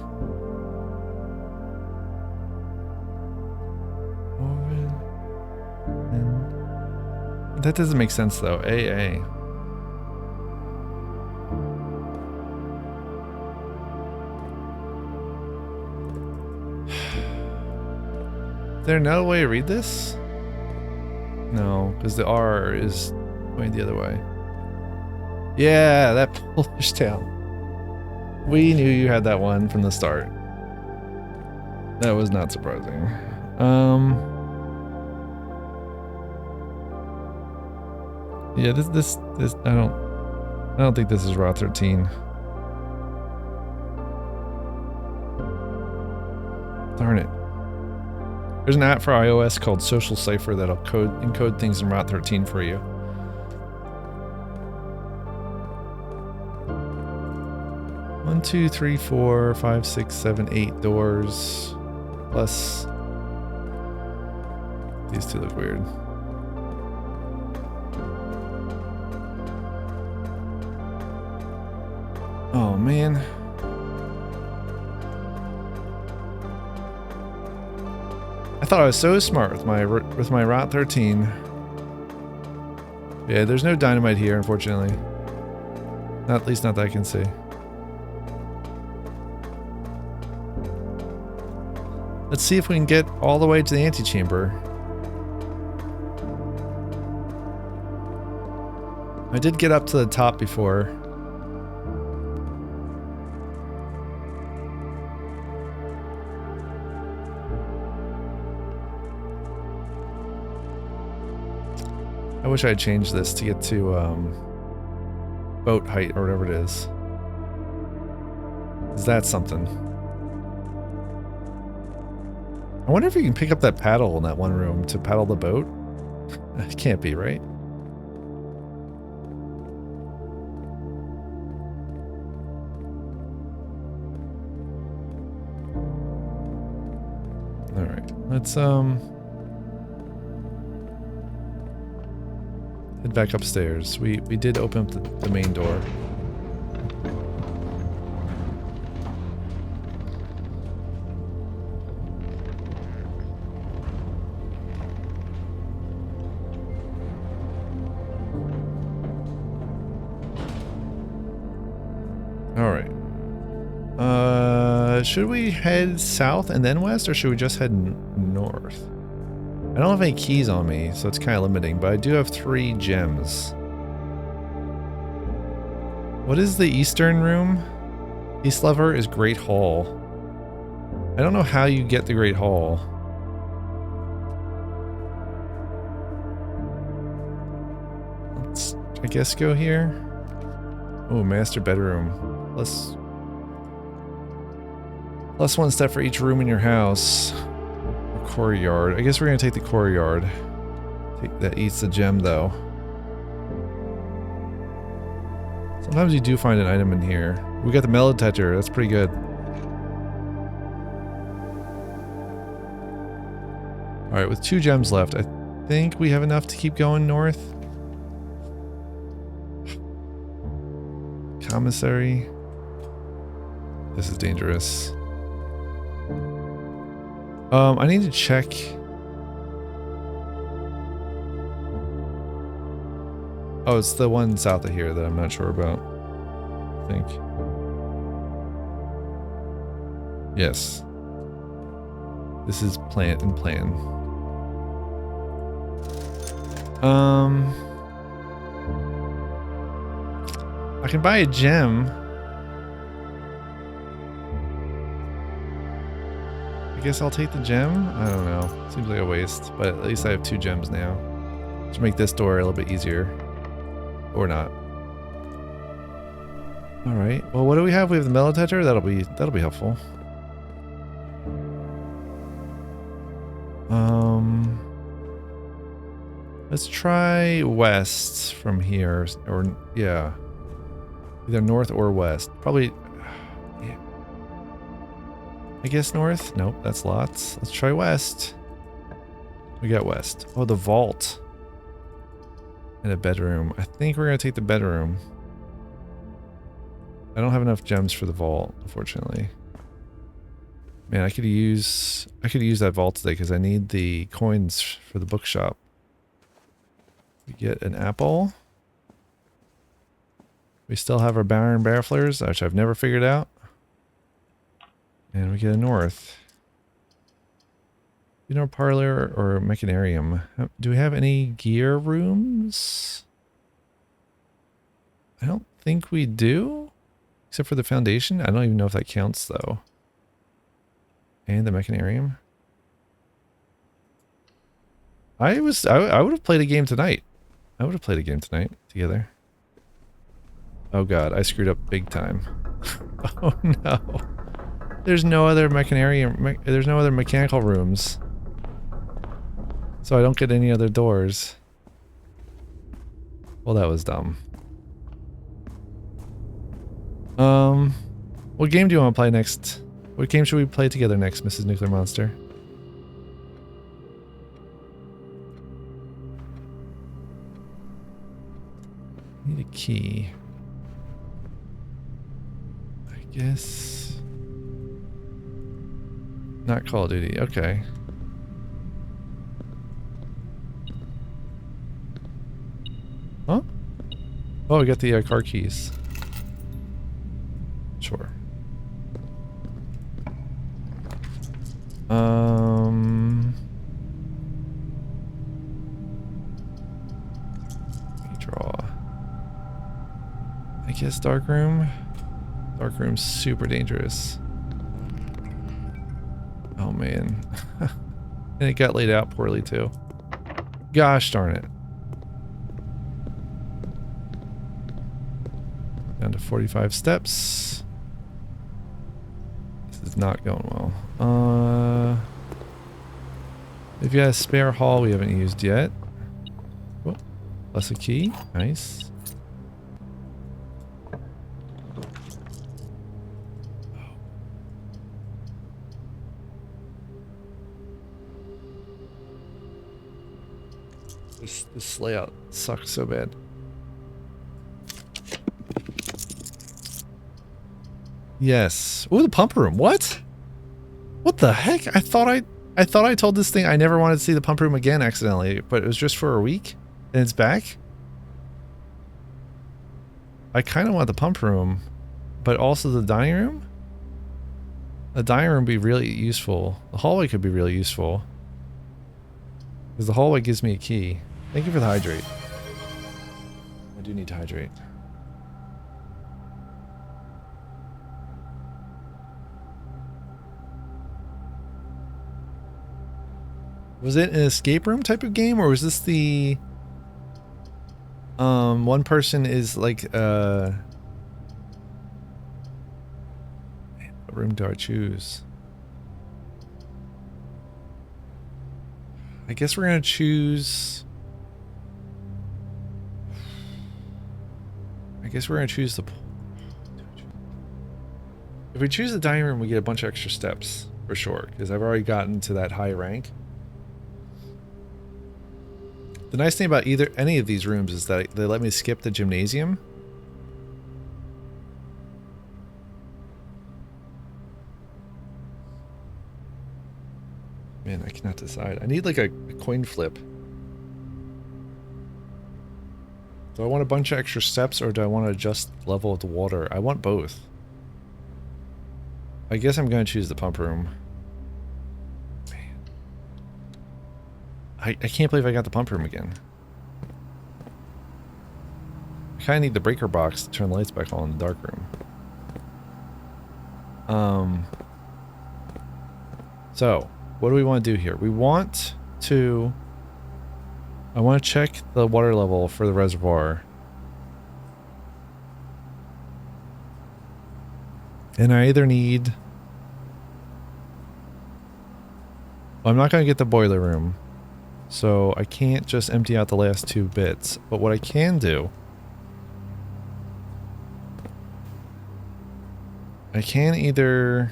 That doesn't make sense though. AA. Is there no way to read this? No, because the R is going the other way. Yeah, that Polish town. We knew you had that one from the start. That was not surprising. Yeah, this I don't think this is Route 13. Darn it. There's an app for iOS called Social Cipher that'll encode things in Route 13 for you. One, two, three, four, five, six, seven, 8 doors. Plus these two look weird. Oh man. I thought I was so smart with my Route 13. Yeah, there's no dynamite here, unfortunately. At least not that I can see. Let's see if we can get all the way to the antechamber. I did get up to the top before. I wish I had changed this to get to boat height or whatever it is. Is that something? I wonder if you can pick up that paddle in that one room to paddle the boat. It can't be, right? All right, let's head back upstairs. We did open up the main door. All right. Should we head south and then west, or should we just head north? I don't have any keys on me, so it's kind of limiting, but I do have 3 gems. What is the eastern room? East lever is Great Hall. I don't know how you get the Great Hall. Let's, I guess, go here. Oh, master bedroom. Plus 1 step for each room in your house. Courtyard. I guess we're gonna take the courtyard. That eats the gem though. Sometimes you do find an item in here. We got the melon detector. That's pretty good. All right, with 2 gems left, I think we have enough to keep going north. Commissary. This is dangerous. I need to check. Oh, it's the one south of here that I'm not sure about. I think. Yes. This is plant and plan. I can buy a gem. I guess I'll take the gem. I don't know. Seems like a waste, but at least I have 2 gems now. To make this door a little bit easier. Or not. Alright. Well, what do we have? We have the metal detector. That'll be helpful. Let's try west from here. Or yeah. Either north or west. Probably yeah. I guess north? Nope, that's lots. Let's try west. We got west. Oh, the vault. And a bedroom. I think we're gonna take the bedroom. I don't have enough gems for the vault, unfortunately. Man, I could use that vault today because I need the coins for the bookshop. We get an apple. We still have our Baron Barflers, which I've never figured out. And we get a north. Funeral parlor or mechanarium. Do we have any gear rooms? I don't think we do. Except for the foundation. I don't even know if that counts though. And the mechanarium. I would have played a game tonight. I would have played a game tonight together. Oh god, I screwed up big time. Oh no. There's no other mechanarium, there's no other mechanical rooms. So I don't get any other doors. Well, that was dumb. What game do you want to play next? What game should we play together next, Mrs. Nuclear Monster? Need a key. I guess... Not Call of Duty, okay. Huh? Oh, I got the car keys. Sure. Let me draw. I guess dark room. Dark room's super dangerous. Oh man. And it got laid out poorly too. Gosh darn it. Down to 45 steps. This is not going well. If you got a spare hall we haven't used yet. Oh, plus a key. Nice. This layout sucks so bad. Yes. Ooh, the pump room. What? What the heck? I thought I told this thing I never wanted to see the pump room again accidentally, but it was just for a week and it's back. I kind of want the pump room, but also the dining room. The dining room would be really useful. The hallway could be really useful. Because the hallway gives me a key. Thank you for the hydrate. I do need to hydrate. Was it an escape room type of game, or was this the one person is like what room do I choose? I guess we're gonna choose. I guess we're gonna choose the. If we choose the dining room, we get a bunch of extra steps for sure, because I've already gotten to that high rank. The nice thing about any of these rooms is that they let me skip the gymnasium. Man, I cannot decide. I need like a coin flip. Do I want a bunch of extra steps or do I want to adjust the level of the water? I want both. I guess I'm going to choose the pump room. Man. I can't believe I got the pump room again. I kind of need the breaker box to turn the lights back on in the dark room. So, what do we want to do here? We want to... I want to check the water level for the reservoir. And I either need... Well, I'm not going to get the boiler room. So I can't just empty out the last 2 bits. But what I can do... I can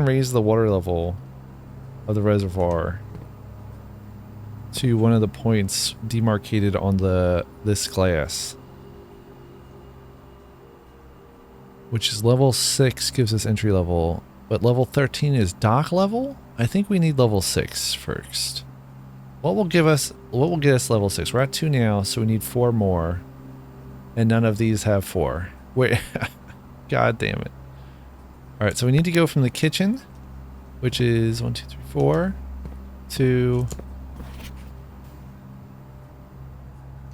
raise the water level of the reservoir to one of the points demarcated on this glass, which is level 6 gives us entry level, but level 13 is dock level. I think we need level 6 first. What will give us what will get us level 6? We're at 2 now, so we need 4 more. And none of these have 4. Wait, god damn it. Alright, so we need to go from the kitchen, which is 1, 2, 3, 4, to...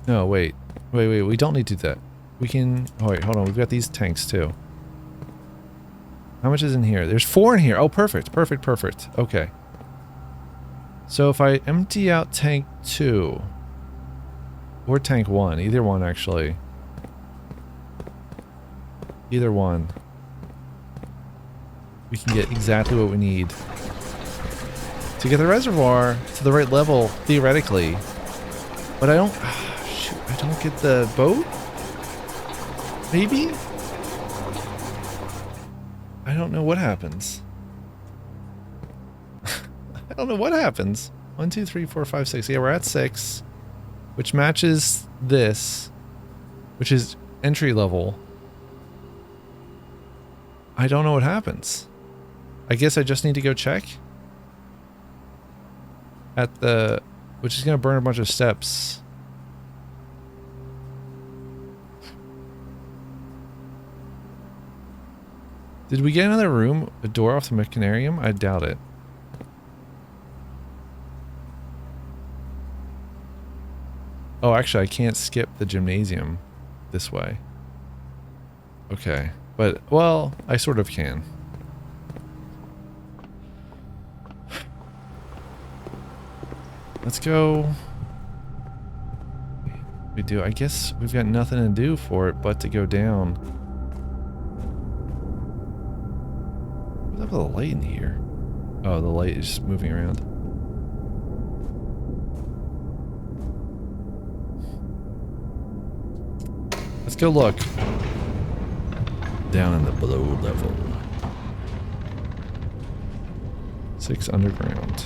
No, wait. Wait, we don't need to do that. We can... Oh, wait, hold on. We've got these tanks, too. How much is in here? There's 4 in here. Oh, perfect. Perfect. Okay. So if I empty out tank 2, or tank 1, either one, actually. Either one. We can get exactly what we need to get the reservoir to the right level, theoretically. But I don't... shoot, I don't get the boat? Maybe? I don't know what happens. I don't know what happens. 1, 2, 3, 4, 5, 6. Yeah, we're at 6. Which matches this. Which is entry level. I don't know what happens. I guess I just need to go check. At the... Which is going to burn a bunch of steps. Did we get another room? A door off the mechanarium? I doubt it. Oh, actually, I can't skip the gymnasium this way. Okay. But, well, I sort of can. Let's go. We do. I guess we've got nothing to do for it but to go down. What's up with the light in here? Oh, the light is just moving around. Let's go look. Down in the below level. 6 underground.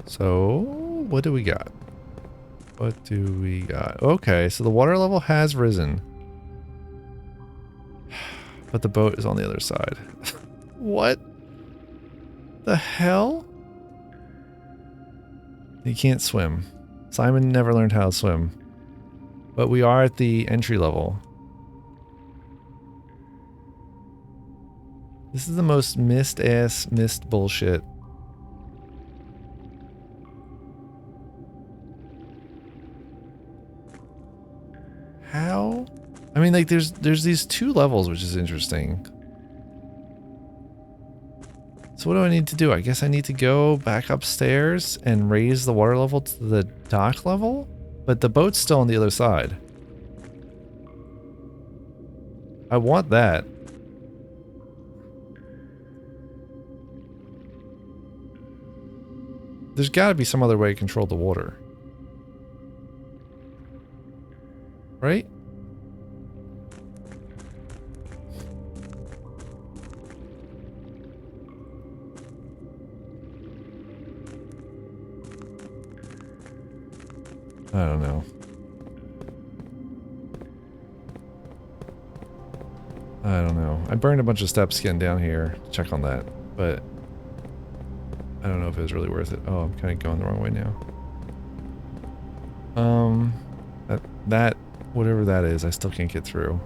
So, what do we got? What do we got? Okay, so the water level has risen. But the boat is on the other side. What the hell? You can't swim. Simon never learned how to swim. But we are at the entry level. This is the most missed bullshit. How? I mean, like, there's these 2 levels, which is interesting. So what do I need to do? I guess I need to go back upstairs and raise the water level to the dock level? But the boat's still on the other side. I want that. There's got to be some other way to control the water. Right? I don't know. I don't know. I burned a bunch of steps getting down here to check on that, but I don't know if it was really worth it. Oh, I'm kind of going the wrong way now. That whatever that is, I still can't get through.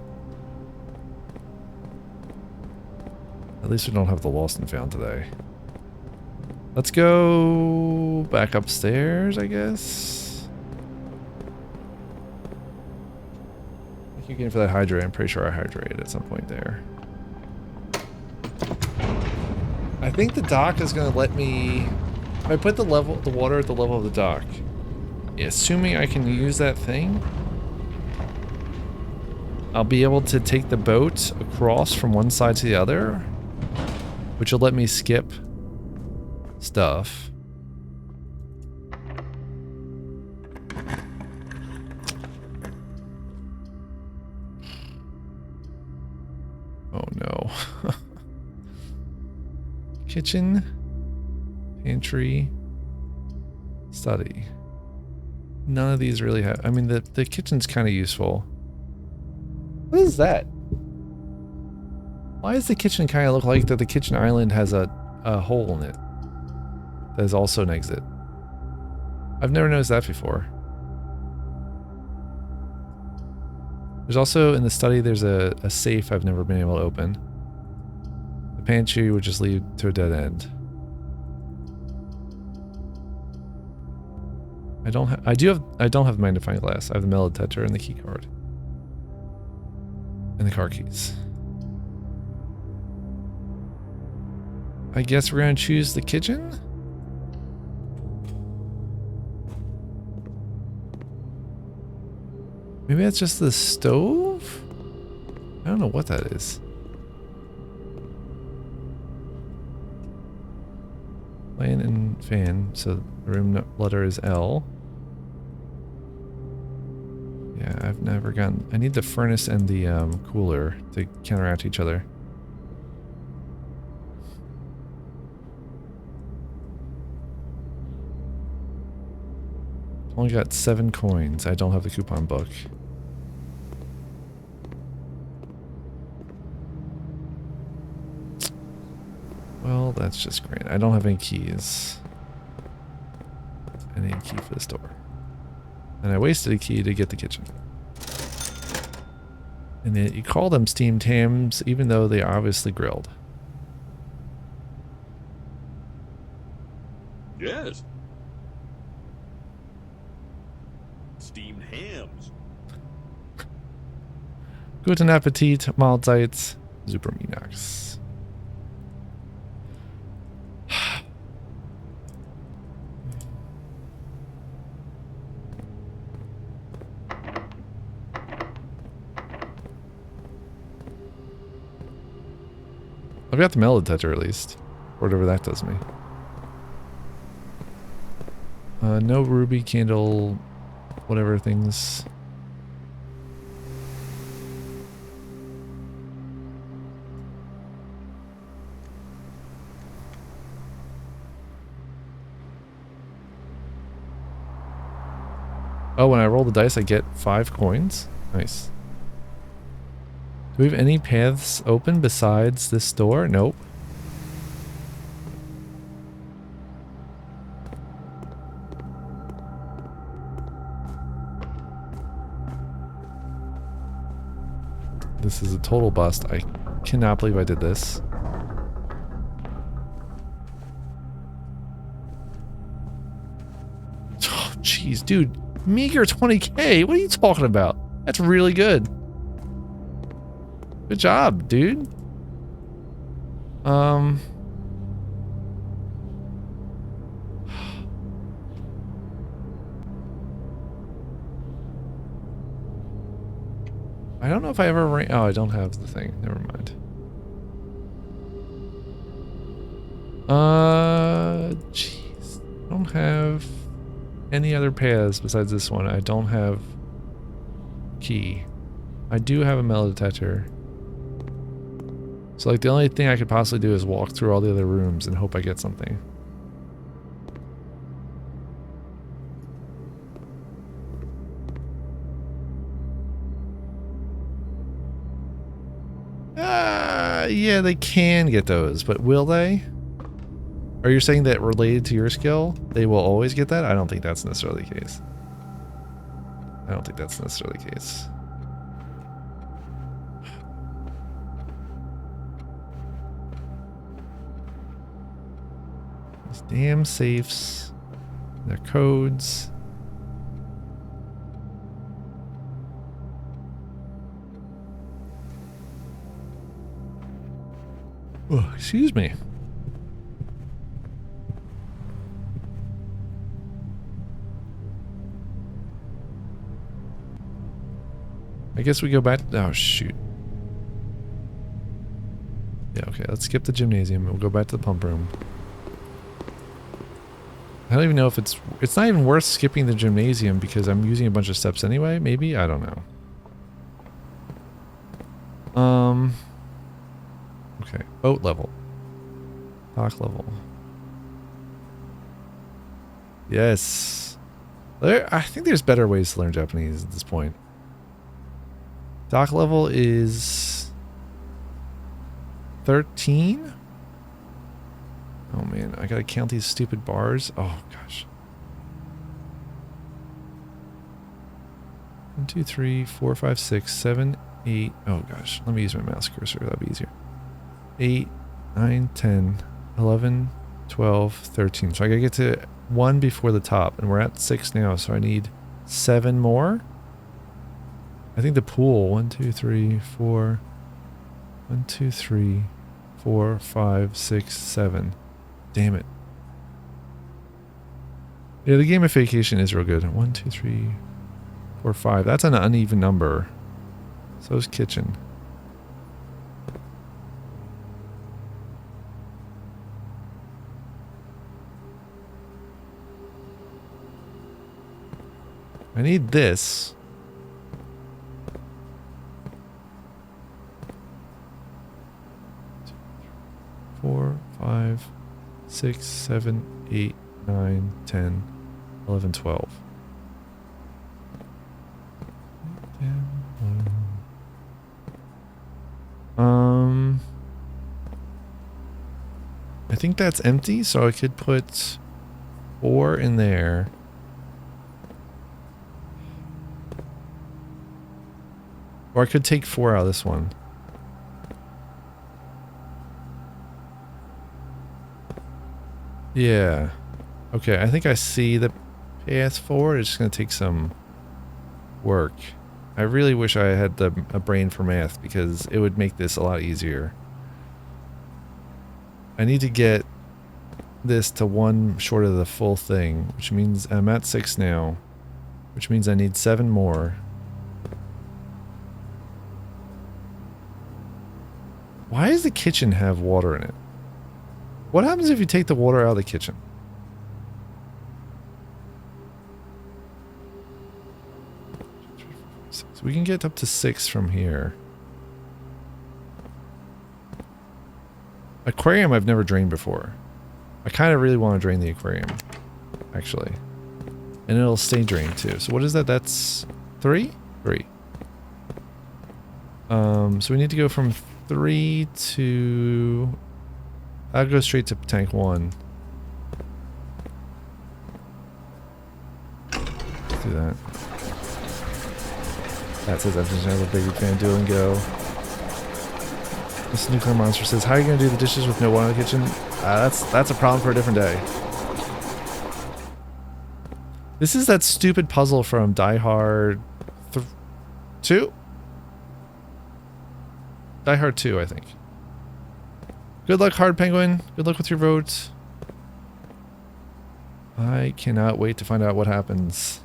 At least we don't have the lost and found today. Let's go back upstairs, I guess. Thank you again for that hydrate. I'm pretty sure I hydrated at some point there. I think the dock is going to let me... If I put the water at the level of the dock, assuming I can use that thing, I'll be able to take the boat across from one side to the other, which will let me skip stuff. Oh no. Kitchen, pantry, study. None of these really have... I mean, the kitchen's kind of useful. What is that? Why does the kitchen kind of look like that the kitchen island has a hole in it? That is also an exit. I've never noticed that before. There's also, in the study, there's a safe I've never been able to open. The pantry would just lead to a dead end. I don't have the magnifying glass. I have the metal detector and the key card. And the car keys. I guess we're gonna choose the kitchen? Maybe that's just the stove? I don't know what that is. Fan and fan, so the room letter is L. Yeah, I've never gotten... I need the furnace and the cooler to counteract each other. Only got 7 coins. I don't have the coupon book. Well, that's just great. I don't have any keys. I need a key for this door. And I wasted a key to get the kitchen. And then you call them steamed hams, even though they are obviously grilled. Yes. Steamed hams. Guten Appetit, Mahlzeit, super Minax. I've got the metal detector at least. Whatever that does me. No ruby candle, whatever things. Oh, when I roll the dice, I get 5 coins. Nice. Do we have any paths open besides this door? Nope. This is a total bust. I cannot believe I did this. Oh, jeez, dude. Meager 20k. What are you talking about? That's really good. Good job, dude. I don't know if I ever oh, I don't have the thing. Never mind. Jeez. I don't have any other paths besides this one. I don't have key. I do have a metal detector. So like the only thing I could possibly do is walk through all the other rooms and hope I get something. Yeah, they can get those, but will they? Are you saying that related to your skill, they will always get that? I don't think that's necessarily the case. I don't think that's necessarily the case. These damn safes, their codes. Oh, excuse me. I guess we go back. Oh, shoot. Yeah, okay. Let's skip the gymnasium. We'll go back to the pump room. I don't even know if it's not even worth skipping the gymnasium because I'm using a bunch of steps anyway. Maybe? I don't know. Okay. Boat level. Dock level. Yes. I think there's better ways to learn Japanese at this point. Dock level is 13? Oh man, I gotta count these stupid bars. Oh gosh. 1, 2, 3, 4, 5, 6, 7, 8. Oh gosh, let me use my mouse cursor. That'd be easier. 8, 9, 10, 11, 12, 13. So I gotta get to 1 before the top, and we're at 6 now, so I need 7 more. I think the pool, 1, 2, 3, 4, 1, 2, 3, 4, 5, 6, 7. Damn it. Yeah, the gamification is real good. 1, 2, 3, 4, 5. That's an uneven number. So is kitchen. I need this. Four, 5, 6, 7, 8, 9, 10, 11, 12. I think that's empty, so I could put 4 in there. Or I could take 4 out of this one. Yeah. Okay, I think I see the path forward. It's just going to take some work. I really wish I had a brain for math because it would make this a lot easier. I need to get this to 1 short of the full thing, which means I'm at 6 now, which means I need 7 more. Why does the kitchen have water in it? What happens if you take the water out of the kitchen? So we can get up to 6 from here. Aquarium I've never drained before. I kind of really want to drain the aquarium, actually. And it'll stay drained too. So what is that? That's 3? 3. So we need to go from 3 to... I'll go straight to tank 1. Let's do that. That says I'm just another big fan Duolingo. This NuclearMonster says, how are you going to do the dishes with no one in the kitchen? That's a problem for a different day. This is that stupid puzzle from Die Hard 2? Die Hard 2, I think. Good luck, Hard Penguin. Good luck with your vote. I cannot wait to find out what happens.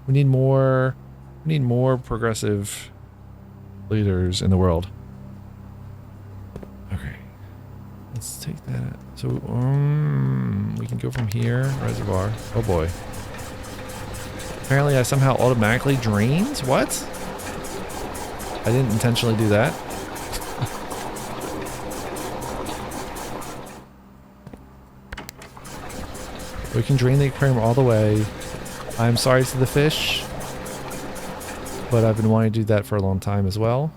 We need more progressive leaders in the world. Okay. Let's take that. So, we can go from here. Reservoir. Oh boy. Apparently I somehow automatically drained? What? I didn't intentionally do that. We can drain the aquarium all the way. I'm sorry to the fish, but I've been wanting to do that for a long time as well.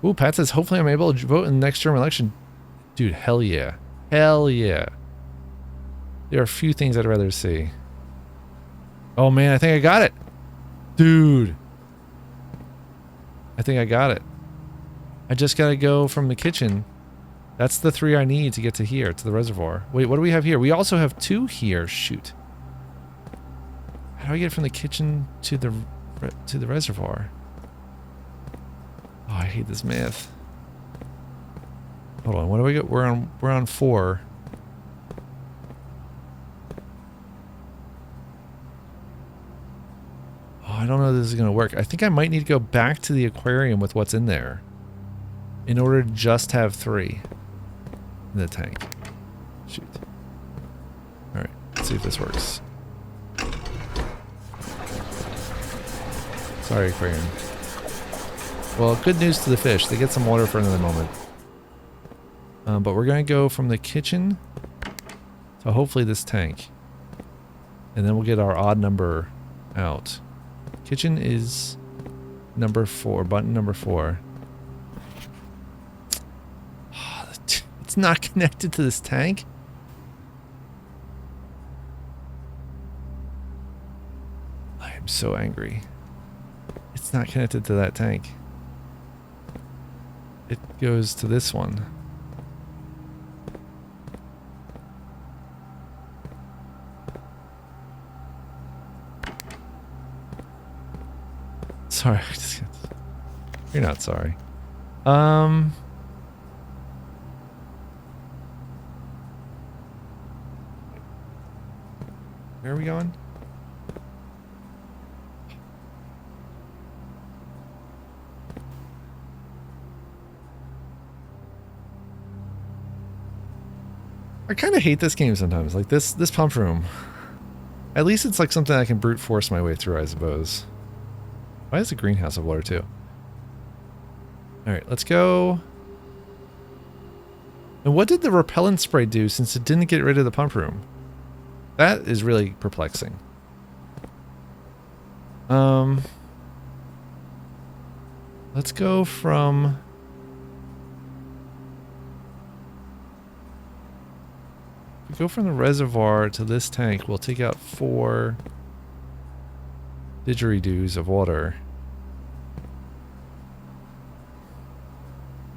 Ooh, Pat says, hopefully I'm able to vote in the next term election. Dude, hell yeah. Hell yeah. There are a few things I'd rather see. Oh man, I think I got it. Dude. I think I got it. I just gotta go from the kitchen. That's the 3 I need to get to here, to the reservoir. Wait, what do we have here? We also have 2 here. Shoot. How do I get from the kitchen to the reservoir? Oh, I hate this math. Hold on, what do we get? We're on 4. Oh, I don't know if this is gonna work. I think I might need to go back to the aquarium with what's in there in order to just have 3 in the tank. Shoot. Alright, let's see if this works. Sorry, aquarium. Well, good news to the fish. They get some water for another moment. But we're going to go from the kitchen to hopefully this tank. And then we'll get our odd number out. Kitchen is number 4, button number 4. It's not connected to this tank. I am so angry. It's not connected to that tank. It goes to this one. Sorry. You're not sorry. Where are we going? I kind of hate this game sometimes. Like this pump room. At least it's like something I can brute force my way through, I suppose. Why is a greenhouse of water too? Alright, let's go. And what did the repellent spray do since it didn't get rid of the pump room? That is really perplexing. Let's go from... If we go from the reservoir to this tank, we'll take out 4 didgeridoos of water.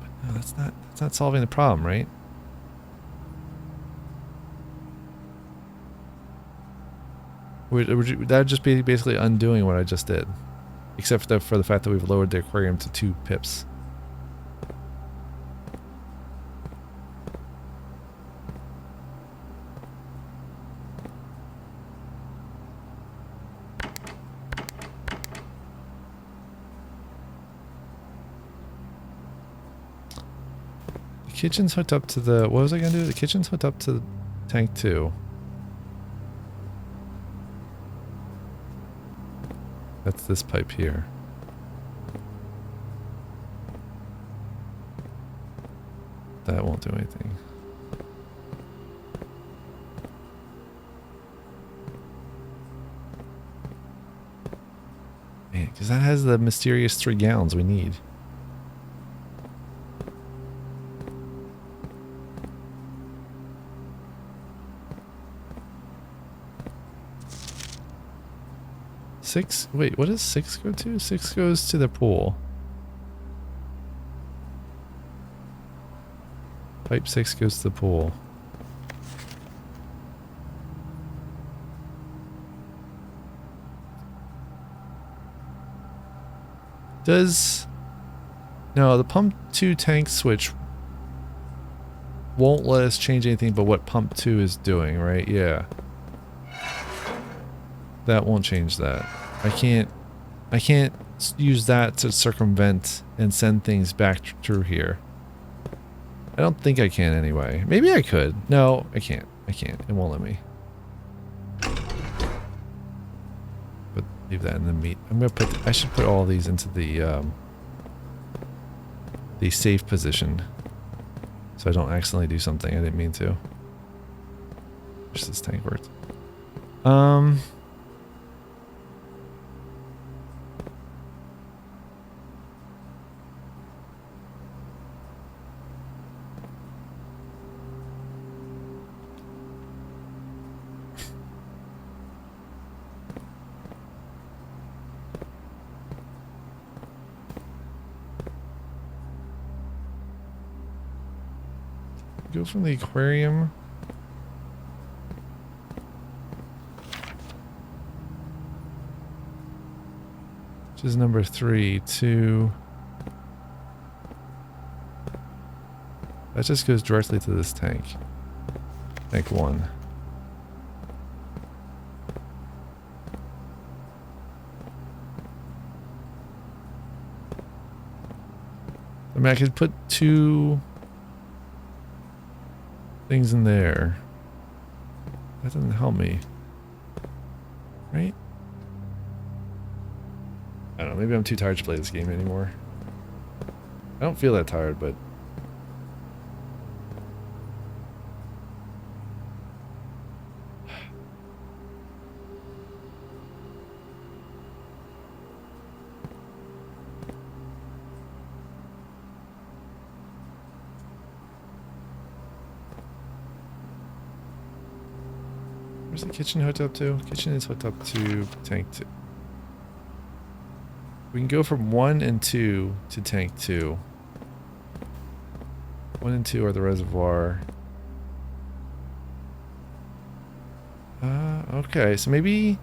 But no, that's not solving the problem, right? That would just be basically undoing what I just did. Except for the fact that we've lowered the aquarium to 2 pips. The kitchen's hooked up to the... What was I going to do? The kitchen's hooked up to tank 2. That's this pipe here. That won't do anything. Man, because that has the mysterious 3 gallons we need. Wait, what does 6 go to? 6 goes to the pool. Pipe 6 goes to the pool. No, the pump 2 tank switch won't let us change anything but what pump 2 is doing, right? Yeah. That won't change that. I can't use that to circumvent and send things back through here. I don't think I can anyway. Maybe I could. No, I can't. I can't. It won't let me. But leave that in the meat. I should put all these into the safe position. So I don't accidentally do something I didn't mean to. Wish this tank worked. Go from the aquarium. Which is number 3 to... That just goes directly to this tank. Tank 1. I mean, I could put 2 things in there. That doesn't help me. Right? I don't know, maybe I'm too tired to play this game anymore. I don't feel that tired, but... Where's the kitchen hooked up to? Kitchen is hooked up to tank 2. We can go from 1 and 2 to tank 2. 1 and 2 are the reservoir. Okay, so maybe...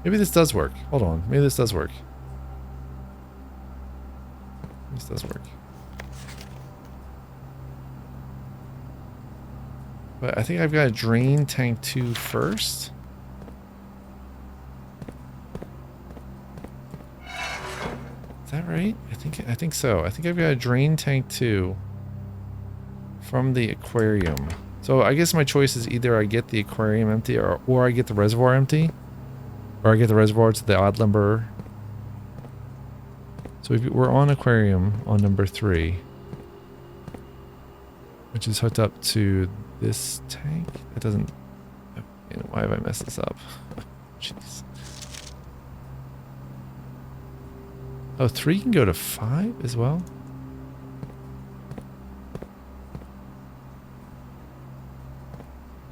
Maybe this does work. Hold on. Maybe this does work. This does work. But I think I've got to drain tank 2 first. Is that right? I think so. I think I've got to drain tank 2 from the aquarium. So I guess my choice is either I get the aquarium empty or I get the reservoir empty. Or I get the reservoir to the odd number. So we're on aquarium on number 3. Which is hooked up to this tank. It doesn't... Why have I messed this up? Jeez. Oh, 3 can go to 5 as well?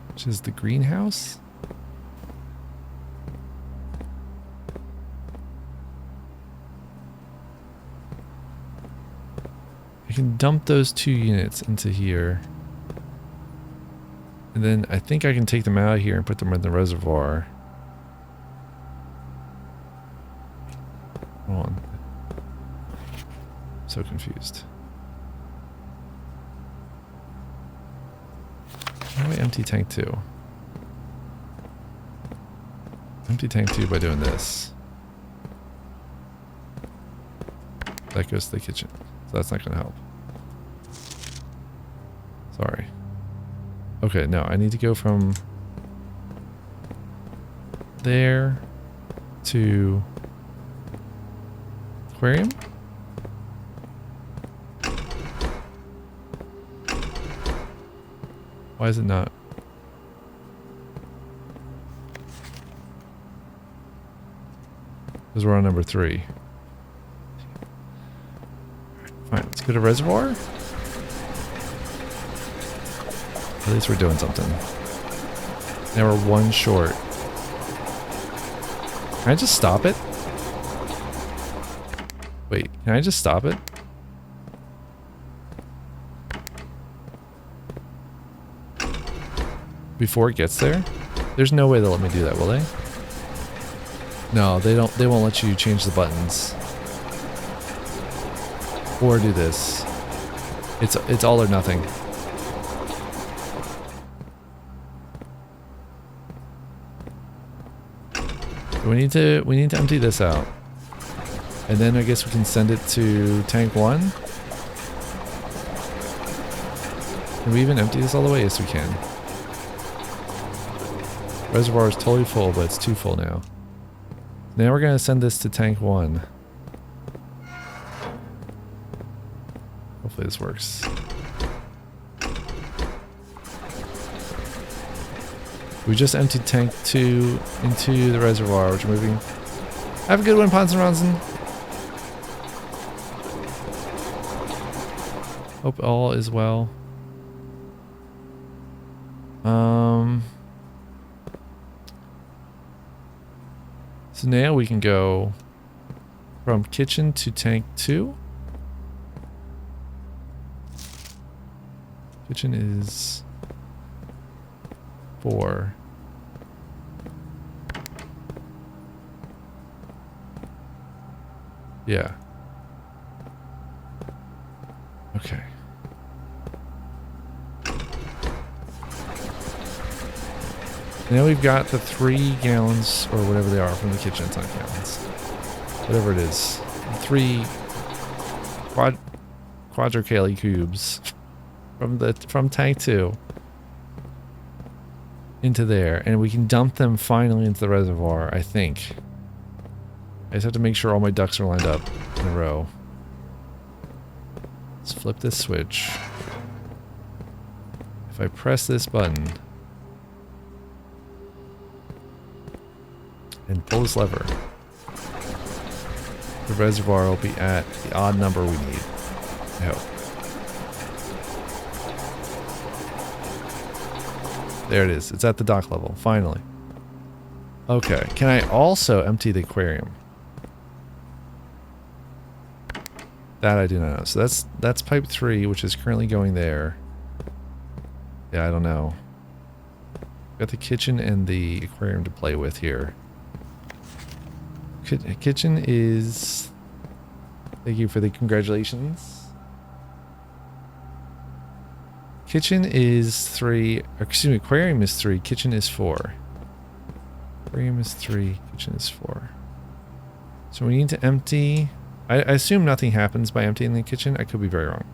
Which is the greenhouse? I can dump those 2 units into here. And then I think I can take them out of here and put them in the reservoir. Hold on. So confused. How do I empty tank 2? Empty tank 2 by doing this. That goes to the kitchen. So that's not going to help. Sorry. Okay, no, I need to go from there to aquarium. Why is it not? Because we're on number 3. Fine, let's go to reservoir. At least we're doing something. Now we're 1 short. Can I just stop it? Wait, can I just stop it? Before it gets there? There's no way they'll let me do that, will they? No, they don't. They won't let you change the buttons. Or do this. It's all or nothing. So we need to empty this out. And then I guess we can send it to tank 1. Can we even empty this all the way? Yes, we can. Reservoir is totally full, but it's too full now. Now we're going to send this to tank 1. Hopefully this works. We just emptied tank 2 into the reservoir, which we're moving. Have a good one, Ponson Ronson. Hope all is well. So now we can go from kitchen to tank 2. Kitchen is 4. Yeah. Okay. Now we've got the 3 gallons, or whatever they are, from the kitchen. It's not gallons. Whatever it is. 3 quadricale cubes from tank 2 into there. And we can dump them finally into the reservoir, I think. I just have to make sure all my ducks are lined up in a row. Let's flip this switch. If I press this button and pull this lever, the reservoir will be at the odd number we need. I hope. There it is. It's at the dock level, finally. Okay, can I also empty the aquarium? That I do not know. So that's pipe 3, which is currently going there. Yeah, I don't know. Got the kitchen and the aquarium to play with here. Kitchen is... Thank you for the congratulations. Kitchen is 3. Excuse me, aquarium is 3. Kitchen is 4. Aquarium is 3. Kitchen is 4. So we need to empty... I assume nothing happens by emptying the kitchen. I could be very wrong.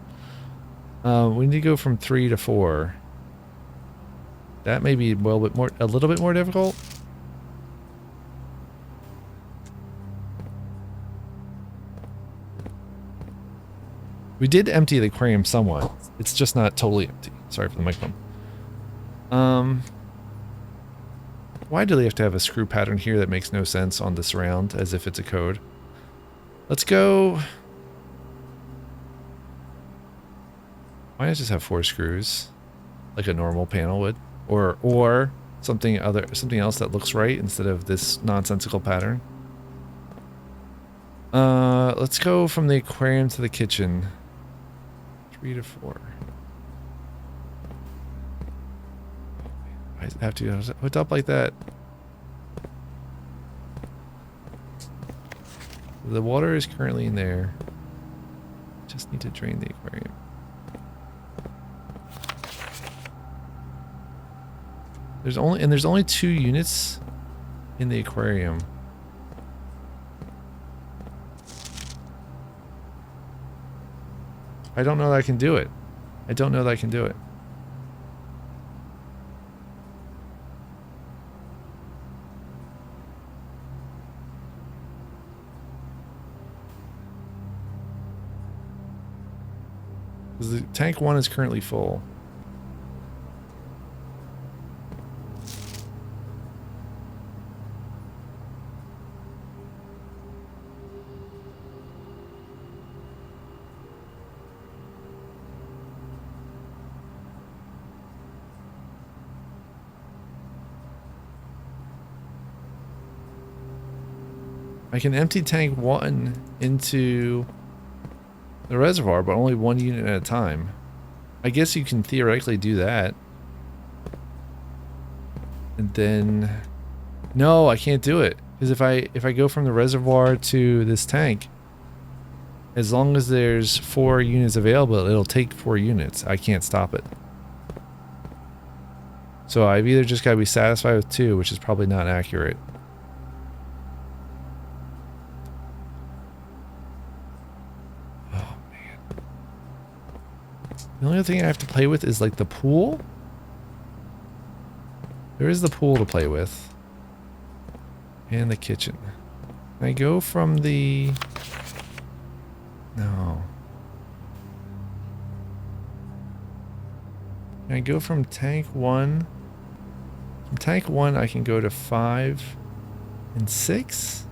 We need to go from 3 to 4. That may be a little bit more difficult. We did empty the aquarium somewhat. It's just not totally empty. Sorry for the microphone. Why do they have to have a screw pattern here that makes no sense on this round, as if it's a code? Let's go... Why not just have 4 screws? Like a normal panel would? Or something else that looks right instead of this nonsensical pattern. Let's go from the aquarium to the kitchen. 3 to 4. I have to hook up like that. The water is currently in there. Just need to drain the aquarium. There's only 2 units in the aquarium. I don't know that I can do it. I don't know that I can do it. Because the tank 1 is currently full. I can empty tank 1 into the reservoir, but only 1 unit at a time. I guess you can theoretically do that. And then... No, I can't do it. Because if I go from the reservoir to this tank, as long as there's 4 units available, it'll take 4 units. I can't stop it. So I've either just got to be satisfied with 2, which is probably not accurate. The only other thing I have to play with is like the pool. There is the pool to play with. And the kitchen. Can I go from the... No. Can I go from tank 1? From tank 1 I can go to 5 and 6.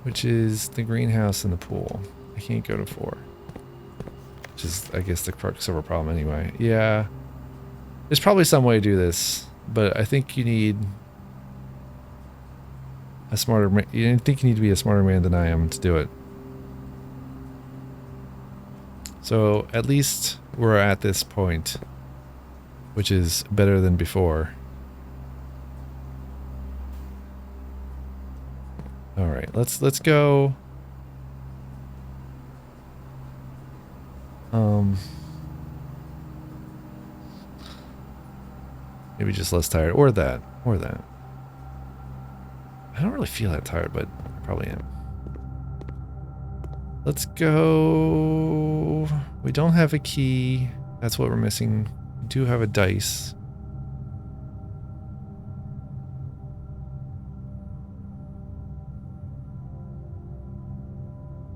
Which is the greenhouse and the pool. I can't go to 4. Which is, I guess, the crux of our problem anyway. Yeah. There's probably some way to do this, but I think you need a smarter man. I think you need to be a smarter man than I am to do it. So, at least we're at this point, which is better than before. Alright, let's go... Maybe just less tired, or that. I don't really feel that tired, but I probably am. Let's go... We don't have a key. That's what we're missing. We do have a dice.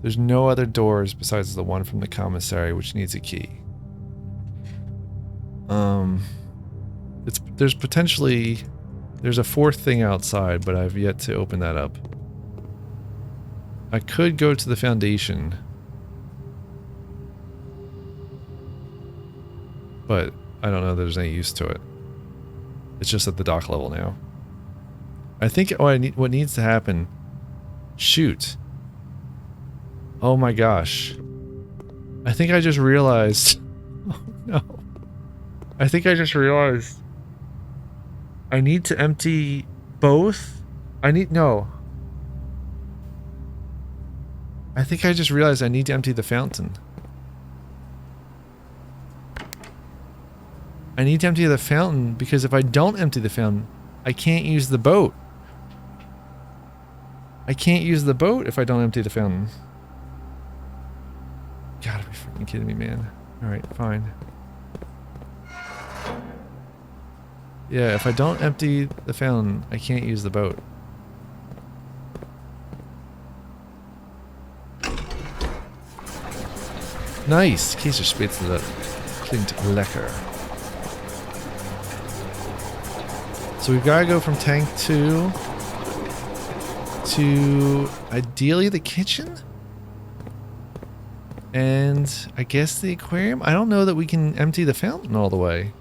There's no other doors besides the one from the commissary, which needs a key. There's potentially... There's a 4th thing outside, but I've yet to open that up. I could go to the foundation. But I don't know that there's any use to it. It's just at the dock level now. I think what needs to happen... Shoot. Oh my gosh. I think I just realized... Oh no. I think I just realized... I need to empty both? No. I think I just realized I need to empty the fountain. I need to empty the fountain because if I don't empty the fountain, I can't use the boat. I can't use the boat if I don't empty the fountain. Gotta be freaking kidding me, man. Alright, fine. Yeah, if I don't empty the fountain, I can't use the boat. Nice! Käsespätzle klingt lecker. So we've got to go from tank 2 to ideally the kitchen? And I guess the aquarium? I don't know that we can empty the fountain all the way.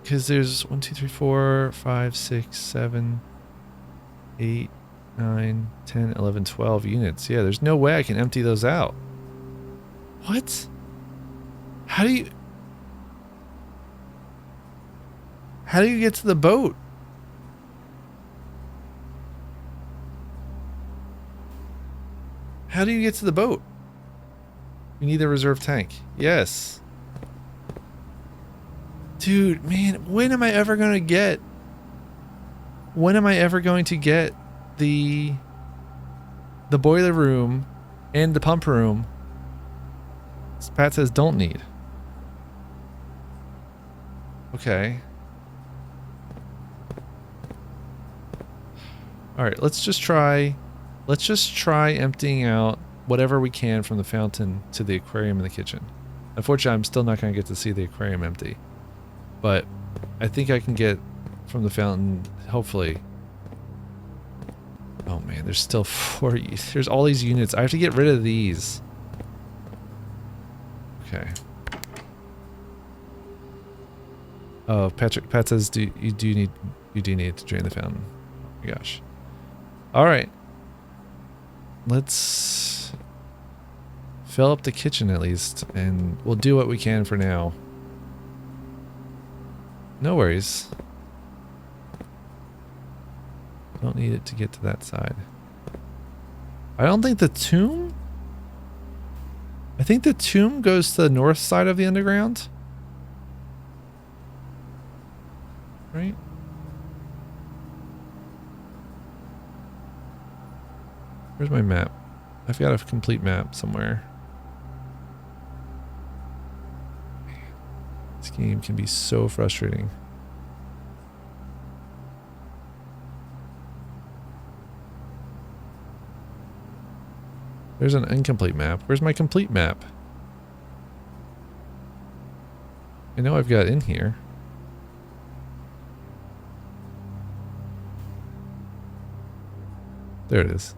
Because there's 1, 2, 3, 4, 5, 6, 7, 8, 9, 10, 11, 12 units. Yeah, there's no way I can empty those out. What? How do you get to the boat? How do you get to the boat? We need the reserve tank. Yes. Dude, man, when am I ever going to get the boiler room and the pump room? Pat says don't need. Okay. Alright, let's just try emptying out whatever we can from the fountain to the aquarium in the kitchen. Unfortunately, I'm still not going to get to see the aquarium empty. But I think I can get from the fountain, hopefully. Oh man, there's still 4. There's all these units. I have to get rid of these. Okay. Oh, Pat says you do need to drain the fountain. Oh my gosh. All right. Let's fill up the kitchen at least, and we'll do what we can for now. No worries. Don't need it to get to that side. I don't think the tomb... I think the tomb goes to the north side of the underground. Right? Where's my map? I've got a complete map somewhere. This game can be so frustrating. There's an incomplete map. Where's my complete map? I know I've got it in here. There it is.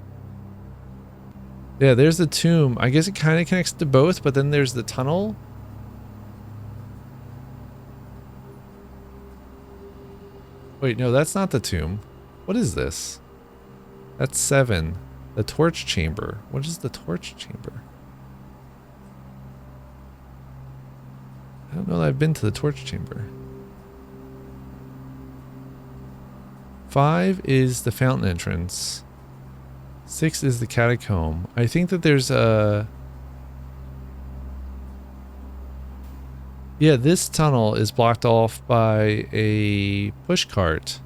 Yeah, there's the tomb. I guess it kind of connects to both, but then there's the tunnel. Wait, no, that's not the tomb. What is this? That's 7. The torch chamber. What is the torch chamber? I don't know that I've been to the torch chamber. 5 is the fountain entrance. 6 is the catacomb. I think that there's a... Yeah, this tunnel is blocked off by a pushcart.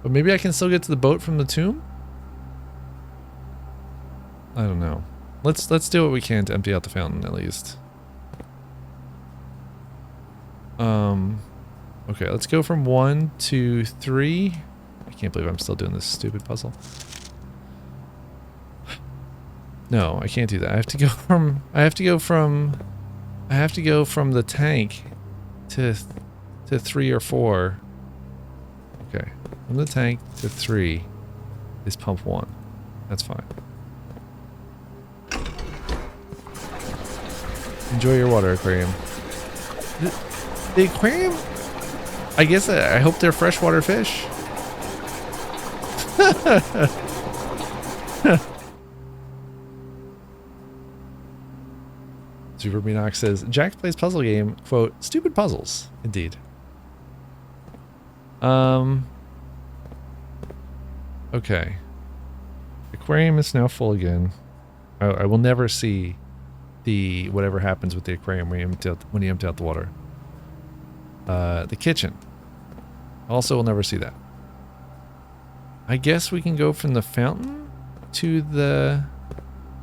But maybe I can still get to the boat from the tomb? I don't know. Let's do what we can to empty out the fountain at least. Okay, let's go from 1 to 3. I can't believe I'm still doing this stupid puzzle. No, I can't do that. I have to go from I have to go from the tank to 3 or 4. Okay. From the tank to 3 is pump 1. That's fine. Enjoy your water, aquarium. The aquarium? I guess I hope they're freshwater fish. Super Beanox says, Jack plays puzzle game, quote, stupid puzzles. Indeed. Okay. Aquarium is now full again. I will never see the whatever happens with the aquarium when you empty out the water. The kitchen. Also will never see that. I guess we can go from the fountain to the...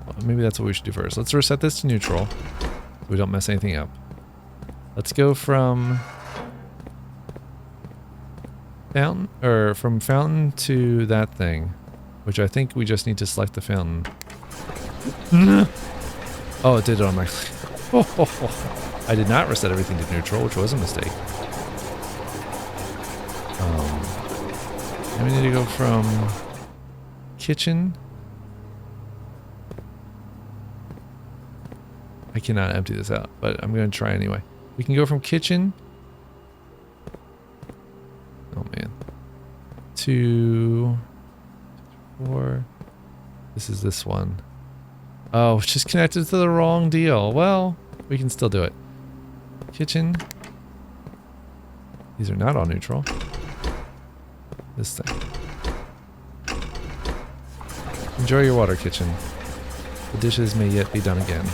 Well, maybe that's what we should do first. Let's reset this to neutral so we don't mess anything up. Let's go from fountain, or from fountain to that thing, which I think we just need to select the fountain. Oh, it did it automatically. I did not reset everything to neutral, which was a mistake. And we need to go from kitchen. I cannot empty this out, but I'm going to try anyway. We can go from kitchen. Oh man. To 4. This is this one. Oh, it's just connected to the wrong deal. Well, we can still do it. Kitchen. These are not all neutral. This thing. Enjoy your water, kitchen. The dishes may yet be done again.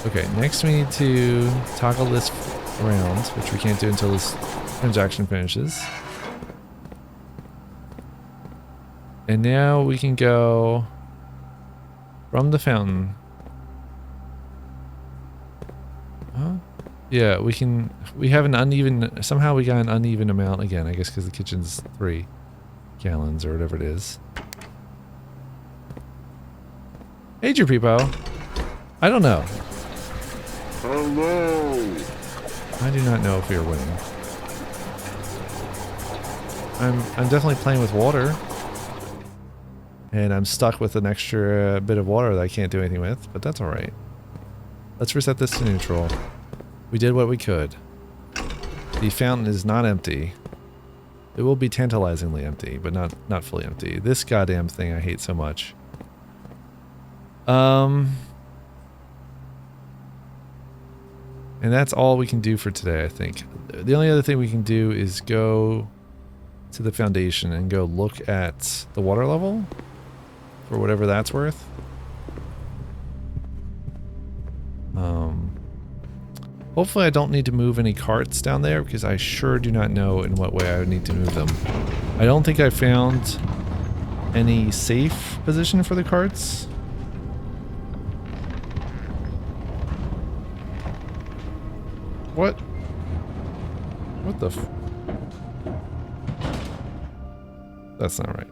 Okay, next we need to toggle this around, which we can't do until this transaction finishes. And now we can go from the fountain. Huh? Yeah, we have an uneven, somehow we got an uneven amount again, I guess because the kitchen's 3 gallons or whatever it is. Hey, Jerpeepo. I don't know. Hello. I do not know if we are winning. I'm definitely playing with water. And I'm stuck with an extra bit of water that I can't do anything with, but that's alright. Let's reset this to neutral. We did what we could. The fountain is not empty. It will be tantalizingly empty, but not fully empty. This goddamn thing I hate so much. And that's all we can do for today, I think. The only other thing we can do is go to the foundation and go look at the water level for whatever that's worth. Hopefully I don't need to move any carts down there because I sure do not know in what way I would need to move them. I don't think I found any safe position for the carts. What? What the f... That's not right.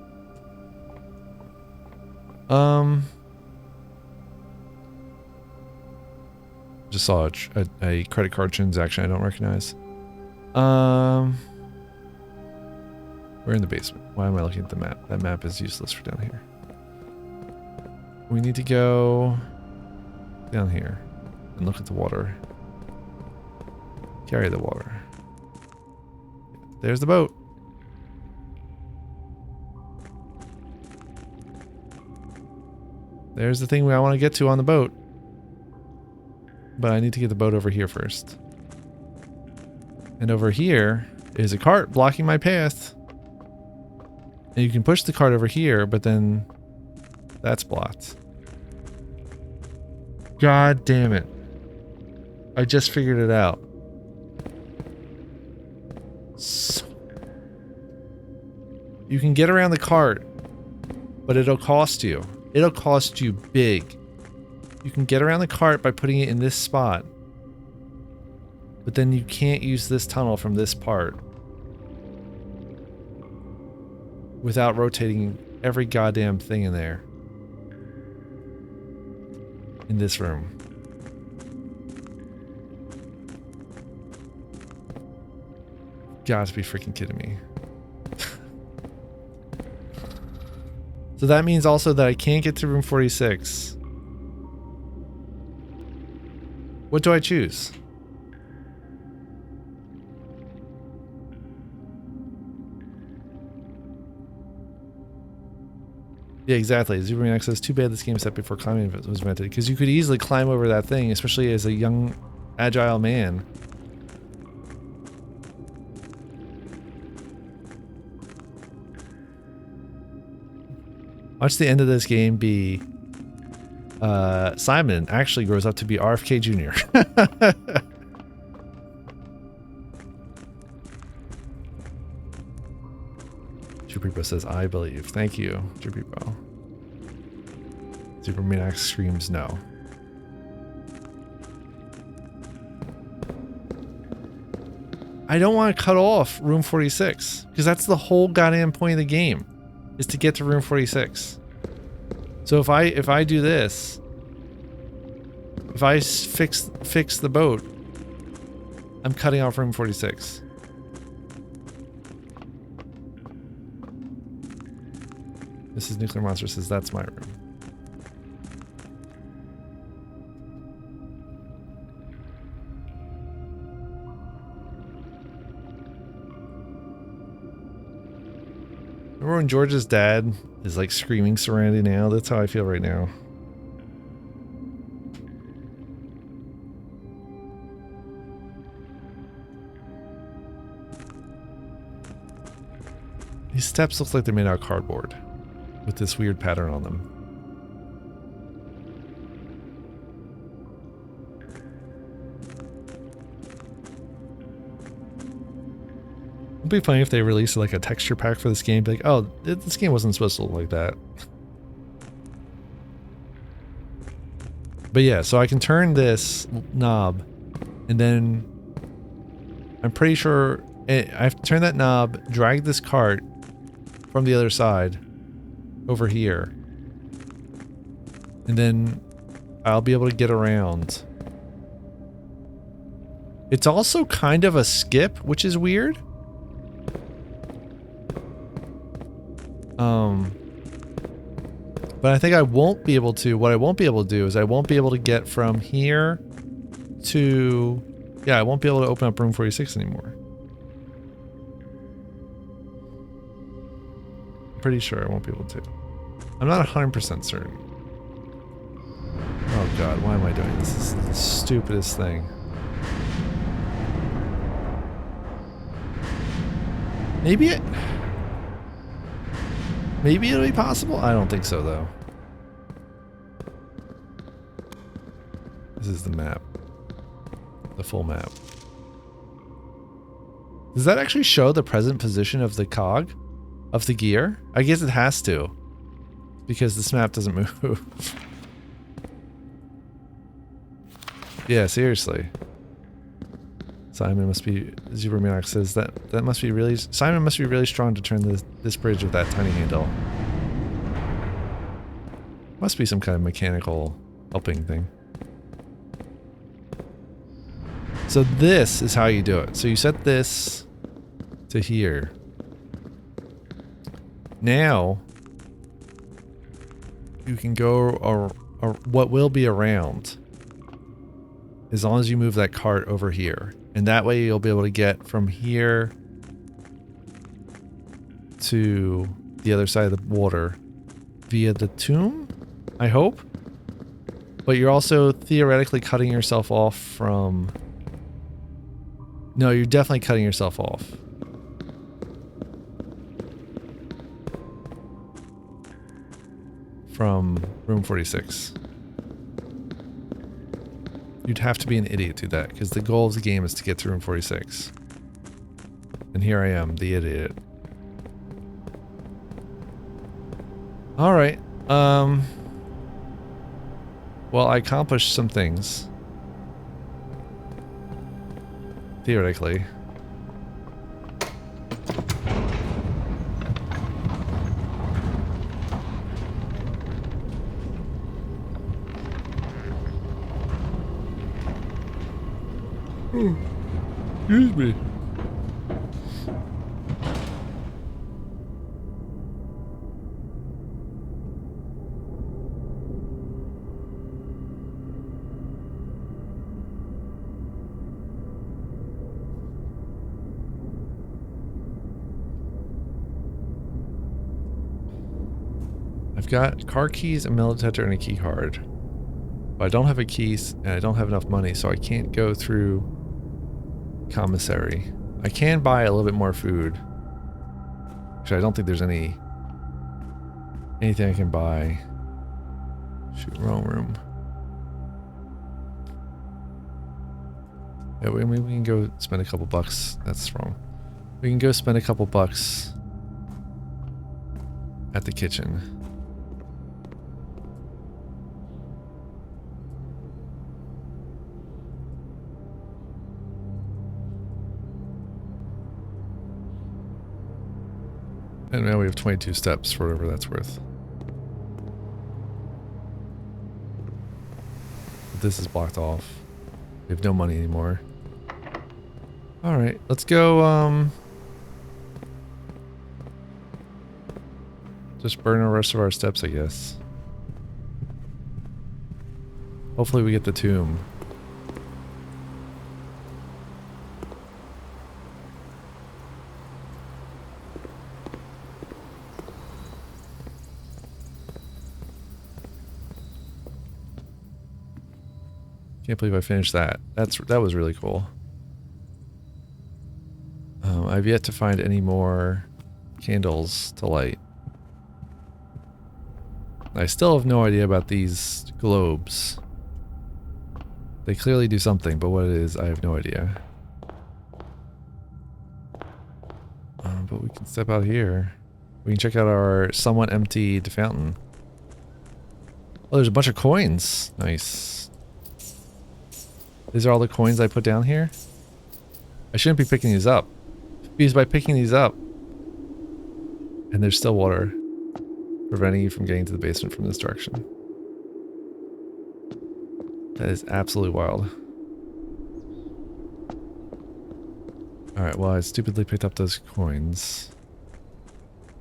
Just saw a credit card transaction I don't recognize. We're in the basement. Why am I looking at the map? That map is useless for down here. We need to go down here and look at the water. Carry the water. There's the boat. There's the thing I want to get to on the boat. But I need to get the boat over here first. And over here is a cart blocking my path. And you can push the cart over here, but then that's blocked. God damn it. I just figured it out. So you can get around the cart, but it'll cost you. It'll cost you big. You can get around the cart by putting it in this spot. But then you can't use this tunnel from this part without rotating every goddamn thing in there. In this room. got to be freaking kidding me. So that means also that I can't get to room 46. What do I choose? Yeah, exactly. Superman X says, too bad this game set before climbing was invented, because you could easily climb over that thing, especially as a young, agile man. Watch the end of this game be Simon actually grows up to be RFK Jr. Jupipo says, I believe. Thank you, Jupipo. Superman screams no. I don't want to cut off room 46, because that's the whole goddamn point of the game, is to get to room 46. So if I do this, if I fix the boat, I'm cutting off room 46. Mrs. NuclearMonster says that's my room. Remember when George's dad is like screaming Serenity now? That's how I feel right now. These steps look like they're made out of cardboard with this weird pattern on them. It'd be funny if they released like a texture pack for this game. Be like, oh, this game wasn't supposed to look like that. But yeah, so I can turn this knob, and then I'm pretty sure I have to turn that knob, drag this cart from the other side over here, and then I'll be able to get around. It's also kind of a skip, which is weird. But I think I won't be able to, what I won't be able to do is I won't be able to get from here to, yeah, I won't be able to open up room 46 anymore. I'm pretty sure I won't be able to. I'm not 100% certain. Oh god, why am I doing this? This is the stupidest thing. Maybe it'll be possible? I don't think so, though. This is the map. The full map. Does that actually show the present position of the cog? Of the gear? I guess it has to. Because this map doesn't move. Yeah, seriously. Simon must be, Zubermaniac says that must be really, Simon must be really strong to turn this bridge with that tiny handle. Must be some kind of mechanical helping thing. So this is how you do it. So you set this to here. Now you can go or what will be around as long as you move that cart over here. And that way you'll be able to get from here to the other side of the water via the tomb, I hope. But you're also theoretically cutting yourself off from... No, you're definitely cutting yourself off. From room 46. You'd have to be an idiot to do that, because the goal of the game is to get to room 46. And here I am, the idiot. Alright, well, I accomplished some things. Theoretically. Excuse me. I've got car keys, a metal detector, and a key card. But I don't have a key, and I don't have enough money, so I can't go through commissary. I can buy a little bit more food. Actually, I don't think there's anything I can buy. Shoot, wrong room. Yeah, we can go spend a couple bucks. That's wrong. We can go spend a couple bucks at the kitchen. And now we have 22 steps for whatever that's worth. But this is blocked off. We have no money anymore. Alright, let's go, just burn the rest of our steps, I guess. Hopefully we get the tomb. Can't believe I finished that. That was really cool. I've yet to find any more candles to light. I still have no idea about these globes. They clearly do something, but what it is, I have no idea. But we can step out here. We can check out our somewhat emptied fountain. Oh, there's a bunch of coins. Nice. These are all the coins I put down here? I shouldn't be picking these up. Because by picking these up, and there's still water preventing you from getting to the basement from this direction. That is absolutely wild. Alright, well I stupidly picked up those coins.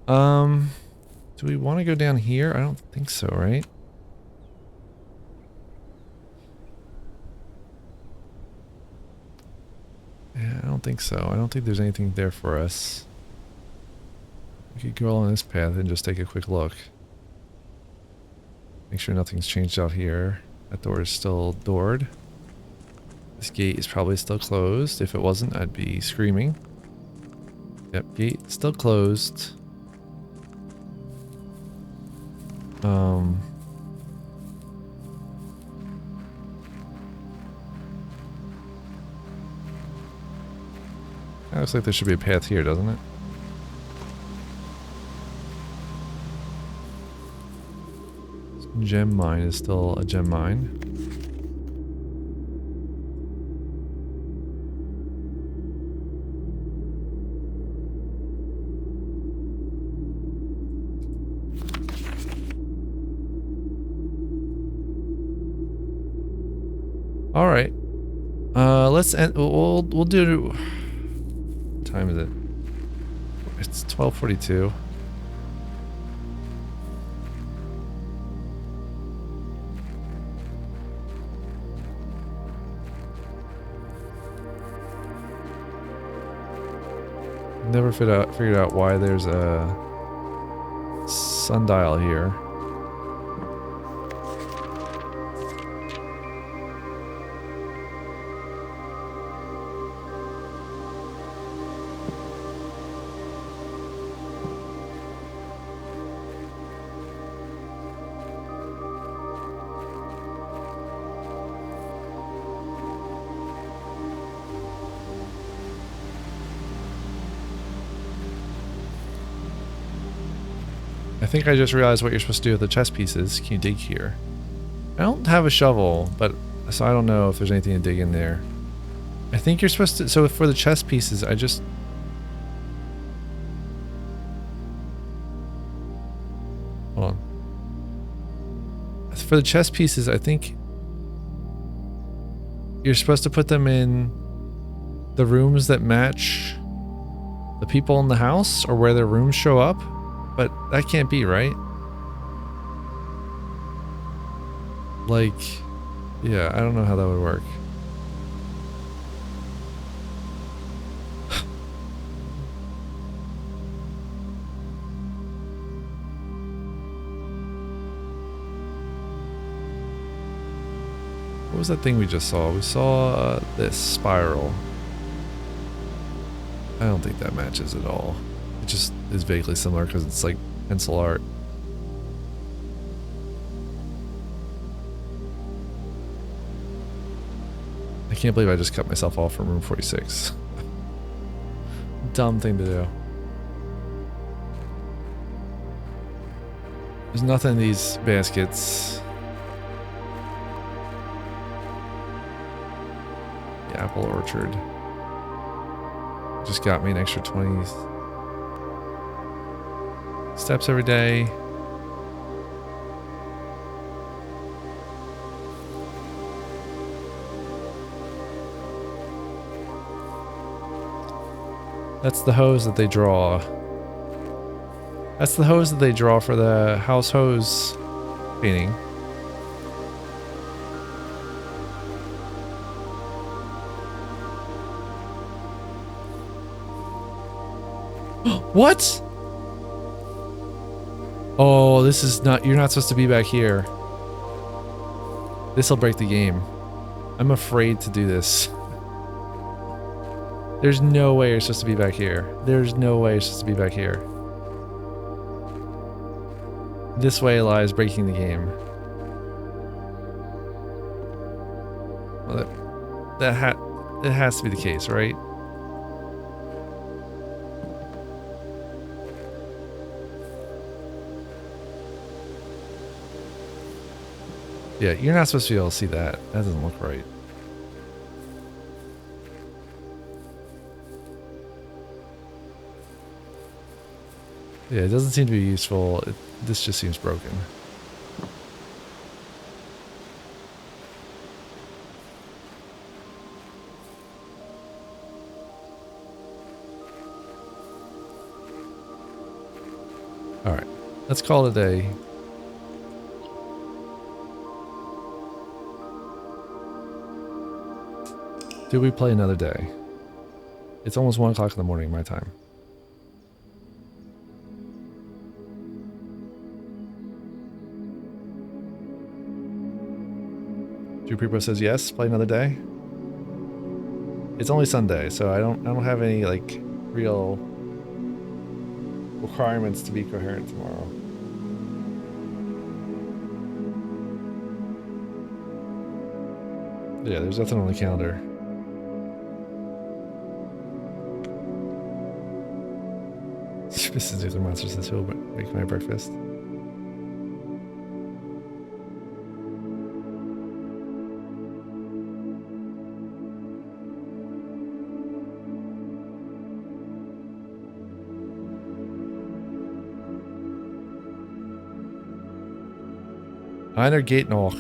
Do we want to go down here? I don't think so, right? Yeah, I don't think so. I don't think there's anything there for us. We could go along this path and just take a quick look. Make sure nothing's changed out here. That door is still doored. This gate is probably still closed. If it wasn't, I'd be screaming. Yep, gate still closed. Looks like there should be a path here, doesn't it? Gem mine is still a gem mine. All right. Let's end. We'll do. What time is it? It's 12:42. Never figured out why there's a sundial here. I think I just realized what you're supposed to do with the chess pieces. Can you dig here? I don't have a shovel, but so I don't know if there's anything to dig in there. I think you're supposed to. So for the chess pieces, I just. Hold on. For the chess pieces, I think you're supposed to put them in the rooms that match the people in the house or where their rooms show up. But that can't be, right? Like, yeah, I don't know how that would work. was that thing we just saw? We saw this spiral. I don't think that matches at all. It just is vaguely similar because it's like pencil art. I can't believe I just cut myself off from room 46. Dumb thing to do. There's nothing in these baskets. The apple orchard. Just got me an extra 20 steps every day. That's the hose that they draw. That's the hose that they draw for the house hose painting. What? Oh, this is not... You're not supposed to be back here. This'll break the game. I'm afraid to do this. There's no way you're supposed to be back here. There's no way you're supposed to be back here. This way lies breaking the game. Well, it has to be the case, right? Yeah, you're not supposed to be able to see that. That doesn't look right. Yeah, it doesn't seem to be useful. This just seems broken. Alright, let's call it a day. Do we play another day? It's almost 1 o'clock in the morning, my time. Drew says yes, play another day. It's only Sunday, so I don't have any like real requirements to be coherent tomorrow. Yeah, there's nothing on the calendar. This is NuclearMonster says he'll make my breakfast. Einer geht noch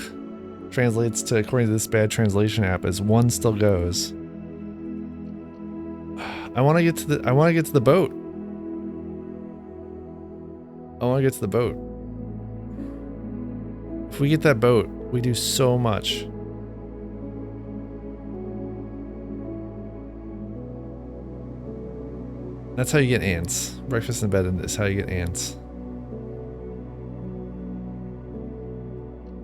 translates to, according to this bad translation app, as one still goes. I want to get to the boat. I want to get to the boat. If we get that boat, we do so much. That's how you get ants. Breakfast in bed is how you get ants.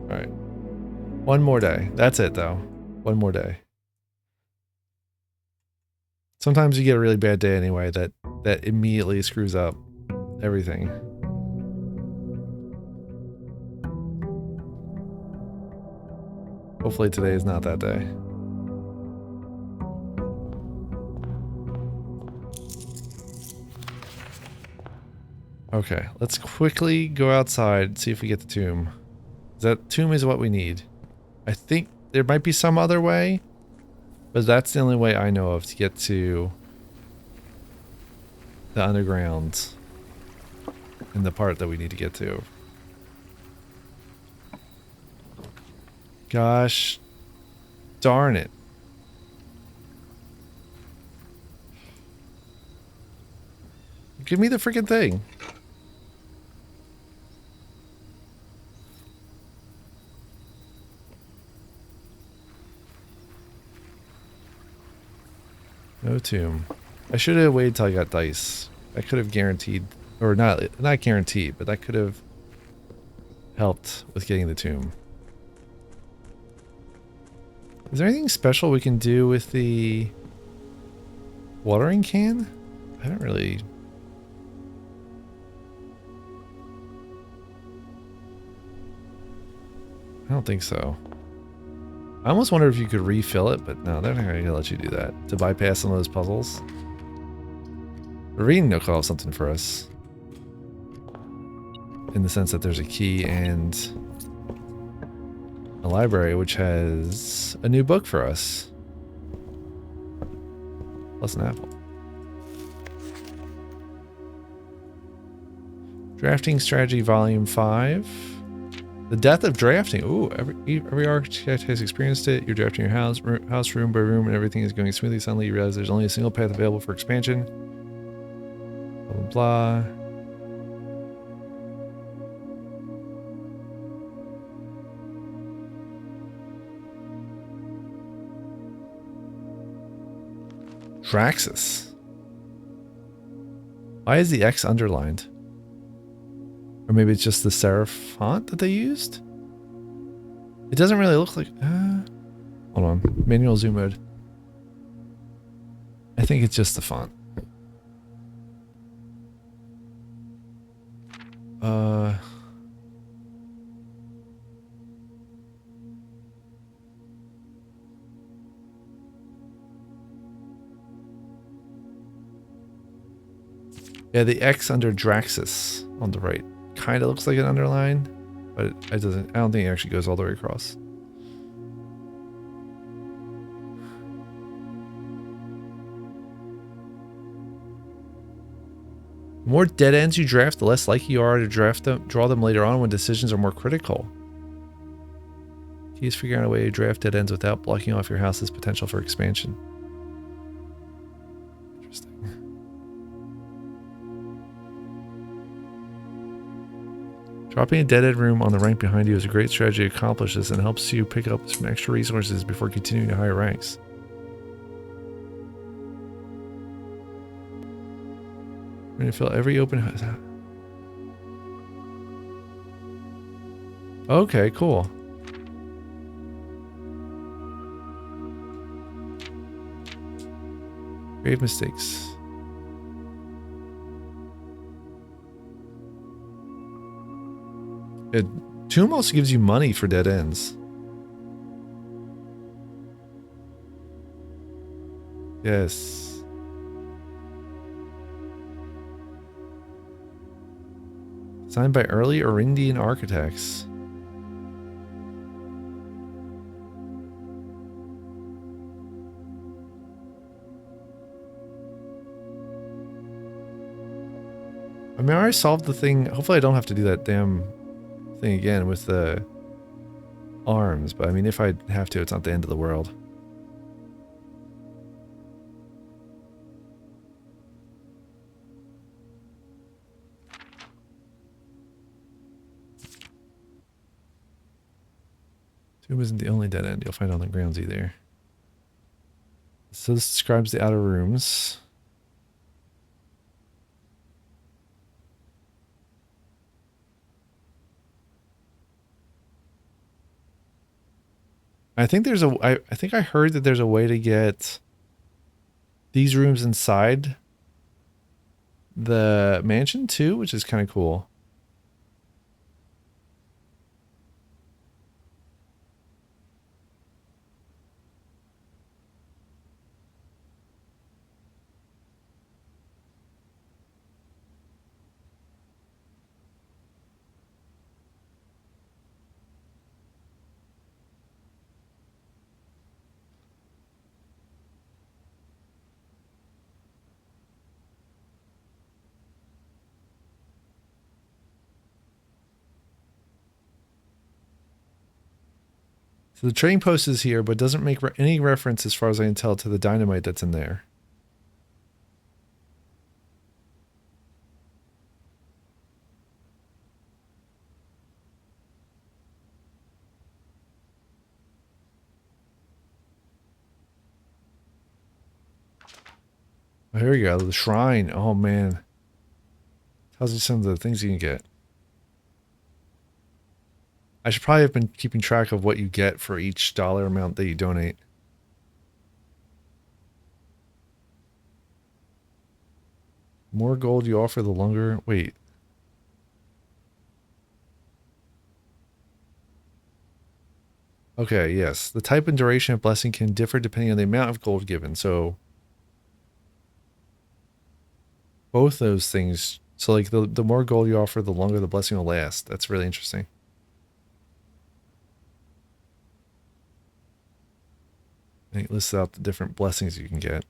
Alright. One more day. That's it, though. One more day. Sometimes you get a really bad day anyway that immediately screws up everything. Hopefully today is not that day. Okay, let's quickly go outside and see if we get the tomb. That tomb is what we need. I think there might be some other way, but that's the only way I know of to get to the underground and the part that we need to get to. Gosh darn it. Give me the freaking thing. No tomb. I should have waited till I got dice. I could have guaranteed, or not guaranteed, but that could have helped with getting the tomb. Is there anything special we can do with the watering can? I don't really... I don't think so. I almost wonder if you could refill it, but no, they're not going to let you do that. To bypass some of those puzzles. The reading nook will have something for us. In the sense that there's a key and a library which has a new book for us. Plus an apple. Drafting Strategy Volume 5. The Death of Drafting. Ooh, every architect has experienced it. You're drafting your house room by room, and everything is going smoothly. Suddenly you realize there's only a single path available for expansion. Blah, blah, blah. Draxus. Why is the X underlined? Or maybe it's just the serif font that they used? It doesn't really look like... hold on. Manual zoom mode. I think it's just the font. Yeah, the X under Draxus on the right kind of looks like an underline, but it doesn't. I don't think it actually goes all the way across. The more dead ends you draft, the less likely you are to draw them later on when decisions are more critical. Key is figuring out a way to draft dead ends without blocking off your house's potential for expansion. Interesting. Dropping a dead end room on the rank behind you is a great strategy to accomplish this and helps you pick up some extra resources before continuing to higher ranks. We're going to fill every open house. Okay, cool. Grave mistakes. Tomb also gives you money for dead ends. Yes. Designed by early Orindian architects. I mean, I already solved the thing. Hopefully I don't have to do that damn thing again with the arms, but I mean, if I have to, it's not the end of the world. Tomb isn't the only dead end you'll find on the grounds either. So this describes the outer rooms. I think I think I heard that there's a way to get these rooms inside the mansion too, which is kind of cool. So the trading post is here, but doesn't make any reference, as far as I can tell, to the dynamite that's in there. Oh, here we go. The shrine. Oh, man. Tells you some of the things you can get. I should probably have been keeping track of what you get for each dollar amount that you donate. More gold you offer, the longer... Wait. Okay, yes. The type and duration of blessing can differ depending on the amount of gold given. So both those things. So like the more gold you offer, the longer the blessing will last. That's really interesting. And it lists out the different blessings you can get.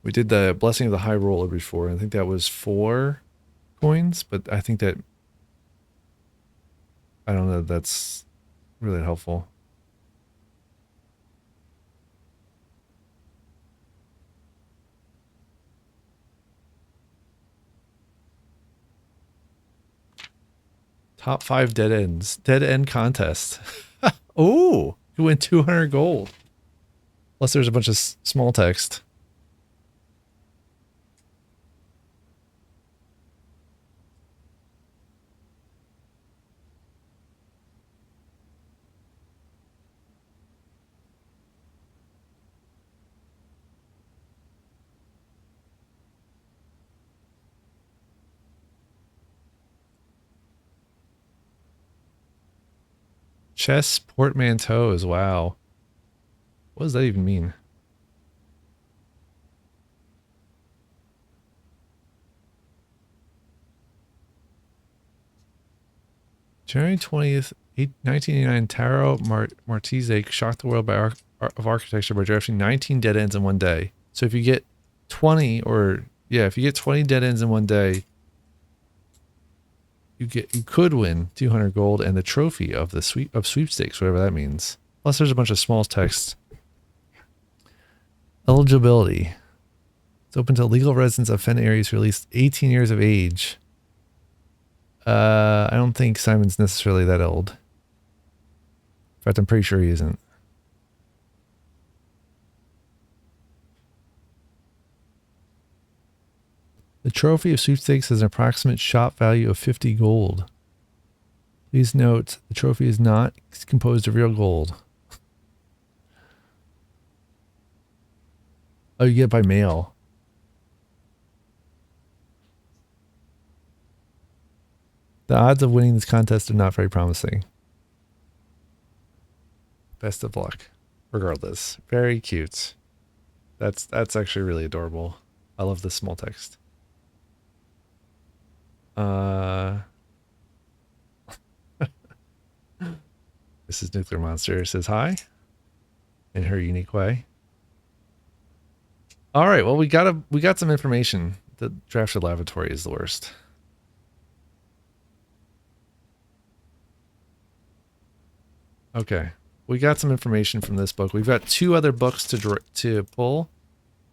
We did the blessing of the high roller before. I think that was 4 coins, but I think that, I don't know, that's really helpful. Top 5 dead ends. Dead end contest. Oh, you win 200 gold. Plus there's a bunch of small text. Chess portmanteaus. Wow. What does that even mean? January 20th, 1989, Taro Martizek shocked the world of architecture by drafting 19 dead ends in one day. So if you get 20, or yeah, if you get 20 dead ends in one day, you could win 200 gold and the trophy of the sweepstakes, whatever that means. Plus, there's a bunch of small text. Eligibility. It's open to legal residents of Fen areas who are at least 18 years of age. I don't think Simon's necessarily that old. In fact, I'm pretty sure he isn't. The trophy of sweepstakes has an approximate shop value of 50 gold. Please note, the trophy is not composed of real gold. Oh, you get it by mail. The odds of winning this contest are not very promising. Best of luck. Regardless. Very cute. That's actually really adorable. I love this small text. This is NuclearMonster. It says hi in her unique way. All right, well we got some information. The drafted lavatory is the worst. Okay, we got some information from this book. We've got 2 other books to pull.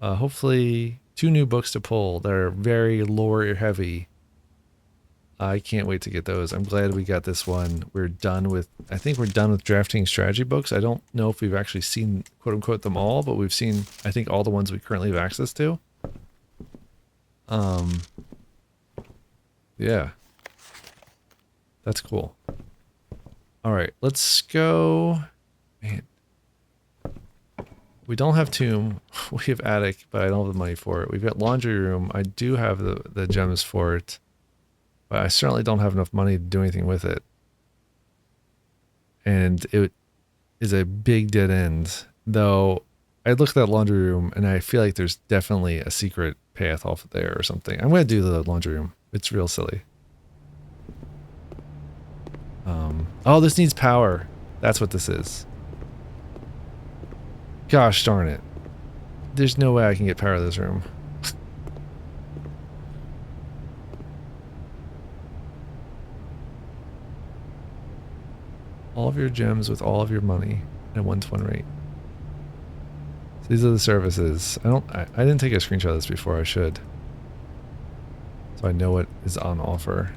Hopefully 2 new books to pull that are very lore heavy. I can't wait to get those. I'm glad we got this one. I think we're done with drafting strategy books. I don't know if we've actually seen, quote unquote, them all, but we've seen, I think, all the ones we currently have access to. Yeah. That's cool. All right, let's go. Man. We don't have tomb. We have attic, but I don't have the money for it. We've got laundry room. I do have the gems for it. But I certainly don't have enough money to do anything with it. And it is a big dead end. Though, I looked at that laundry room and I feel like there's definitely a secret path off there or something. I'm going to do the laundry room. It's real silly. Oh, this needs power. That's what this is. Gosh darn it. There's no way I can get power to this room. All of your gems with all of your money at a 1-to-1 rate. So these are the services. I didn't take a screenshot of this before. I should. So I know what is on offer.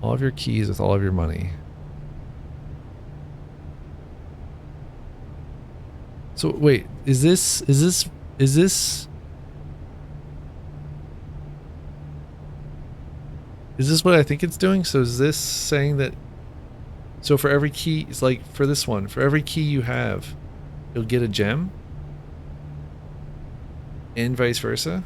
All of your keys with all of your money. So wait, is this what I think it's doing? So is this saying that, so for every key, it's like for this one, for every key you have, you'll get a gem? And vice versa?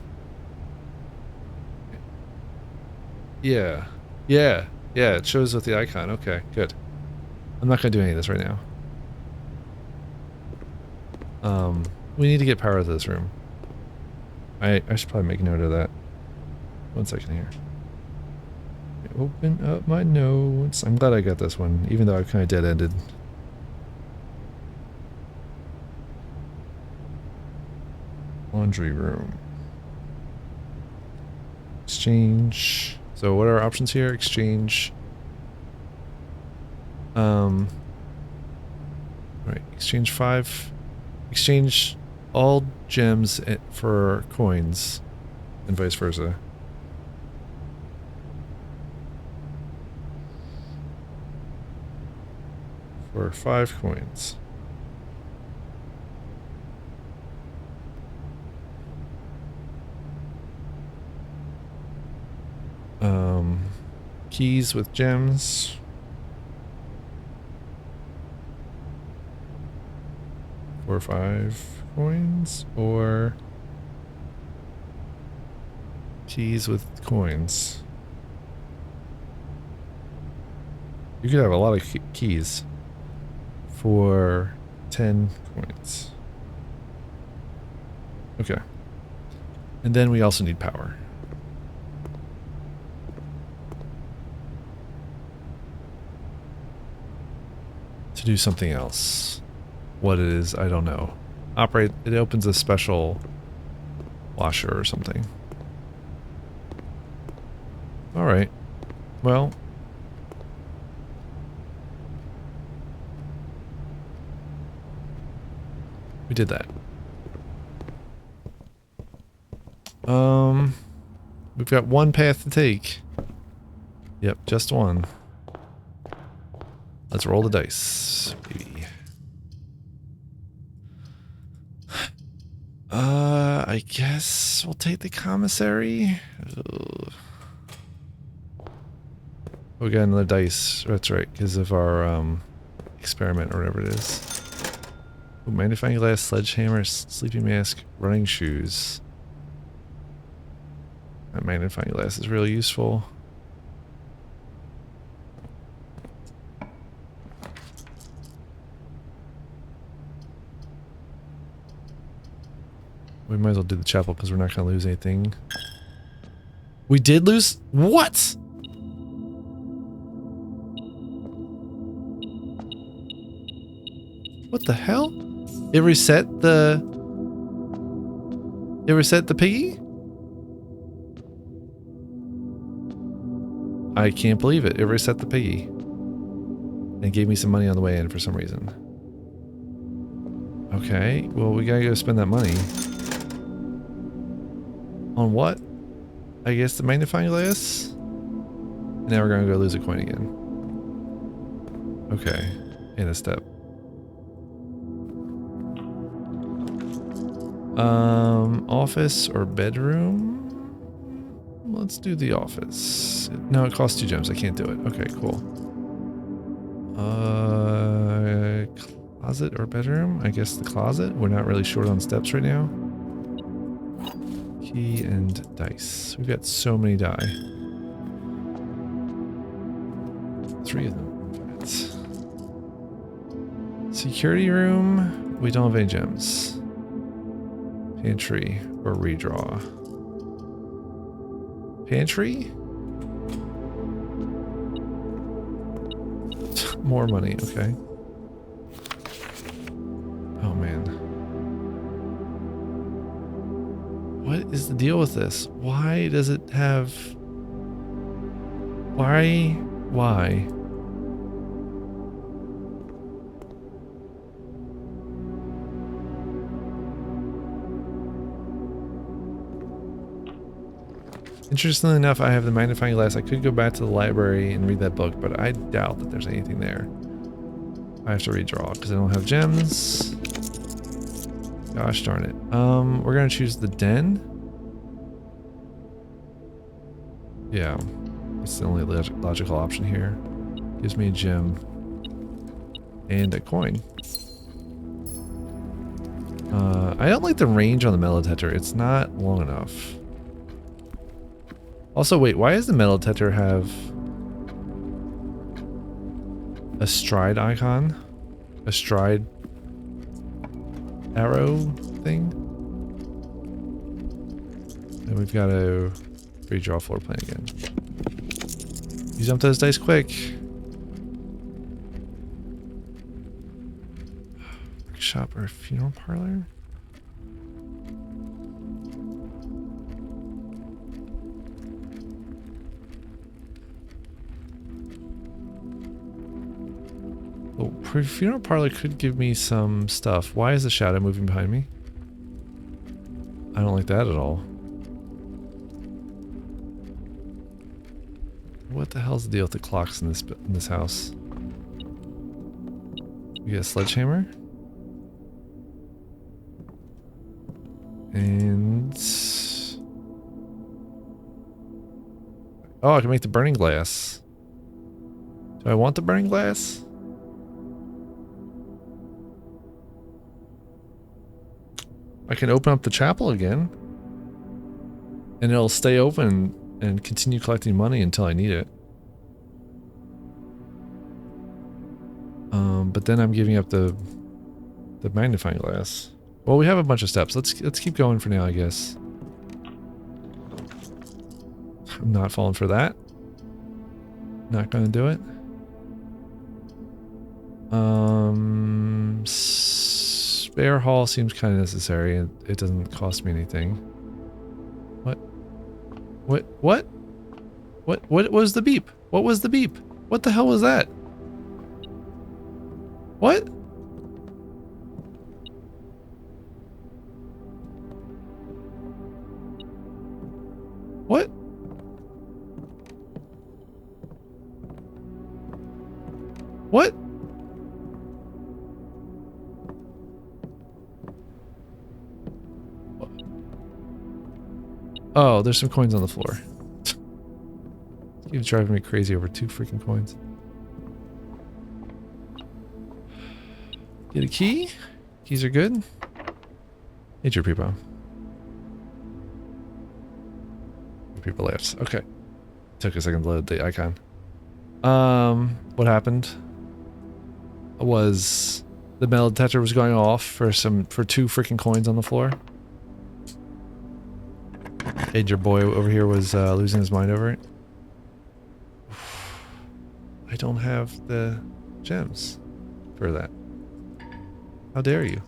Yeah. Yeah. Yeah, it shows with the icon. Okay, good. I'm not gonna do any of this right now. We need to get power to this room. I should probably make note of that. 1 second here. Open up my notes. I'm glad I got this one, even though I kind of dead-ended. Laundry room. Exchange. So what are our options here? Exchange. Right, exchange 5. Exchange all gems for coins and vice versa. For 5 coins. Keys with gems. For 5 coins, or keys with coins. You could have a lot of keys for 10 coins. Okay. And then we also need power. To do something else. What it is, I don't know. Operate, it opens a special washer or something. Alright. Well. We did that. We've got one path to take. Yep, just one. Let's roll the dice, baby. I guess we'll take the commissary. Ugh. We got another dice. That's right, because of our experiment or whatever it is. Ooh, magnifying glass, sledgehammer, sleeping mask, running shoes. That magnifying glass is really useful. We might as well do the chapel because we're not going to lose anything. We did lose? What? What the hell? It reset the... It reset the piggy? I can't believe it. It reset the piggy. And gave me some money on the way in for some reason. Okay, well we gotta go spend that money. On what? I guess the magnifying glass? And now we're gonna go lose a coin again. Okay, in a step. Office or bedroom? Let's do the office. No, it costs 2 gems. I can't do it. Okay, cool. Closet or bedroom? I guess the closet. We're not really short on steps right now. Key and dice. We've got so many die. 3 of them, in fact. Security room. We don't have any gems. Pantry or redraw. Pantry? More money, okay. Oh man. What is the deal with this? Why does it have... Why? Interestingly enough, I have the magnifying glass. I could go back to the library and read that book, but I doubt that there's anything there. I have to redraw because I don't have gems. Gosh darn it. We're gonna choose the den. Yeah, it's the only logical option here. Gives me a gem and a coin. I don't like the range on the metal detector. It's not long enough. Also, wait, why does the metal detector have a stride icon? A stride arrow thing? And we've got to redraw floor plan again. Use up those dice quick. Shop or a funeral parlor? Oh, funeral parlor could give me some stuff. Why is the shadow moving behind me? I don't like that at all. What the hell's the deal with the clocks in this house? We get a sledgehammer. And oh, I can make the burning glass. Do I want the burning glass? I can open up the chapel again, and it'll stay open and continue collecting money until I need it. But then I'm giving up the magnifying glass. Well, we have a bunch of steps. Let's keep going for now, I guess. I'm not falling for that. Not gonna do it. Spare hall seems kind of necessary, and it doesn't cost me anything. What? What was the beep? What was the beep? What the hell was that? What? What? What? Oh, there's some coins on the floor. Keeps driving me crazy over 2 freaking coins. Get a key. Keys are good. Major people. People left. Okay. Took a second to load the icon. What happened was the metal detector was going off for 2 freaking coins on the floor. And your boy over here was losing his mind over it. I don't have the gems for that. How dare you?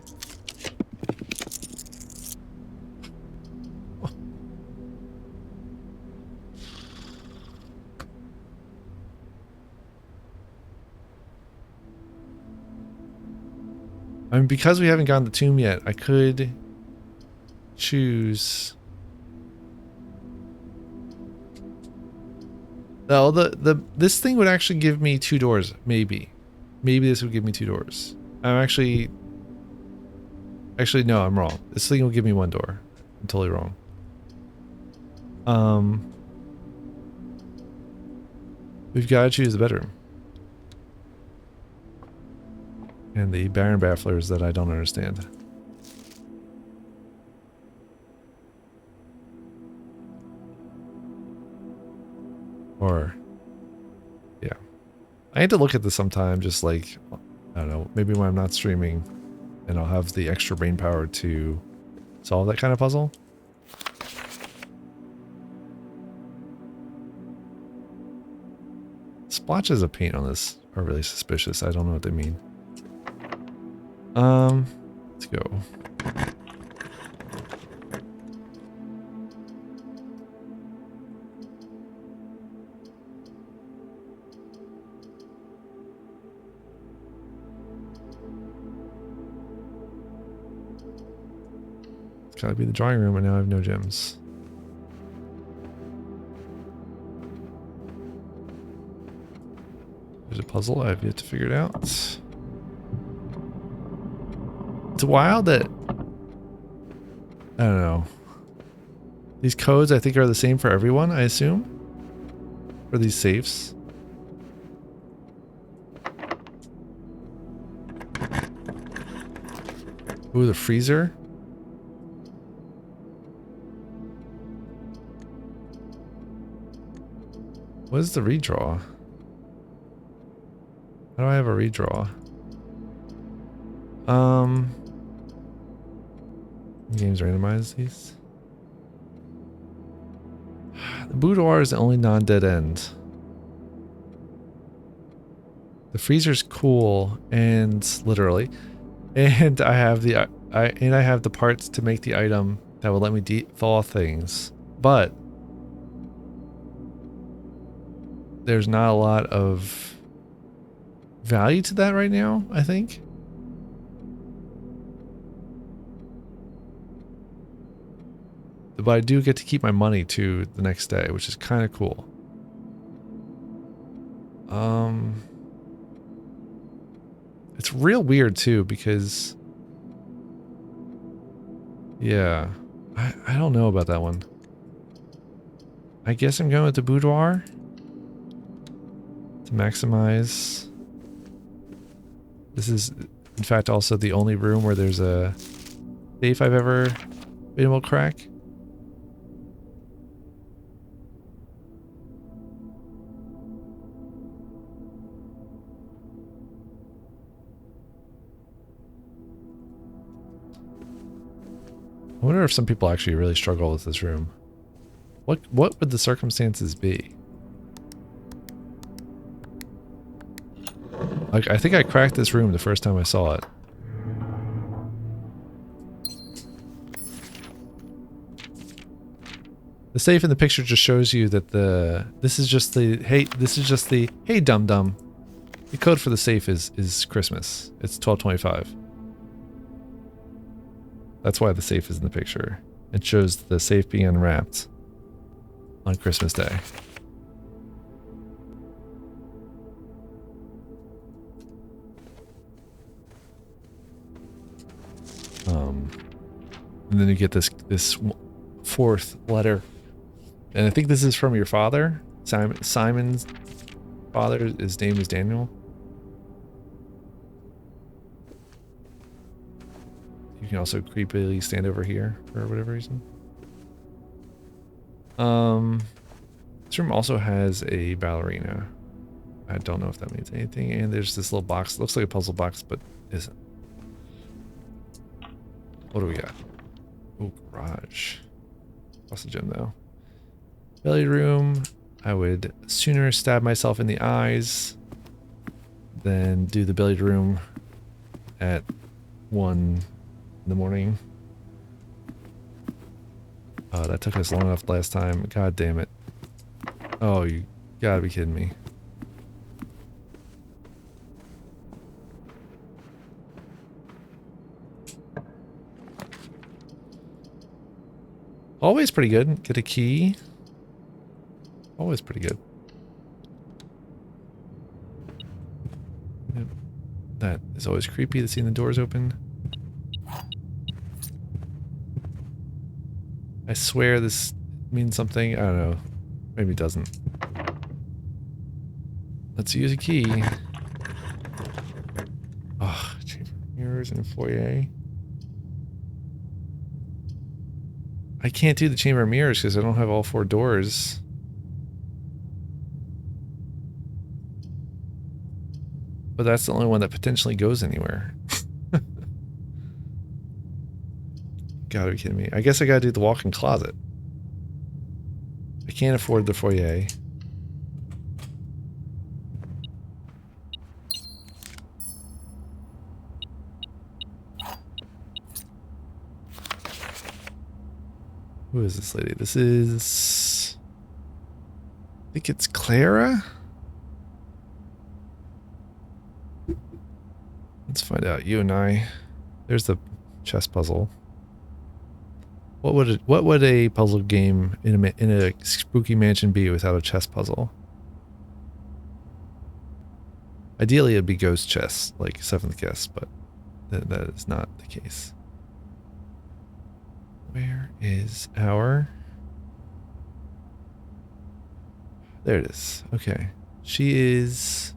I mean, because we haven't gotten the tomb yet, I could choose. No, this thing would actually give me 2 doors, maybe. Maybe this would give me 2 doors. I'm actually no, I'm wrong. This thing will give me 1 door. I'm totally wrong. We've got to choose the bedroom. And the Baron bafflers that I don't understand. Or, yeah. I need to look at this sometime, just like, I don't know, maybe when I'm not streaming, and I'll have the extra brain power to solve that kind of puzzle. Splotches of paint on this are really suspicious. I don't know what they mean. Let's go. It's gotta be the drawing room, and now I have no gems. There's a puzzle I have yet to figure it out. It's wild that I don't know. These codes I think are the same for everyone, I assume. For these safes. Ooh, the freezer. What is the redraw? How do I have a redraw? Games randomize these. The boudoir is the only non-dead end. The freezer's cool, and literally, and I have the I have the parts to make the item that will let me thaw things, but there's not a lot of value to that right now, I think. But I do get to keep my money too the next day, which is kind of cool. It's real weird too because, yeah, I don't know about that one. I guess I'm going with the boudoir to maximize. This is, in fact, also the only room where there's a safe I've ever been able to crack. I wonder if some people actually really struggle with this room. What would the circumstances be? Like, I think I cracked this room the first time I saw it. The safe in the picture just shows you that this is just the hey dum dum. The code for the safe is Christmas. It's 12/25. That's why the safe is in the picture. It shows the safe being unwrapped on Christmas Day. And then you get this fourth letter, and I think this is from your father, Simon's father. His name is Daniel. You can also creepily stand over here for whatever reason. This room also has a ballerina. I don't know if that means anything. And there's this little box. It looks like a puzzle box, but isn't. What do we got? Oh, garage. What's the gym though? Belly room. I would sooner stab myself in the eyes than do the belly room at 1 in the morning. Oh, that took us long enough last time. God damn it. Oh, you gotta be kidding me. Always pretty good. Get a key. Always pretty good. Yep. That is always creepy to see the doors open. I swear this means something. I don't know. Maybe it doesn't. Let's use a key. Oh, chamber mirrors and foyer. I can't do the chamber mirrors because I don't have all 4 doors. But that's the only one that potentially goes anywhere. Gotta be kidding me. I guess I gotta do the walk-in closet. I can't afford the foyer. Who is this lady? This is... I think it's Clara? Let's find out. You and I. There's the chess puzzle. What would a puzzle game in a spooky mansion be without a chess puzzle? Ideally, it'd be ghost chess, like Seventh Guest, but that is not the case. Where is our... There it is. Okay. She is...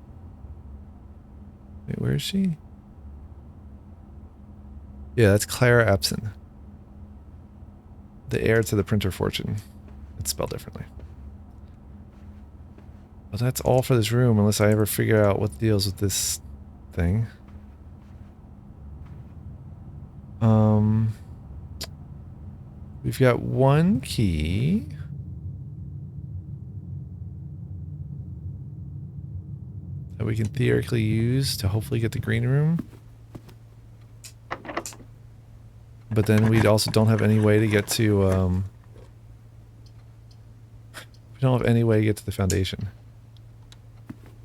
Wait, where is she? Yeah, that's Clara Epson. The heir to the printer fortune. It's spelled differently. Well, that's all for this room, unless I ever figure out what deals with this thing. We've got one key. That we can theoretically use to hopefully get the green room. But then we also don't have any way to get to, we don't have any way to get to the foundation.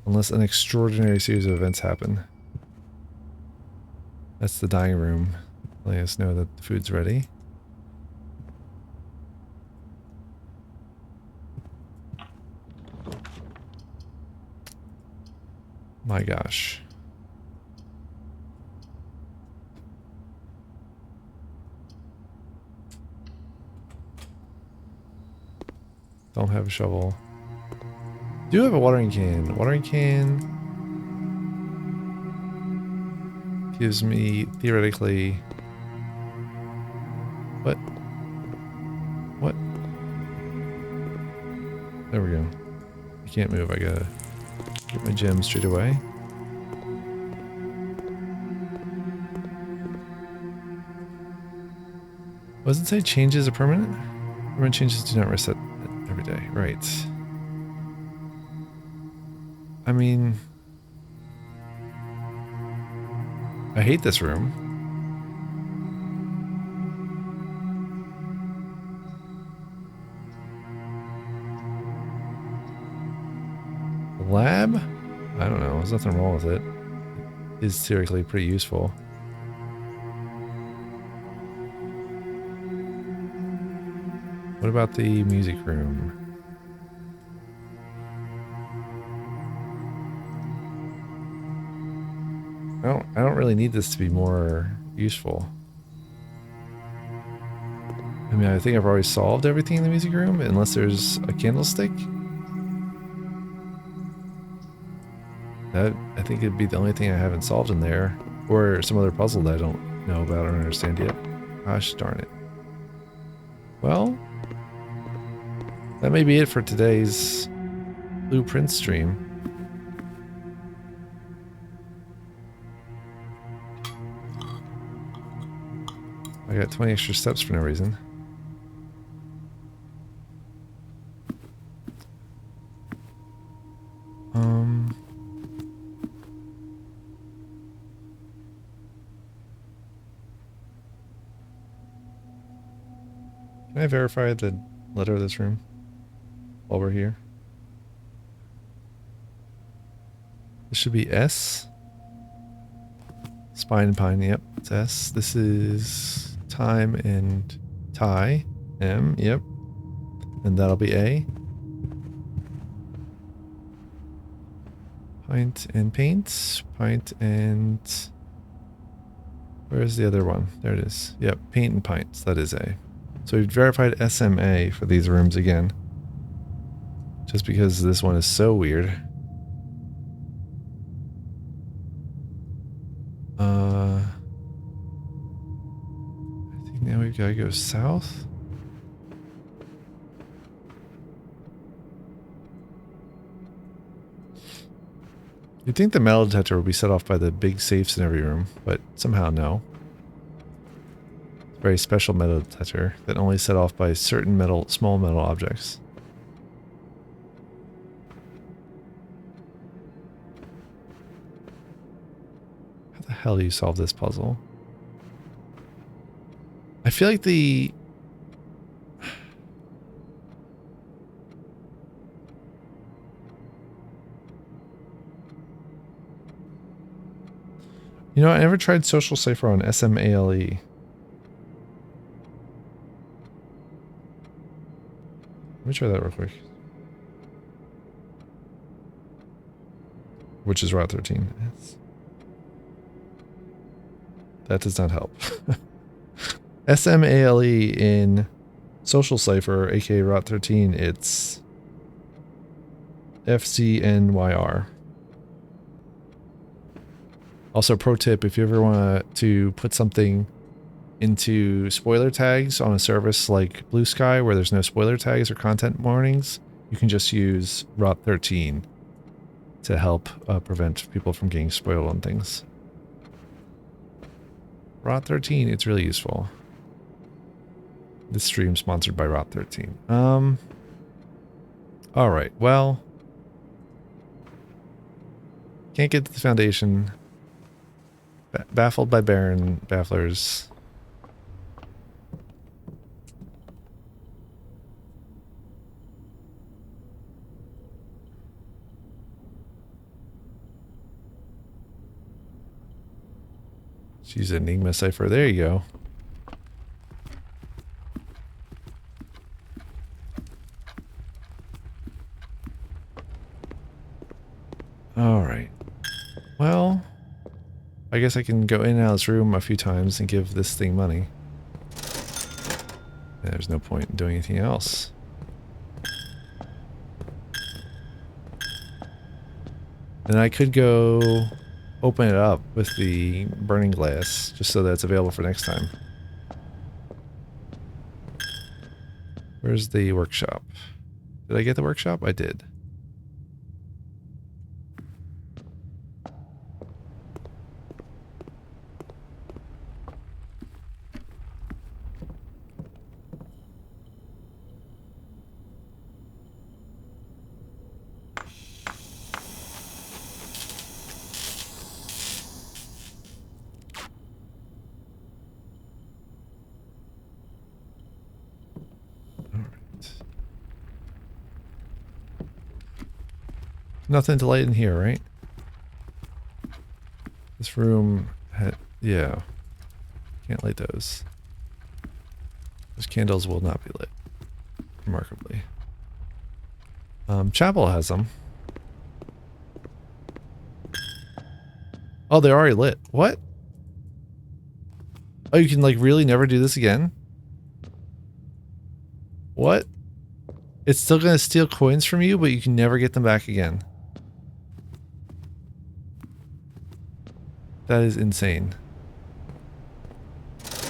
Unless an extraordinary series of events happen. That's the dining room. Letting us know that the food's ready. My gosh. Don't have a shovel. Do have a watering can. Watering can gives me theoretically... What? What? There we go. I can't move. I gotta get my gem straight away. Does it say changes are permanent? Permanent changes do not reset every day. Right. I mean... I hate this room. Lab? I don't know. There's nothing wrong with it. It is theoretically pretty useful. What about the music room? I don't really need this to be more useful. I mean, I think I've already solved everything in the music room, unless there's a candlestick. That, I think it'd be the only thing I haven't solved in there. Or some other puzzle that I don't know about or understand yet. Gosh darn it. Well, that may be it for today's blueprint stream. I got 20 extra steps for no reason. Can I verify the letter of this room while we're here? This should be S. Spine and pine, yep, it's S. This is time and tie, M, yep. And that'll be A. Pint and paint, pint and... Where's the other one? There it is. Yep, paint and pints, that is A. So we've verified SMA for these rooms again. Just because this one is so weird. I think now we've got to go south. You'd think the metal detector would be set off by the big safes in every room, but somehow no. Very special metal detector that only set off by certain small metal objects. How the hell do you solve this puzzle? I feel like the... You know, I never tried Social Cipher on SMALE. Let me try that real quick. Which is Route 13. That does not help. SMALE in Social Cipher, aka Rot 13, it's FCNYR. Also, pro tip, if you ever want to put something into spoiler tags on a service like Blue Sky where there's no spoiler tags or content warnings, you can just use Rot 13 to help prevent people from getting spoiled on things. Rot 13, it's really useful. This stream's sponsored by Rot 13. Alright, well. Can't get to the foundation. Baffled by Baron Bafflers. She's Enigma Cipher. There you go. Alright. Well, I guess I can go in and out of this room a few times and give this thing money. There's no point in doing anything else. And I could go open it up with the burning glass, just so that it's available for next time. Where's the workshop? Did I get the workshop? I did. Nothing to light in here, right? This room had, yeah. Can't light those. Those candles will not be lit. Remarkably. Chapel has them. Oh, they're already lit. What? Oh, you can like really never do this again? What? It's still gonna steal coins from you, but you can never get them back again. That is insane.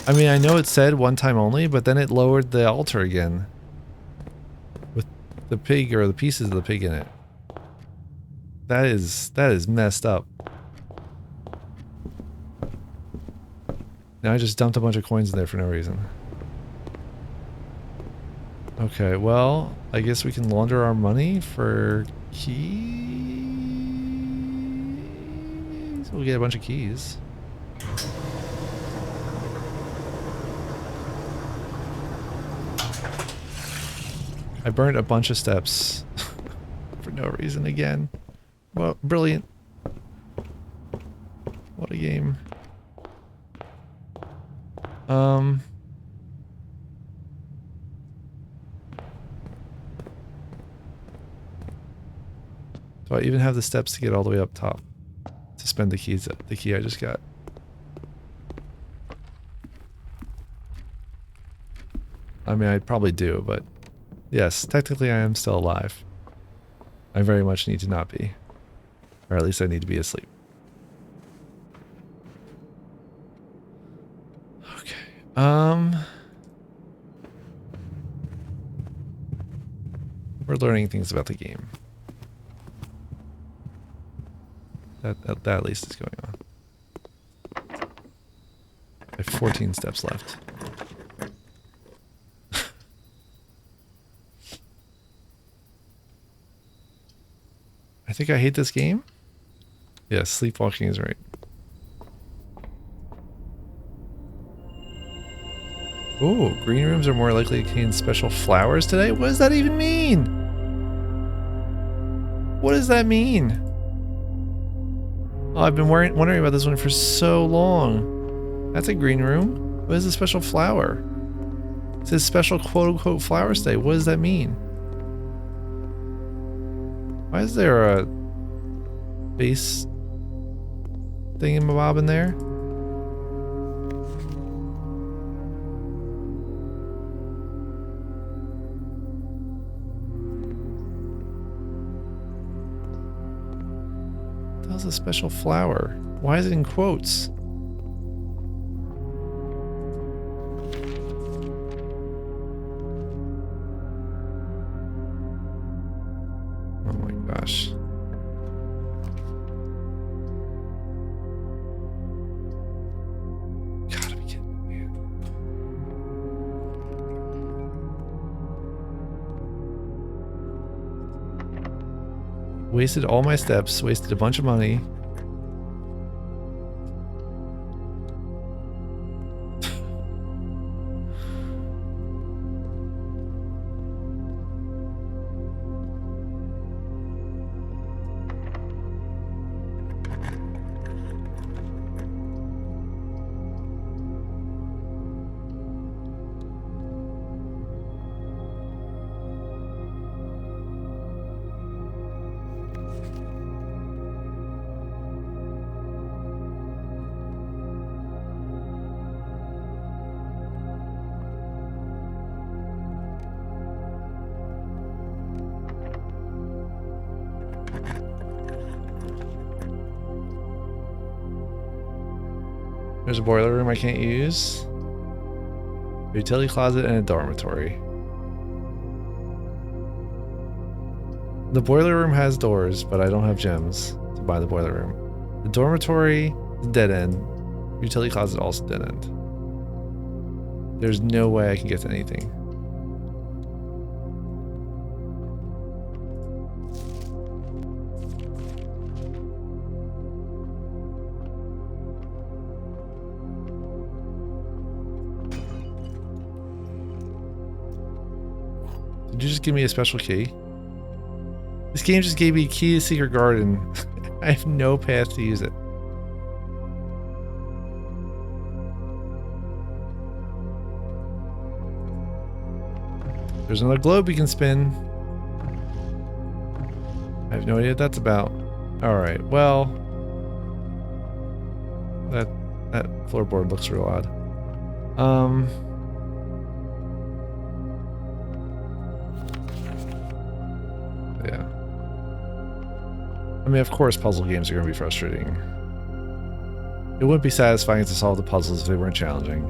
I mean, I know it said one time only, but then it lowered the altar again. With the pig or the pieces of the pig in it. That is messed up. Now I just dumped a bunch of coins in there for no reason. Okay, well, I guess we can launder our money for keys. We'll get a bunch of keys. I burned a bunch of steps for no reason again. Well, brilliant. What a game. Do I even have the steps to get all the way up top to spend the keys? The key I just got. I mean, I probably do, but yes, technically I am still alive. I very much need to not be, or at least I need to be asleep. Okay. We're learning things about the game. That at least is going on. I have 14 steps left. I think I hate this game. Yeah, sleepwalking is right. Oh, green rooms are more likely to contain special flowers today? What does that even mean? What does that mean? Oh, I've been wondering about this one for so long. That's a green room. What is a special flower? It says special quote-unquote flowers today. What does that mean? Why is there a base thingamabob in there? hell's a special flower? Why is it in quotes? Oh my gosh. Gotta be kidding me. Wasted all my steps, wasted a bunch of money. There's a boiler room I can't use. A utility closet and a dormitory. The boiler room has doors, but I don't have gems to buy the boiler room. The dormitory is dead end. Utility closet also dead end. There's no way I can get to anything. Did you just give me a special key? This game just gave me a key to Secret Garden. I have no path to use it. There's another globe you can spin. I have no idea what that's about. Alright, well... That floorboard looks real odd. Yeah. I mean, of course puzzle games are going to be frustrating. It wouldn't be satisfying to solve the puzzles if they weren't challenging.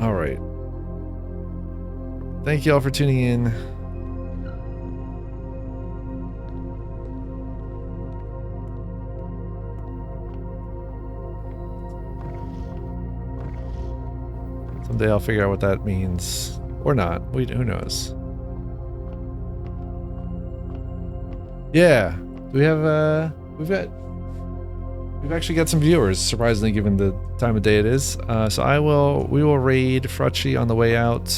Alright. Thank you all for tuning in. Someday I'll figure out what that means. Or not. Who knows? Yeah. We have, we've actually got some viewers, surprisingly, given the time of day it is. So we will raid Frucci on the way out.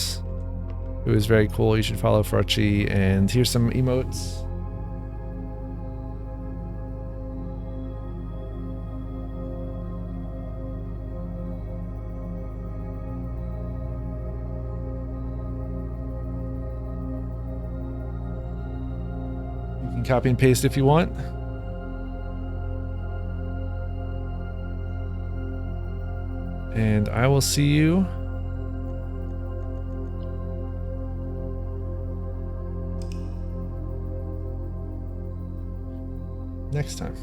It was very cool. You should follow Frucci. And here's some emotes. You can copy and paste if you want. And I will see you next time.